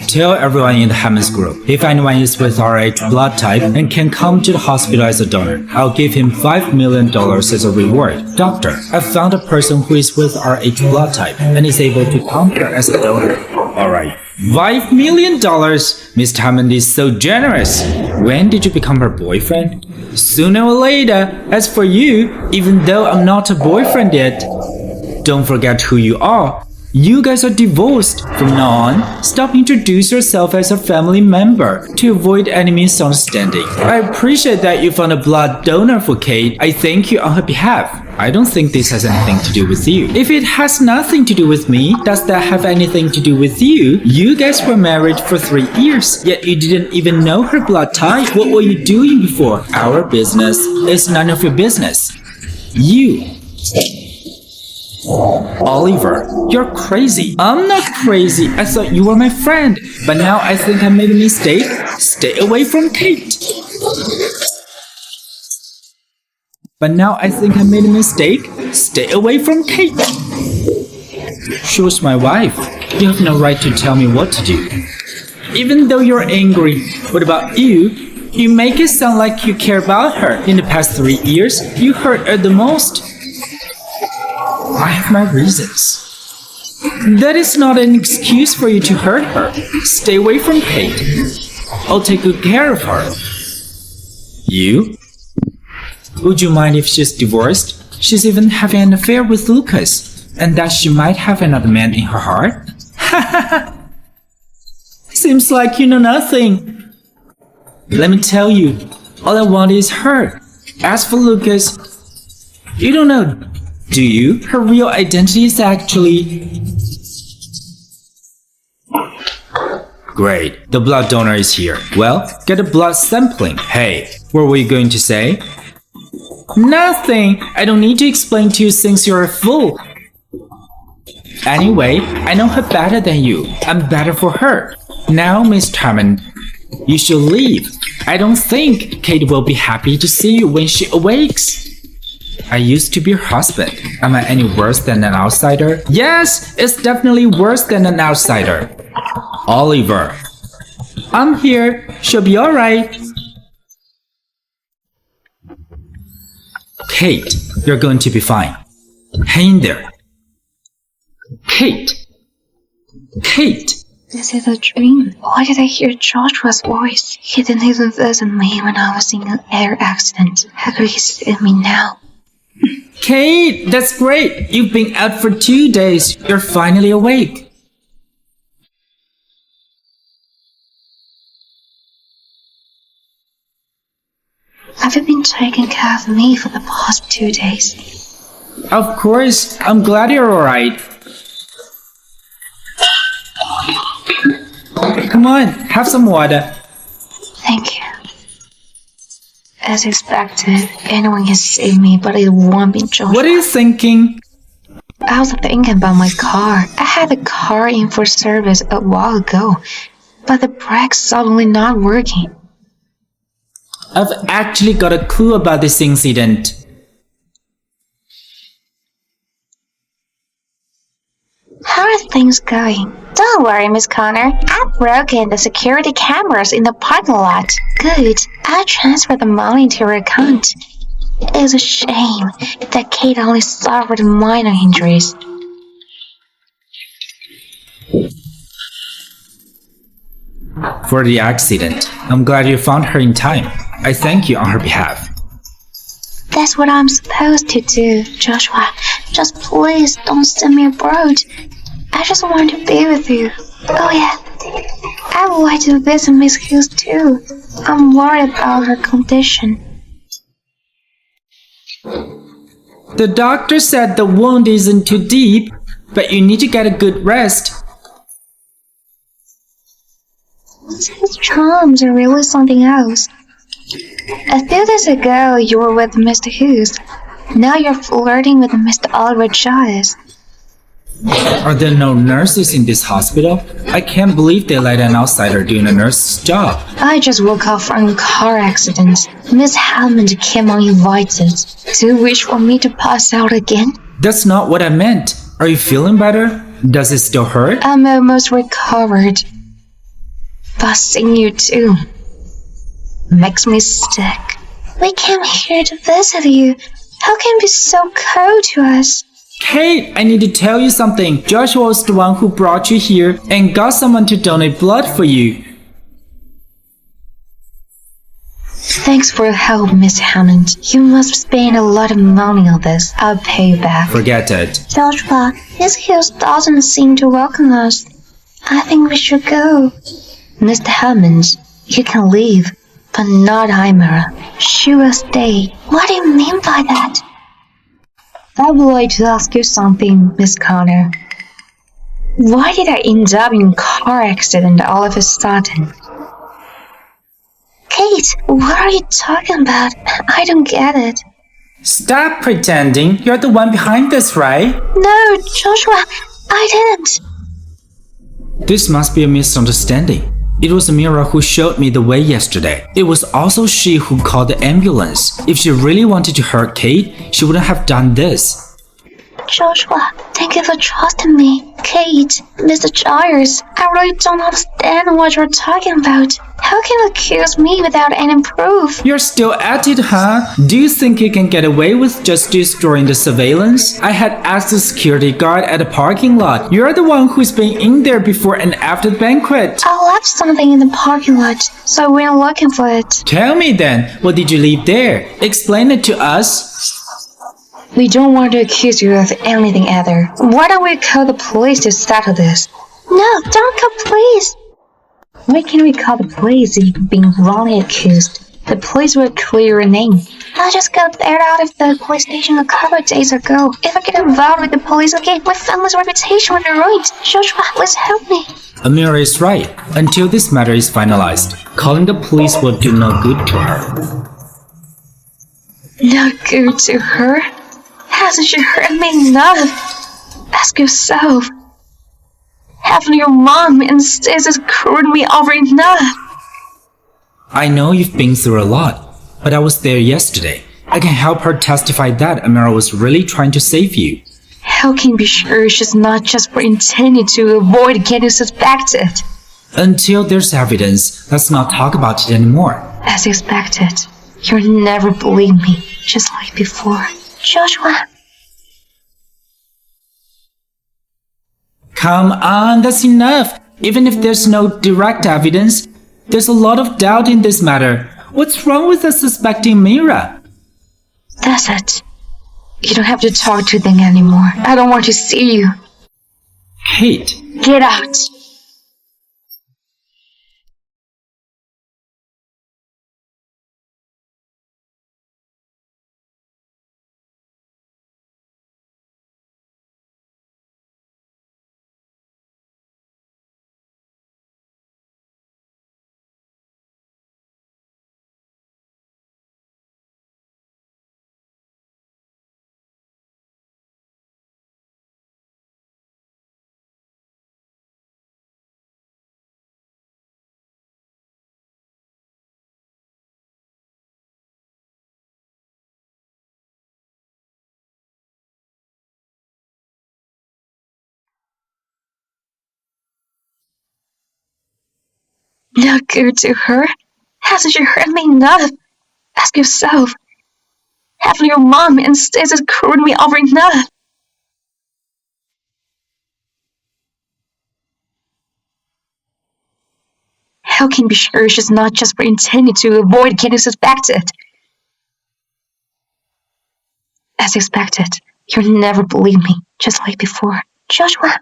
S8: Tell everyone in the Hammond's group, if anyone is with RH blood type and can come to the hospital as a donor, I'll give him $5 million as a reward. Doctor, I found a person who is with RH blood type and is able to come here as a donor. Alright, $5 million? Mr. Hammond is so generous. When did you become her boyfriend? Sooner or later. As for you, even though I'm not a boyfriend yet, don't forget who you are. You guys are divorced. From now on, stop introduce yourself as a family member to avoid any misunderstanding. I appreciate that you found a blood donor for Kate. I thank you on her behalf. I don't think this has anything to do with you. If it has nothing to do with me, does that have anything to do with you? You guys were married for 3 years, yet you didn't even know her blood type. What were you doing before? Our business is none of your business. You. Oliver, you're crazy. I'm not crazy. I thought you were my friend. But now I think I made a mistake. Stay away from Kate. But now I think I made a mistake. Stay away from Kate. She was my wife. You have no right to tell me what to do. Even though you're angry, what about you? You make it sound like you care about her. In the past 3 years, you hurt her the most. I have my reasons. That is not an excuse for you to hurt her. Stay away from Kate. I'll take good care of her. You? Would you mind if she's divorced? She's even having an affair with Lucas, and that she might have another man in her heart? Seems like you know nothing. Let me tell you, all I want is her. As for Lucas, you don't know, do you? Her real identity is actually... Great, the blood donor is here. Well, get a blood sampling. Hey, what were you going to say? Nothing! I don't need to explain to you since you're a fool. Anyway, I know her better than you. I'm better for her. Now, Miss Hammond, you should leave. I don't think Kate will be happy to see you when she awakes. I used to be her husband. Am I any worse than an outsider? Yes, it's definitely worse than an outsider. Oliver. I'm here. She'll be alright. Kate, you're going to be fine. Hang in there. Kate. Kate.
S1: This is a dream. Why did I hear Joshua's voice? He didn't even visit me when I was in an air accident. How could he see me now?
S8: Kate, that's great. You've been out for 2 days. You're finally awake.
S1: Have you been taking care of me for the past 2 days?
S8: Of course. I'm glad you're alright. Come on, have some water.
S1: Thank you. As expected, anyone can see me, but it won't be Joshua.
S8: What are you thinking?
S1: I was thinking about my car. I had the car in for service a while ago, but the brakes suddenly not working.
S8: I've actually got a clue about this incident.
S1: How are things going?
S2: Don't worry, Miss Connor. I've broken the security cameras in the parking lot.
S1: Good. I transferred the money to your account. It's a shame that Kate only suffered minor injuries.
S8: For the accident, I'm glad you found her in time. I thank you on her behalf.
S1: That's what I'm supposed to do, Joshua. Just please don't send me abroad. I just want to be with you. Oh yeah, I would like to visit Miss Hughes too. I'm worried about her condition.
S8: The doctor said the wound isn't too deep, but you need to get a good rest.
S1: His charms are really something else. A few days ago, you were with Mr. Hughes. Now you're flirting with Mr. Oliver Giles.
S8: Are there no nurses in this hospital? I can't believe they let an outsider doing a nurse's job.
S1: I just woke up from a car accident. Miss Hammond came uninvited. Do you wish for me to pass out again?
S8: That's not what I meant. Are you feeling better? Does it still hurt?
S1: I'm almost recovered. But seeing you too makes me sick. We came here to visit you. How can you be so cold to us?
S8: Kate, I need to tell you something. Joshua was the one who brought you here and got someone to donate blood for you.
S1: Thanks for your help, Miss Hammond. You must spend a lot of money on this. I'll pay you back.
S8: Forget it.
S1: Joshua, Miss Hughes doesn't seem to welcome us. I think we should go. Mr. Hammond, you can leave, but not Imra. She will stay. What do you mean by that? I would like to ask you something, Miss Connor. Why did I end up in a car accident all of a sudden? Kate, what are you talking about? I don't get it.
S8: Stop pretending. You're the one behind this, right?
S1: No, Joshua, I didn't.
S8: This must be a misunderstanding. It was Mira who showed me the way yesterday. It was also she who called the ambulance. If she really wanted to hurt Kate, she wouldn't have done this.
S2: Joshua, thank you for trusting me. Kate, Mr. Giles, I really don't understand what you're talking about. How can you accuse me without any proof?
S8: You're still at it, huh? Do you think you can get away with just destroying the surveillance? I had asked the security guard at the parking lot. You're the one who's been in there before and after the banquet.
S2: I left something in the parking lot, so I went looking for it.
S8: Tell me then, what did you leave there? Explain it to us.
S4: We don't want to accuse you of anything either. Why don't we call the police to settle this?
S2: No, don't call police.
S1: Why can't we call the police if you've been wrongly accused? The police will clear your name.
S2: I just got bailed out of the police station a couple of days ago. If I get involved with the police again, my family's reputation will be ruined. Joshua, please help me.
S8: Amira is right. Until this matter is finalized, calling the police will do no good to her.
S4: Not good to her? Hasn't she hurt me enough? Ask yourself. Haven't your mom and sisters screwed me over enough?
S8: I know you've been through a lot, but I was there yesterday. I can help her testify that Amira was really trying to save you.
S4: How can you be sure she's not just pretending to avoid getting suspected?
S8: Until there's evidence, let's not talk about it anymore.
S4: As expected, you'll never believe me, just like before.
S2: Joshua.
S8: Come on, that's enough. Even if there's no direct evidence, there's a lot of doubt in this matter. What's wrong with us suspecting Mira?
S4: That's it. You don't have to talk to them anymore. I don't want to see you.
S8: Kate.
S4: Get out. Not good to her? Hasn't she hurt me enough? Ask yourself. Haven't your mom and sisters screwed me over enough? How can you be sure she's not just pretending to avoid getting suspected? As expected, you'll never believe me, just like before.
S2: Joshua.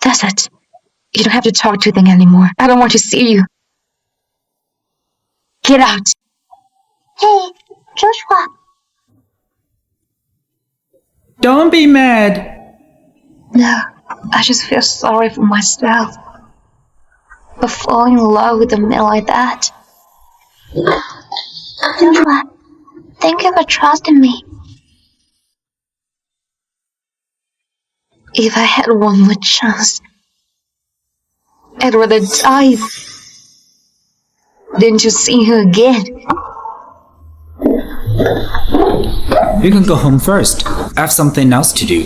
S4: That's it. You don't have to talk to them anymore. I don't want to see you. Get out.
S2: Hey, Joshua.
S8: Don't be mad.
S4: No, I just feel sorry for myself. For falling in love with a man like that.
S2: Joshua, thank you for trusting me.
S4: If I had one more chance, I'd rather die than to see her again.
S8: You can go home first. I have something else to do.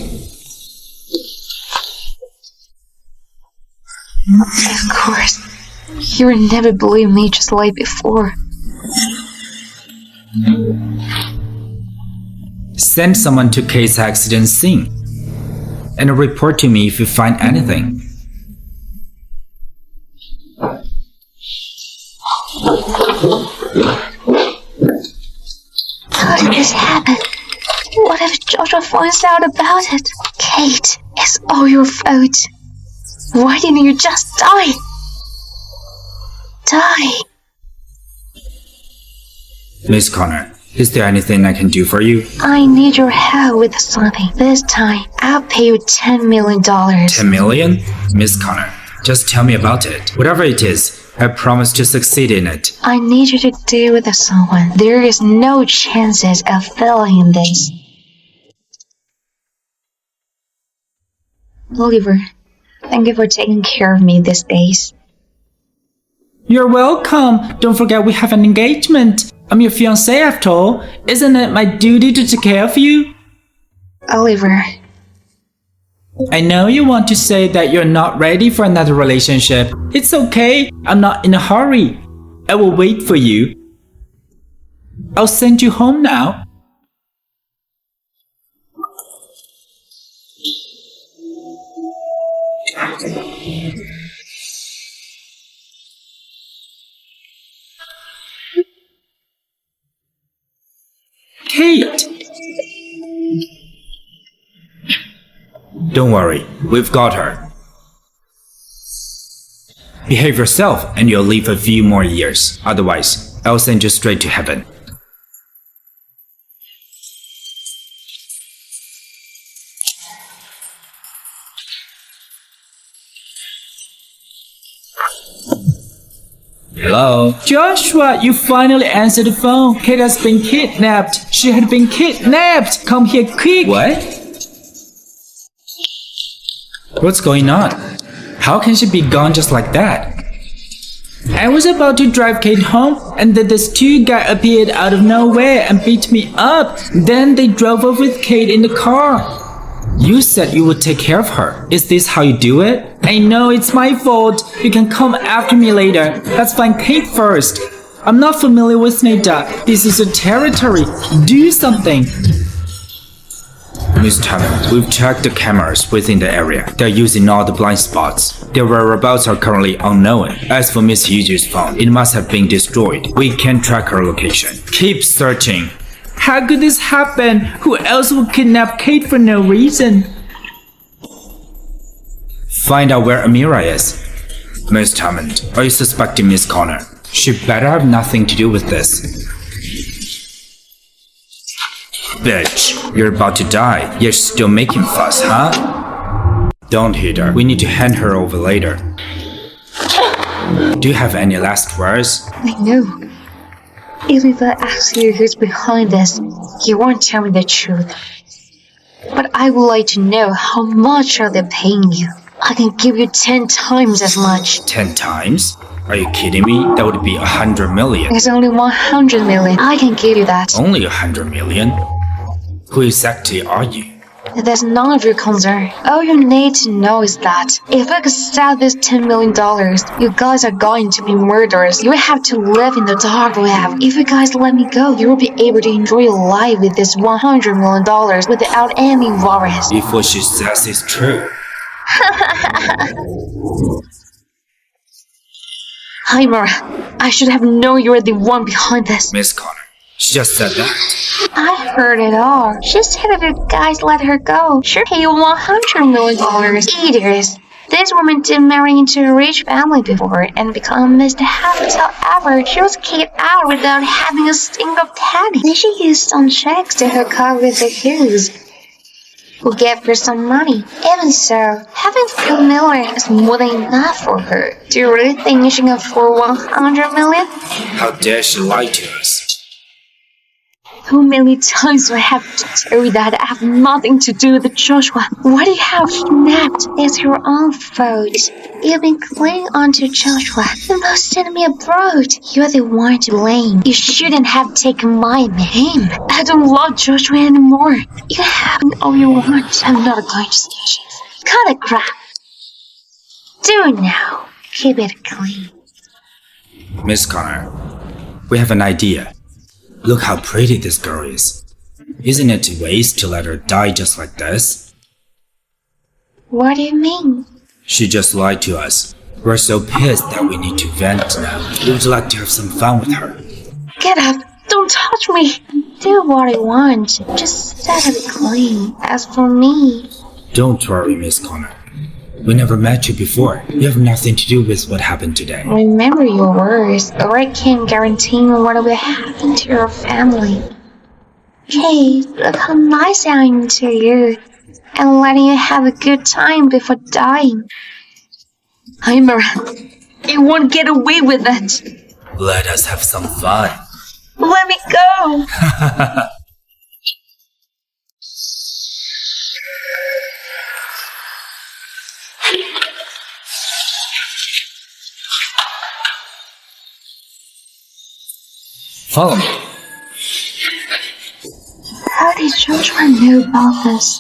S4: Of course. You will never believe me just like before.
S8: Send someone to Kate's accident scene and report to me if you find anything.
S2: How did this happen? What if Joshua finds out about it?
S4: Kate, it's all your fault. Why didn't you just die? Die.
S8: Miss Connor, is there anything I can do for you?
S4: I need your help with something. This time, I'll pay you $10 million.
S8: 10 million? Miss Connor, just tell me about it. Whatever it is, I promise to succeed in it.
S4: I need you to deal with someone. There is no chances of failing in this. Oliver, thank you for taking care of me these days.
S8: You're welcome. Don't forget we have an engagement. I'm your fiancé after all. Isn't it my duty to take care of you?
S1: Oliver,
S8: I know you want to say that you're not ready for another relationship. It's okay. I'm not in a hurry. I will wait for you. I'll send you home now. Kate! Don't worry, we've got her. Behave yourself and you'll live a few more years. Otherwise, I'll send you straight to heaven. Hello? Joshua, you finally answered the phone. Kate has been kidnapped. She had been kidnapped. Come here quick. What? What's going on? How can she be gone just like that? I was about to drive Kate home and then this two guy appeared out of nowhere and beat me up. Then they drove off with Kate in the car. You said you would take care of her. Is this how you do it? I know it's my fault. You can come after me later. Let's find Kate first. I'm not familiar with Sneda. This is a territory. Do something. Miss Tannen, we've checked the cameras within the area. They're using all the blind spots. Their whereabouts are currently unknown. As for Miss Yuji's phone, it must have been destroyed. We can't track her location. Keep searching. How could this happen? Who else would kidnap Kate for no reason? Find out where Amira is. Miss Tammond, are you suspecting Miss Connor? She better have nothing to do with this. Bitch, you're about to die, yet still making fuss, huh? Don't hit her. We need to hand her over later. Do you have any last words?
S1: I know. If I ask you who's behind this, you won't tell me the truth. But I would like to know how much are they paying you. I can give you 10 times as much.
S8: 10 times? Are you kidding me? That would be 100 million.
S1: There's only 100 million. I can give you that.
S8: Only 100 million? Who exactly are you?
S1: That's none of your concern. All you need to know is that if I could sell this $10 million, you guys are going to be murderers. You will have to live in the dark forever. If you guys let me go, you will be able to enjoy your life with this $100 million without any worries.
S8: If what she says is true.
S1: Hi, Mara. I should have known you were the one behind this.
S8: Miss Connor, she just said that.
S2: I heard it all. She said if you guys let her go, she'll pay you $100 million. Idiots. This woman did marry into a rich family before and become Mr. Happy. However, she was kicked out without having a single penny. Then she used some checks to hook up with the Hughes, who gave her some money. Even so, having Phil Miller is more than enough for her. Do you really think she can afford 100 million?
S8: How dare she lie to us?
S1: How many times do I have to tell you that I have nothing to do with Joshua? Why do you have kidnapped?
S2: It's your own fault. You've been clinging on to Joshua. You must send me abroad. You're the one to blame. You shouldn't have taken my name.
S1: I don't love Joshua anymore.
S2: You can have all you want.
S1: I'm not going to station.
S2: Cut the crap. Do it now. Keep it clean.
S8: Miss Connor, we have an idea. Look how pretty this girl is. Isn't it a waste to let her die just like this?
S2: What do you mean?
S8: She just lied to us. We're so pissed that we need to vent now. We would like to have some fun with her.
S1: Get up! Don't touch me!
S2: Do what I want. Just set it clean. As for me...
S8: Don't worry, Miss Connor. We never met you before. You have nothing to do with what happened today.
S2: Remember your words, or I can't guarantee what will happen to your family. Hey, look how nice I am to you, and letting you have a good time before dying.
S1: Imara, you won't get away with it.
S8: Let us have some fun.
S1: Let me go.
S8: Follow me.
S4: How did Joshua know about this?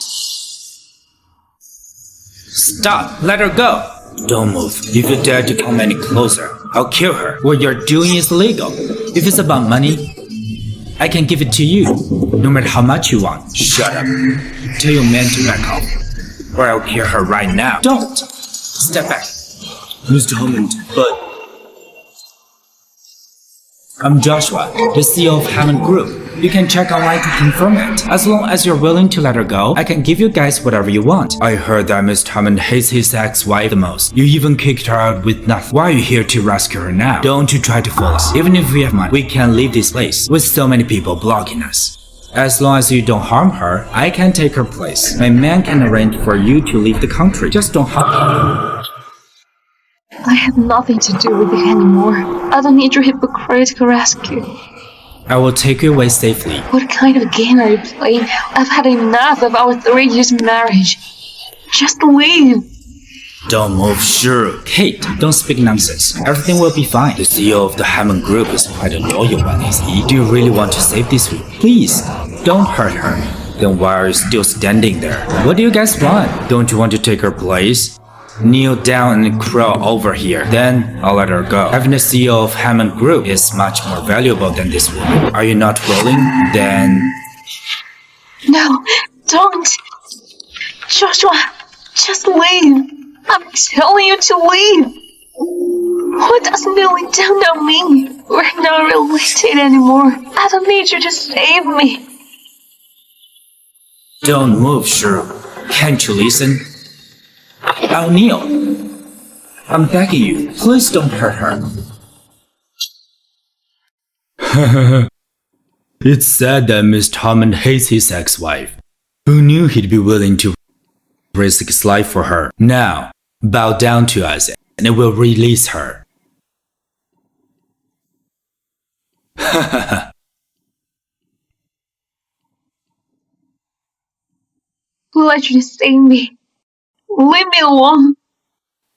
S8: Stop! Let her go! Don't move. If you dare to come any closer, I'll kill her. What you're doing is illegal. If it's about money, I can give it to you, no matter how much you want. Shut up. Tell your man to back off, or I'll kill her right now. Don't! Step back. Mr. Hammond, but... I'm Joshua, the CEO of Hammond Group. You can check online to confirm it. As long as you're willing to let her go, I can give you guys whatever you want. I heard that Mr. Hammond hates his ex-wife the most. You even kicked her out with nothing. Why are you here to rescue her now? Don't you try to fool us. Even if we have money, we can't leave this place with so many people blocking us. As long as you don't harm her, I can take her place. My man can arrange for you to leave the country. Just don't harm her.
S4: I have nothing to do with it anymore. I don't need your hypocritical rescue.
S8: I will take you away safely.
S4: What kind of game are you playing? I've had enough of our 3 years marriage. Just leave.
S8: Don't move, sure. Kate, don't speak nonsense. Everything will be fine. The CEO of the Hammond Group is quite a loyal one, is he? Do you really want to save this woman? Please, don't hurt her. Then why are you still standing there? What do you guys want? Don't you want to take her place? Kneel down and crawl over here. Then I'll let her go. Having the CEO of Hammond Group is much more valuable than this woman. Are you not willing? Then...
S4: No, don't. Joshua, just leave. I'm telling you to leave. What does kneeling down now mean? We're not related anymore. I don't need you to save me.
S8: Don't move, Shrew. Can't you listen? I'll kneel. I'm begging you, please don't hurt her. It's sad that Mr. Hammond hates his ex-wife. Who knew he'd be willing to risk his life for her? Now, bow down to us and we'll release her.
S4: Who let you to save me? Leave me alone.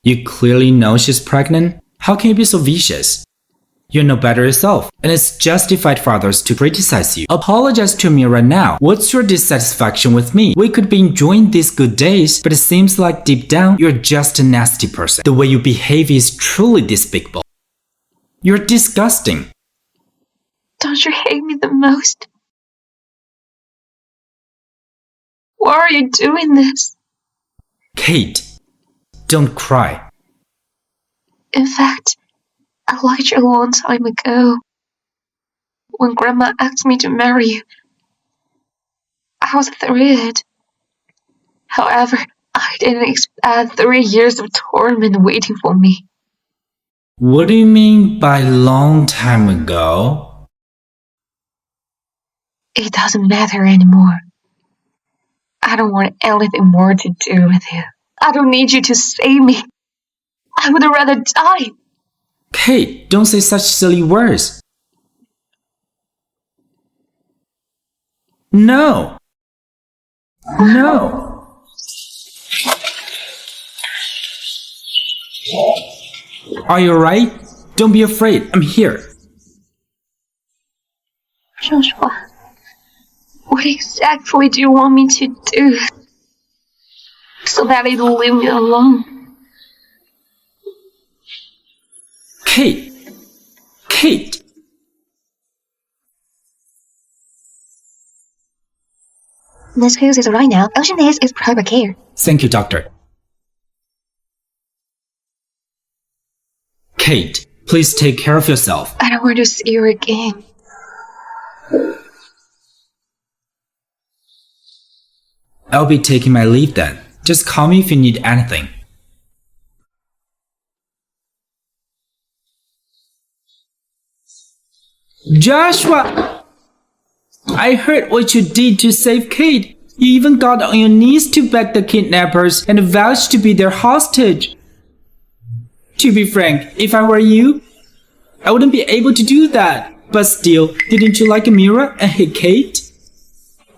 S8: You clearly know she's pregnant? How can you be so vicious? You know better yourself, and it's justified for others to criticize you. Apologize to me right now. What's your dissatisfaction with me? We could be enjoying these good days, but it seems like deep down, you're just a nasty person. The way you behave is truly despicable. You're disgusting.
S4: Don't you hate me the most? Why are you doing this?
S8: Kate, don't cry.
S4: In fact, I liked you a long time ago. When Grandma asked me to marry you, I was thrilled. However, I didn't expect 3 years of torment waiting for me.
S8: What do you mean by long time ago?
S4: It doesn't matter anymore. I don't want anything more to do with you. I don't need you to save me. I would rather die.
S8: Kate, don't say such silly words. No. No. Are you alright? Don't be afraid. I'm here.
S4: Joshua, what exactly do you want me to do so that it'll leave me alone?
S8: Kate! Kate!
S2: This cruise is right now. Ocean is proper care.
S8: Thank you, doctor. Kate, please take care of yourself.
S4: I don't want to see you again.
S8: I'll be taking my leave then. Just call me if you need anything. Joshua! I heard what you did to save Kate. You even got on your knees to beg the kidnappers and vouched to be their hostage. To be frank, if I were you, I wouldn't be able to do that. But still, didn't you like Amira and hate Kate?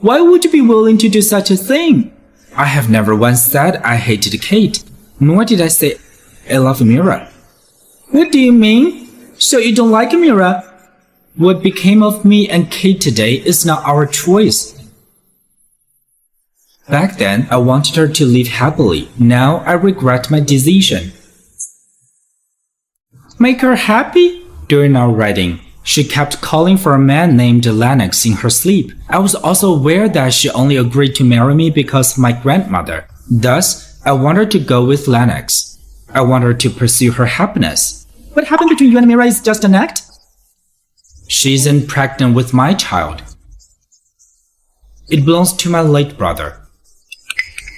S8: Why would you be willing to do such a thing? I have never once said I hated Kate, nor did I say I love Amira. What do you mean? So you don't like Amira? What became of me and Kate today is not our choice. Back then, I wanted her to live happily. Now, I regret my decision. Make her happy? During our wedding, she kept calling for a man named Lennox in her sleep. I was also aware that she only agreed to marry me because of my grandmother. Thus, I want her to go with Lennox. I want her to pursue her happiness. What happened between you and Mira is just an act? She isn't pregnant with my child. It belongs to my late brother.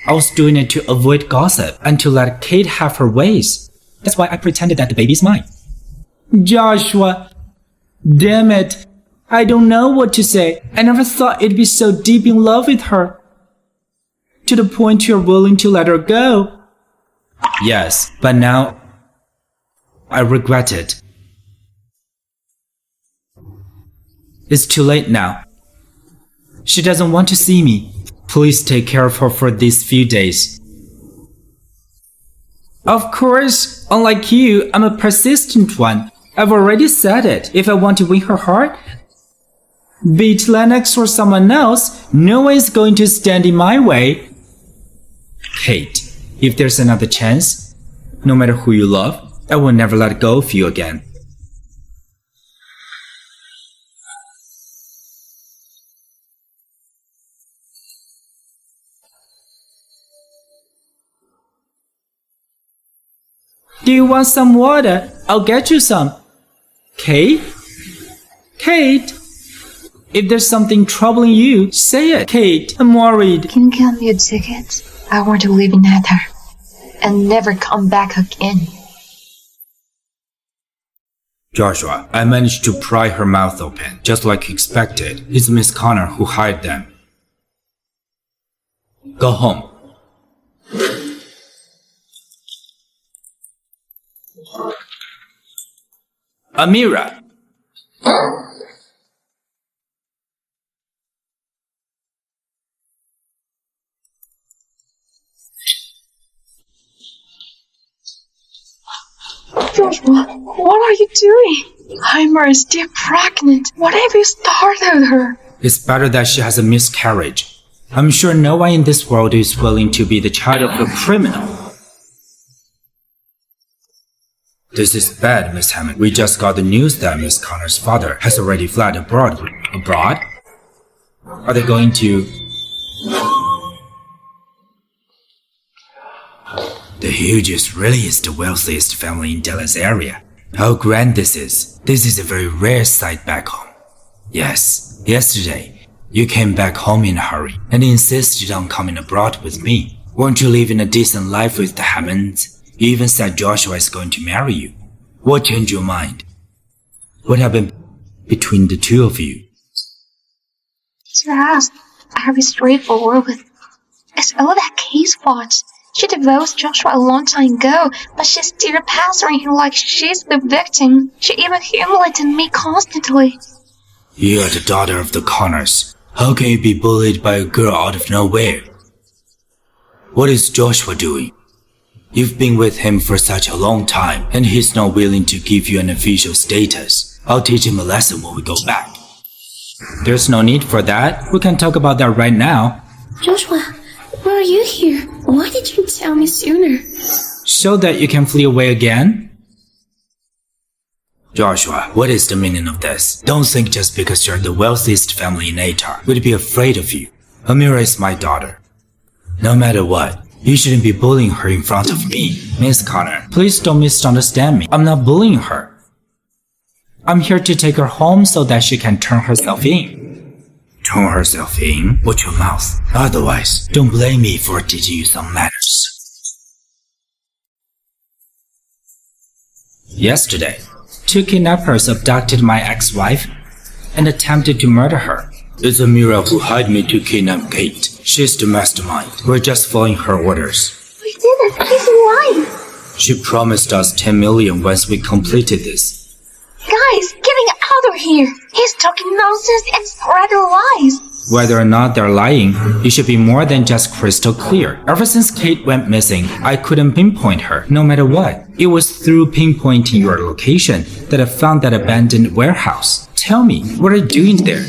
S8: I was doing it to avoid gossip and to let Kate have her ways. That's why I pretended that the baby's mine. Joshua, damn it. I don't know what to say. I never thought it'd be so deep in love with her. To the point you're willing to let her go. Yes, but now I regret it. It's too late now. She doesn't want to see me. Please take care of her for these few days. Of course, unlike you, I'm a persistent one. I've already said it. If I want to win her heart, be it Lennox or someone else, no one is going to stand in my way. Kate, if there's another chance, no matter who you love, I will never let go of you again. Do you want some water? I'll get you some. Kate? Kate? If there's something troubling you, say it. Kate, I'm worried.
S1: Can you get me a ticket? I want to live in Heir and never come back again.
S8: Joshua, I managed to pry her mouth open, just like expected. It's Miss Connor who hired them. Go home. Amira!
S1: Joshua, what are you doing? Heimer is still pregnant. What have you started her?
S8: It's better that she has a miscarriage. I'm sure no one in this world is willing to be the child of a criminal. This is bad, Miss Hammond. We just got the news that Miss Connor's father has already fled abroad. Abroad? Are they going to... The Hughes really is the wealthiest family in Dallas area. How grand this is. This is a very rare sight back home. Yes, yesterday, you came back home in a hurry and insisted on coming abroad with me. Won't you live in a decent life with the Hammonds? You even said Joshua is going to marry you. What changed your mind? What happened between the two of you?
S1: Just, I'll be straightforward with... It's all that Kate's fault. She divorced Joshua a long time ago, but she's still pestering him like she's the victim. She even humiliated me constantly.
S8: You are the daughter of the Connors. How can you be bullied by a girl out of nowhere? What is Joshua doing? You've been with him for such a long time, and he's not willing to give you an official status. I'll teach him a lesson when we go back. There's no need for that. We can talk about that right now.
S7: Joshua, why are you here? Why did you tell me sooner?
S8: So that you can flee away again? Joshua, what is the meaning of this? Don't think just because you're the wealthiest family in Atar, we'd be afraid of you. Amira is my daughter. No matter what, you shouldn't be bullying her in front of me. Miss Connor, please don't misunderstand me. I'm not bullying her. I'm here to take her home so that she can turn herself in. Turn herself in? Watch your mouth. Otherwise, don't blame me for teaching you some manners. Yesterday, 2 kidnappers abducted my ex-wife and attempted to murder her. It's Amira who hired me to kidnap Kate. She's the mastermind. We're just following her orders.
S1: We did it. He's lying.
S8: She promised us 10 million once we completed this.
S1: Guys, getting out of here. He's talking nonsense and spreading lies.
S8: Whether or not they're lying, it should be more than just crystal clear. Ever since Kate went missing, I couldn't pinpoint her, no matter what. It was through pinpointing your location that I found that abandoned warehouse. Tell me, what are you doing there?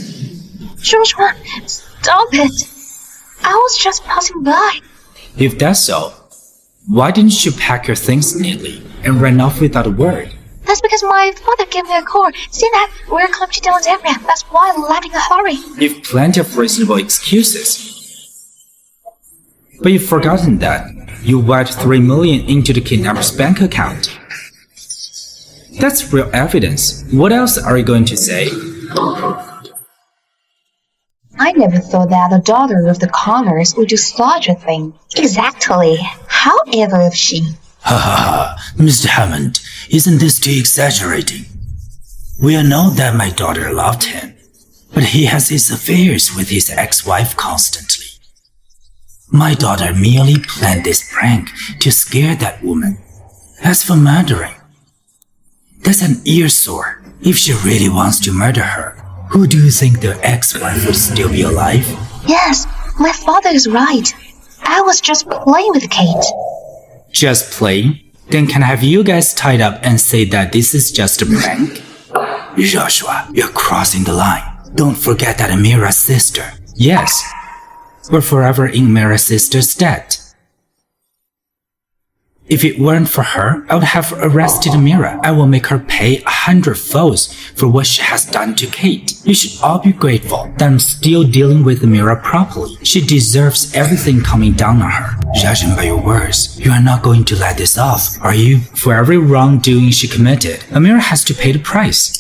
S4: Joshua, stop it. I was just passing by.
S8: If that's so, why didn't you pack your things neatly and run off without a word?
S4: That's because my father gave me a call saying that we're coming to Delaware. That's why I left in a hurry.
S8: You've plenty of reasonable excuses. But you've forgotten that you wired $3 million into the kidnapper's bank account. That's real evidence. What else are you going to say?
S1: I never thought that the daughter of the Connors would do such a thing.
S2: Exactly. How ever of she?
S8: Ha ha ha, Mr. Hammond, isn't this too exaggerating? We all know that my daughter loved him, but he has his affairs with his ex-wife constantly. My daughter merely planned this prank to scare that woman. As for murdering, that's an ear sore. If she really wants to murder her, who do you think the ex-wife would still be alive?
S4: Yes, my father is right. I was just playing with Kate.
S8: Just playing? Then can I have you guys tied up and say that this is just a prank? Joshua, you're crossing the line. Don't forget that Amira's sister. Yes, we're forever in Amira's sister's debt. If it weren't for her, I would have arrested Amira. I will make her pay 100 folds for what she has done to Kate. You should all be grateful that I'm still dealing with Amira properly. She deserves everything coming down on her. Judging by your words, you are not going to let this off, are you? For every wrongdoing she committed, Amira has to pay the price.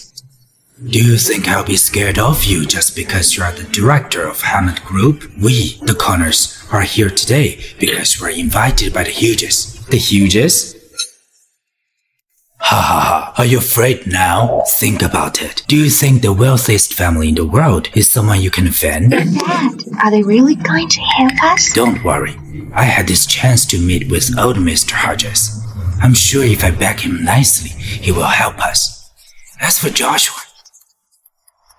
S8: Do you think I'll be scared of you just because you are the director of Hammond Group? We, the Connors, are here today because we're invited by the Hughes. The Hughes? Ha ha ha, are you afraid now? Think about it. Do you think the wealthiest family in the world is someone you can offend?
S4: Dad, are they really going to help us?
S8: Don't worry. I had this chance to meet with old Mr. Hodges. I'm sure if I back him nicely, he will help us. As for Joshua,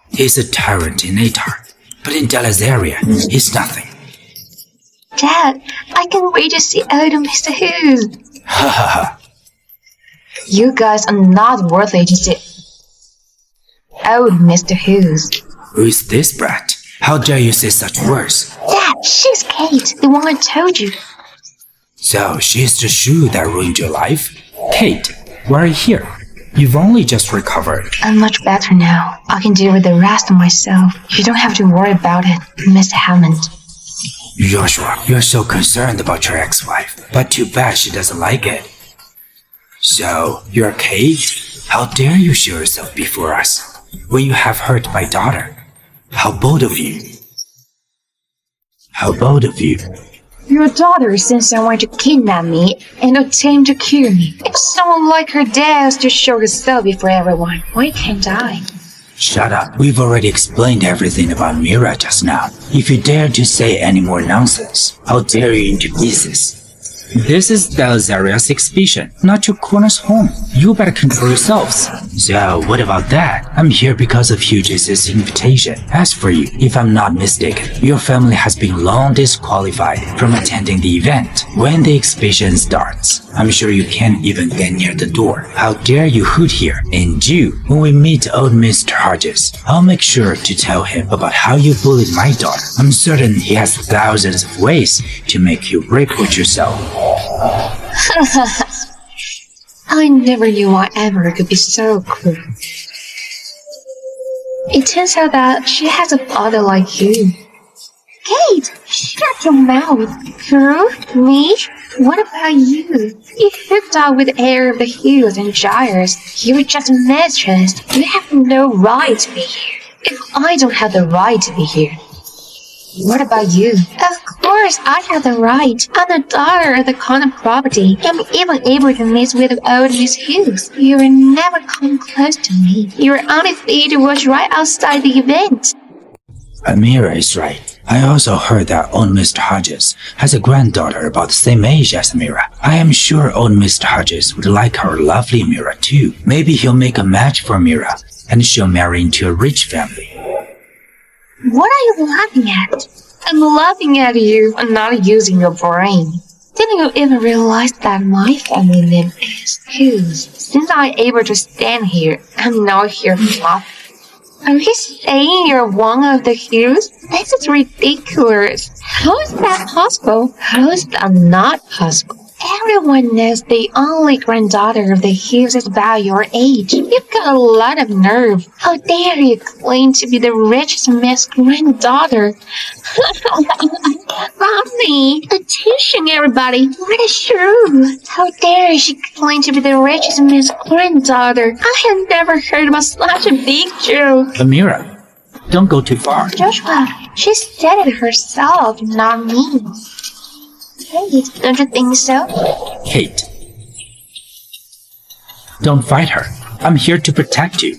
S8: he's a tyrant in Atar, but in Delazaria, he's nothing.
S4: Dad, I can't wait to see old Mr. Hughes.
S8: Ha ha ha.
S1: You guys are not worthy to see old Mr. Hughes.
S8: Who is this brat? How dare you say such words?
S4: Dad, she's Kate, the one I told you.
S8: So she's the shoe that ruined your life? Kate, why are you here? You've only just recovered.
S1: I'm much better now. I can deal with the rest myself. You don't have to worry about it, Mr. Hammond.
S8: Joshua, you're so concerned about your ex-wife, but too bad she doesn't like it. So, you're Kate? How dare you show yourself before us when you have hurt my daughter? How bold of you. How bold of you.
S1: Your daughter sent someone to kidnap me and attempt to kill me. If someone like her dares to show herself before everyone, why can't I?
S8: Shut up. We've already explained everything about Mira just now. If you dare to say any more nonsense, I'll tear you into pieces. This is Delzaria's exhibition, not your corner's home. You better control yourselves. So, what about that? I'm here because of Hughes' invitation. As for you, if I'm not mistaken, your family has been long disqualified from attending the event. When the exhibition starts, I'm sure you can't even get near the door. How dare you hoot here? And you, when we meet old Mr. Hodges, I'll make sure to tell him about how you bullied my daughter. I'm certain he has thousands of ways to make you report yourself.
S1: I never knew I ever could be so cruel. It turns out that she has a father like you.
S4: Kate, shut your mouth. Who? Me? What about you? You hooked up with heir of the Hughes and Gyres. You're just a mistress. You have no right to be here.
S1: If I don't have the right to be here, what about you?
S4: Of course I have the right. I'm the daughter of the Connor property. I'm even able to mix with old Miss Hughes. You will never come close to me. Your only fate was right outside the event.
S8: Amira is right. I also heard that old Mr. Hodges has a granddaughter about the same age as Amira. I am sure old Mr. Hodges would like our lovely Amira too. Maybe he'll make a match for Amira, and she'll marry into a rich family.
S4: What are you laughing at?
S1: I'm laughing at you and not using your brain. Didn't you even realize that my family name is Hughes? Since I'm able to stand here, I'm not here for laughing.
S4: Are you saying you're one of the Hughes? This is ridiculous. How is that possible? How is that not possible? Everyone knows the only granddaughter of the Hughes is about your age. You've got a lot of nerve. How dare you claim to be the richest Miss Granddaughter? Romney, attention everybody. What is true? How dare she claim to be the richest Miss Granddaughter? I have never heard about such a big joke.
S8: Amira, don't go too far.
S4: Joshua, she said it herself, not me. Kate, don't you think so?
S8: Kate, don't fight her. I'm here to protect you.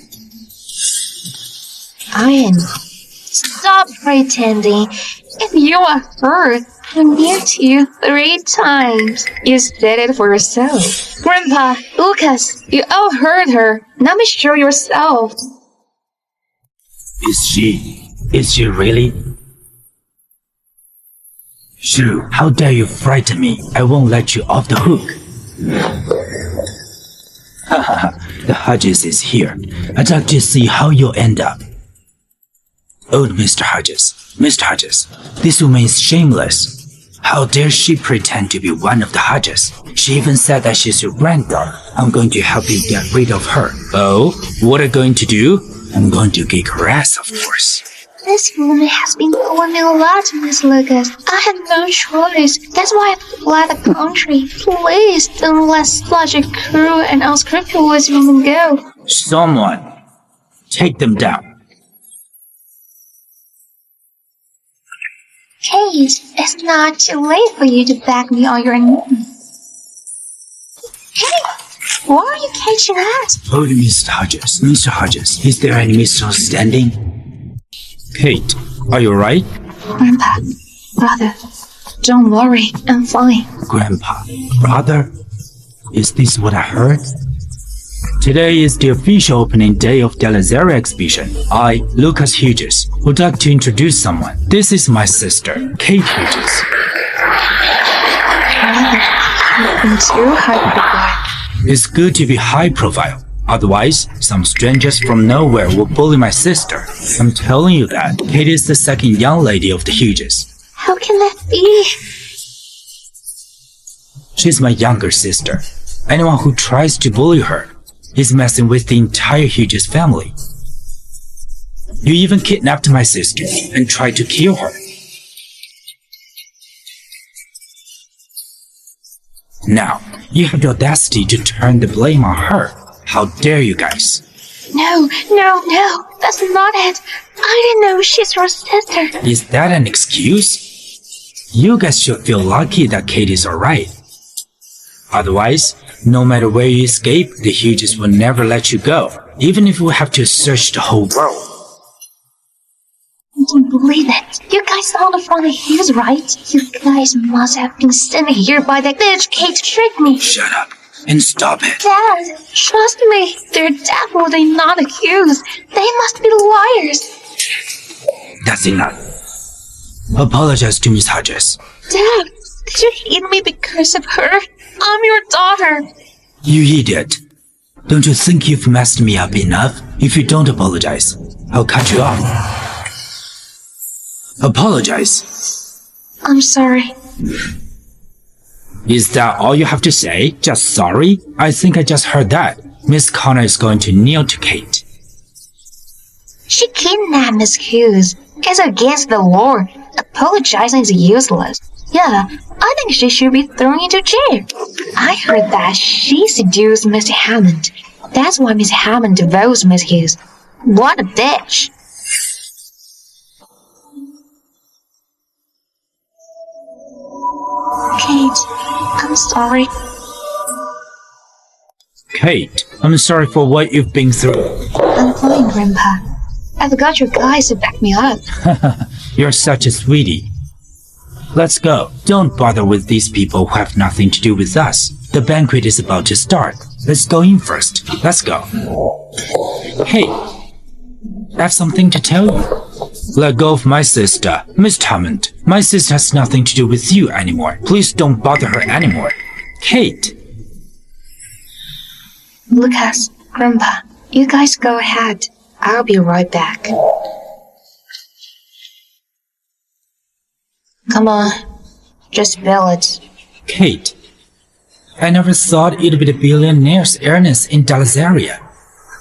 S4: Ian, stop pretending. If you are hurt, I'm near to you 3 times. You said it for yourself. Grandpa, Lucas, you all heard her. Now be sure yourself.
S8: Is she really? Shoo, how dare you frighten me? I won't let you off the hook. The Hodges is here. I'd like to see how you'll end up. Oh, Mr. Hodges, this woman is shameless. How dare she pretend to be one of the Hodges? She even said that she's your granddaughter. I'm going to help you get rid of her. Oh, what are you going to do? I'm going to kick her ass, of course.
S4: This woman has been calling me a lot, Miss Lucas. I had no choice. That's why I fled the country. Please don't let such a cruel and unscrupulous woman go.
S8: Someone, take them down.
S4: Kate, it's not too late for you to beg me on your knees. Hey, why are you catching us?
S8: Oh, Mr. Hodges, is there any misunderstanding? Kate, are you alright?
S4: Grandpa, brother, don't worry, I'm fine.
S8: Grandpa, brother, is this what I heard? Today is the official opening day of the Lazaria exhibition. I, Lucas Hughes, would like to introduce someone. This is my sister, Kate Hughes.
S4: Brother, you've been too high profile.
S8: It's good to be high profile. Otherwise, some strangers from nowhere will bully my sister. I'm telling you that. Kate is the second young lady of the Hughes.
S4: How can that be?
S8: She's my younger sister. Anyone who tries to bully her is messing with the entire Hughes family. You even kidnapped my sister and tried to kill her. Now, you have the audacity to turn the blame on her. How dare you guys?
S4: No, that's not it. I didn't know she's your sister.
S8: Is that an excuse? You guys should feel lucky that Kate is alright. Otherwise, no matter where you escape, the Hughes will never let you go, even if we have to search the whole world.
S4: I can't believe it. You guys all from the Hughes, right? You guys must have been sent here by that bitch Kate to trick me.
S8: Shut up and stop it.
S4: Dad, trust me. They're definitely not accused. They must be liars.
S8: That's enough. Apologize to Miss Hodges.
S4: Dad, did you hate me because of her? I'm your daughter.
S8: You idiot. Don't you think you've messed me up enough? If you don't apologize, I'll cut you off. Apologize.
S4: I'm sorry.
S8: Is that all you have to say? Just sorry? I think I just heard that. Miss Connor is going to kneel to Kate.
S4: She kidnapped Miss Hughes. It's against the law. Apologizing is useless. Yeah, I think she should be thrown into jail. I heard that she seduced Miss Hammond. That's why Miss Hammond divorced Miss Hughes. What a bitch. Kate, I'm sorry.
S8: Kate, I'm sorry for what you've been through.
S4: I'm fine, Grandpa. I've got you guys to back me up.
S8: You're such a sweetie. Let's go. Don't bother with these people who have nothing to do with us. The banquet is about to start. Let's go in first. Let's go. Hey, I have something to tell you. Let go of my sister, Miss Hammond. My sister has nothing to do with you anymore. Please don't bother her anymore. Kate.
S4: Lucas, Grandpa, you guys go ahead.
S1: I'll be right back. Come on, just spill it.
S8: Kate, I never thought you'd be the billionaire's heiress in Dalazaria.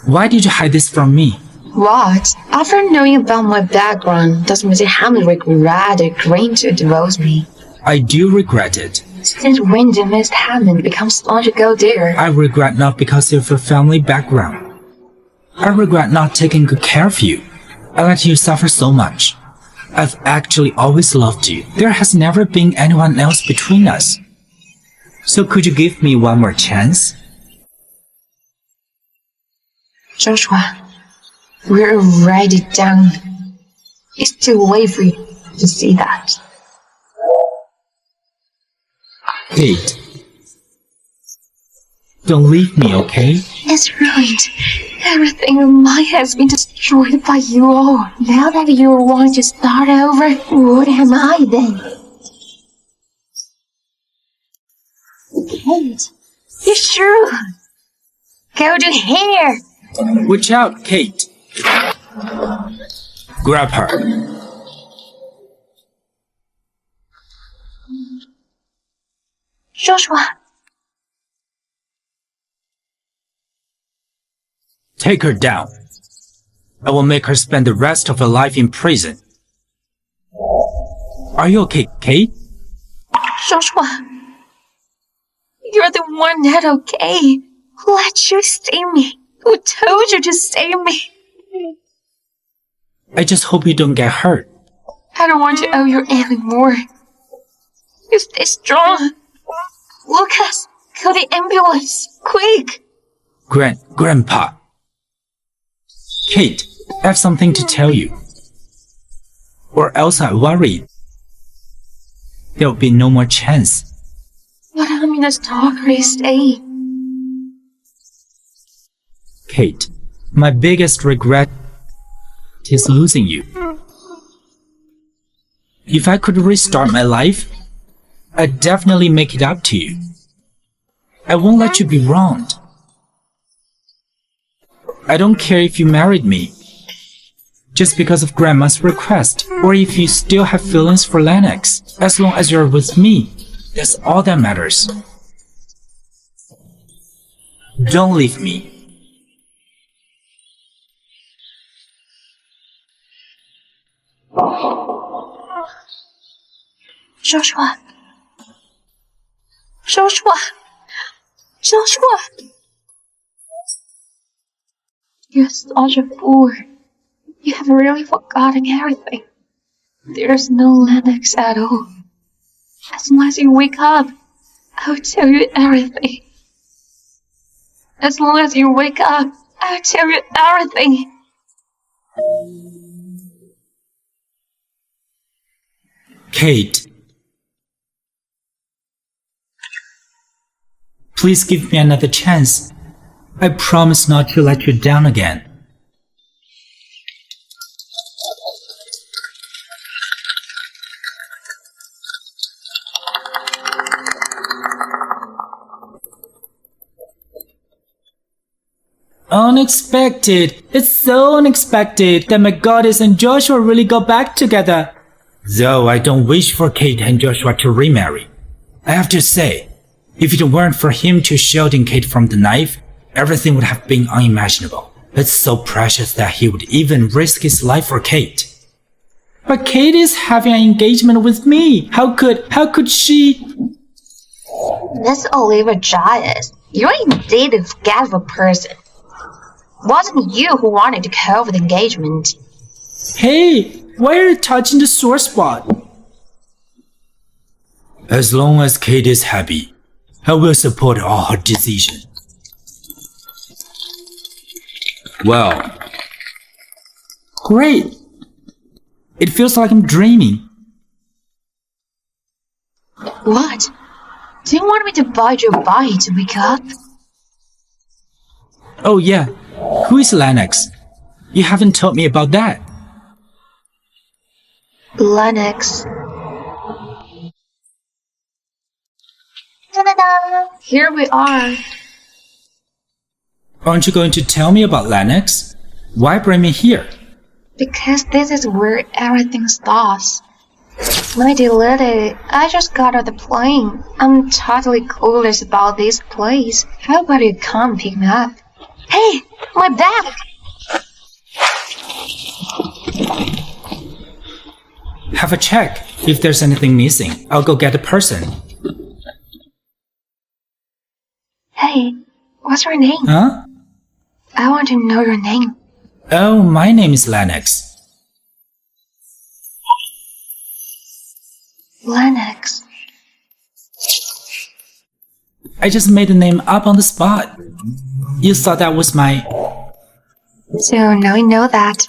S8: Why did you hide this from me?
S1: What? After knowing about my background, does Mr. Hammond regret agreeing to divorce me?
S8: I do regret it.
S1: Since when did Mr. Hammond become such a gold digger?
S8: I regret not because of your family background. I regret not taking good care of you. I let you suffer so much. I've actually always loved you. There has never been anyone else between us. So could you give me one more chance?
S1: Joshua, we're already done. It's too late for you to see that.
S8: Kate, don't leave me, okay?
S1: It's ruined. Everything in mine has been destroyed by you all. Now that you want to start over, what am I then? Kate, you sure? Go to here.
S8: Watch out, Kate. Grab her.
S1: Joshua.
S8: Take her down. I will make her spend the rest of her life in prison. Are you okay, Kate?
S1: Joshua, you're the one not okay. Who let you save me? Who told you to save me?
S8: I just hope you don't get hurt.
S1: I don't want to owe you anymore. You stay strong. Lucas, call the ambulance, quick!
S8: Grandpa. Kate, I have something to tell you. Or else I worry. There'll be no more chance.
S1: What ominous talk are you saying?
S8: Kate, my biggest regret is losing you. If I could restart my life, I'd definitely make it up to you. I won't let you be wronged. I don't care if you married me just because of Grandma's request, or if you still have feelings for Lennox. As long as you're with me, that's all that matters. Don't leave me.
S1: Joshua. Joshua. Joshua. You're such a fool. You have really forgotten everything. There's no Lennox at all. As long as you wake up, I'll tell you everything. As long as you wake up, I'll tell you everything.
S8: Kate, please give me another chance. I promise not to let you down again. Unexpected! It's so unexpected that my goddess and Joshua really got back together. Though I don't wish for Kate and Joshua to remarry. I have to say, if it weren't for him to shielding Kate from the knife, everything would have been unimaginable. It's so precious that he would even risk his life for Kate. But Kate is having an engagement with me. How could she?
S2: Miss Oliver Giles, you're indeed a forgetful person. Wasn't you who wanted to cover the engagement?
S8: Hey, why are you touching the sore spot? As long as Kate is happy, I will support all her decisions. Well, great. It feels like I'm dreaming.
S1: What? Do you want me to bite your bite to wake up?
S8: Oh yeah, who is Lennox? You haven't told me about that.
S1: Lennox.
S2: Ta-da-da!
S1: Here we are.
S8: Aren't you going to tell me about Lennox? Why bring me here?
S1: Because this is where everything starts. My dear lady, I just got off the plane. I'm totally clueless about this place. How about you come pick me up? Hey, my bag!
S8: Have a check. If there's anything missing, I'll go get the person.
S1: Hey, what's your name?
S8: Huh?
S1: I want to know your name.
S8: Oh, my name is Lennox.
S1: Lennox.
S8: I just made the name up on the spot. You thought that was my...
S1: So now you know that.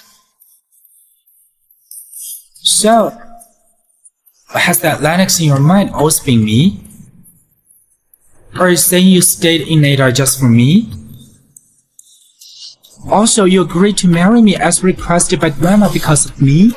S8: So, has that Lennox in your mind always been me? Are you saying you stayed in Ada just for me? Also, you agreed to marry me as requested by Grandma because of me?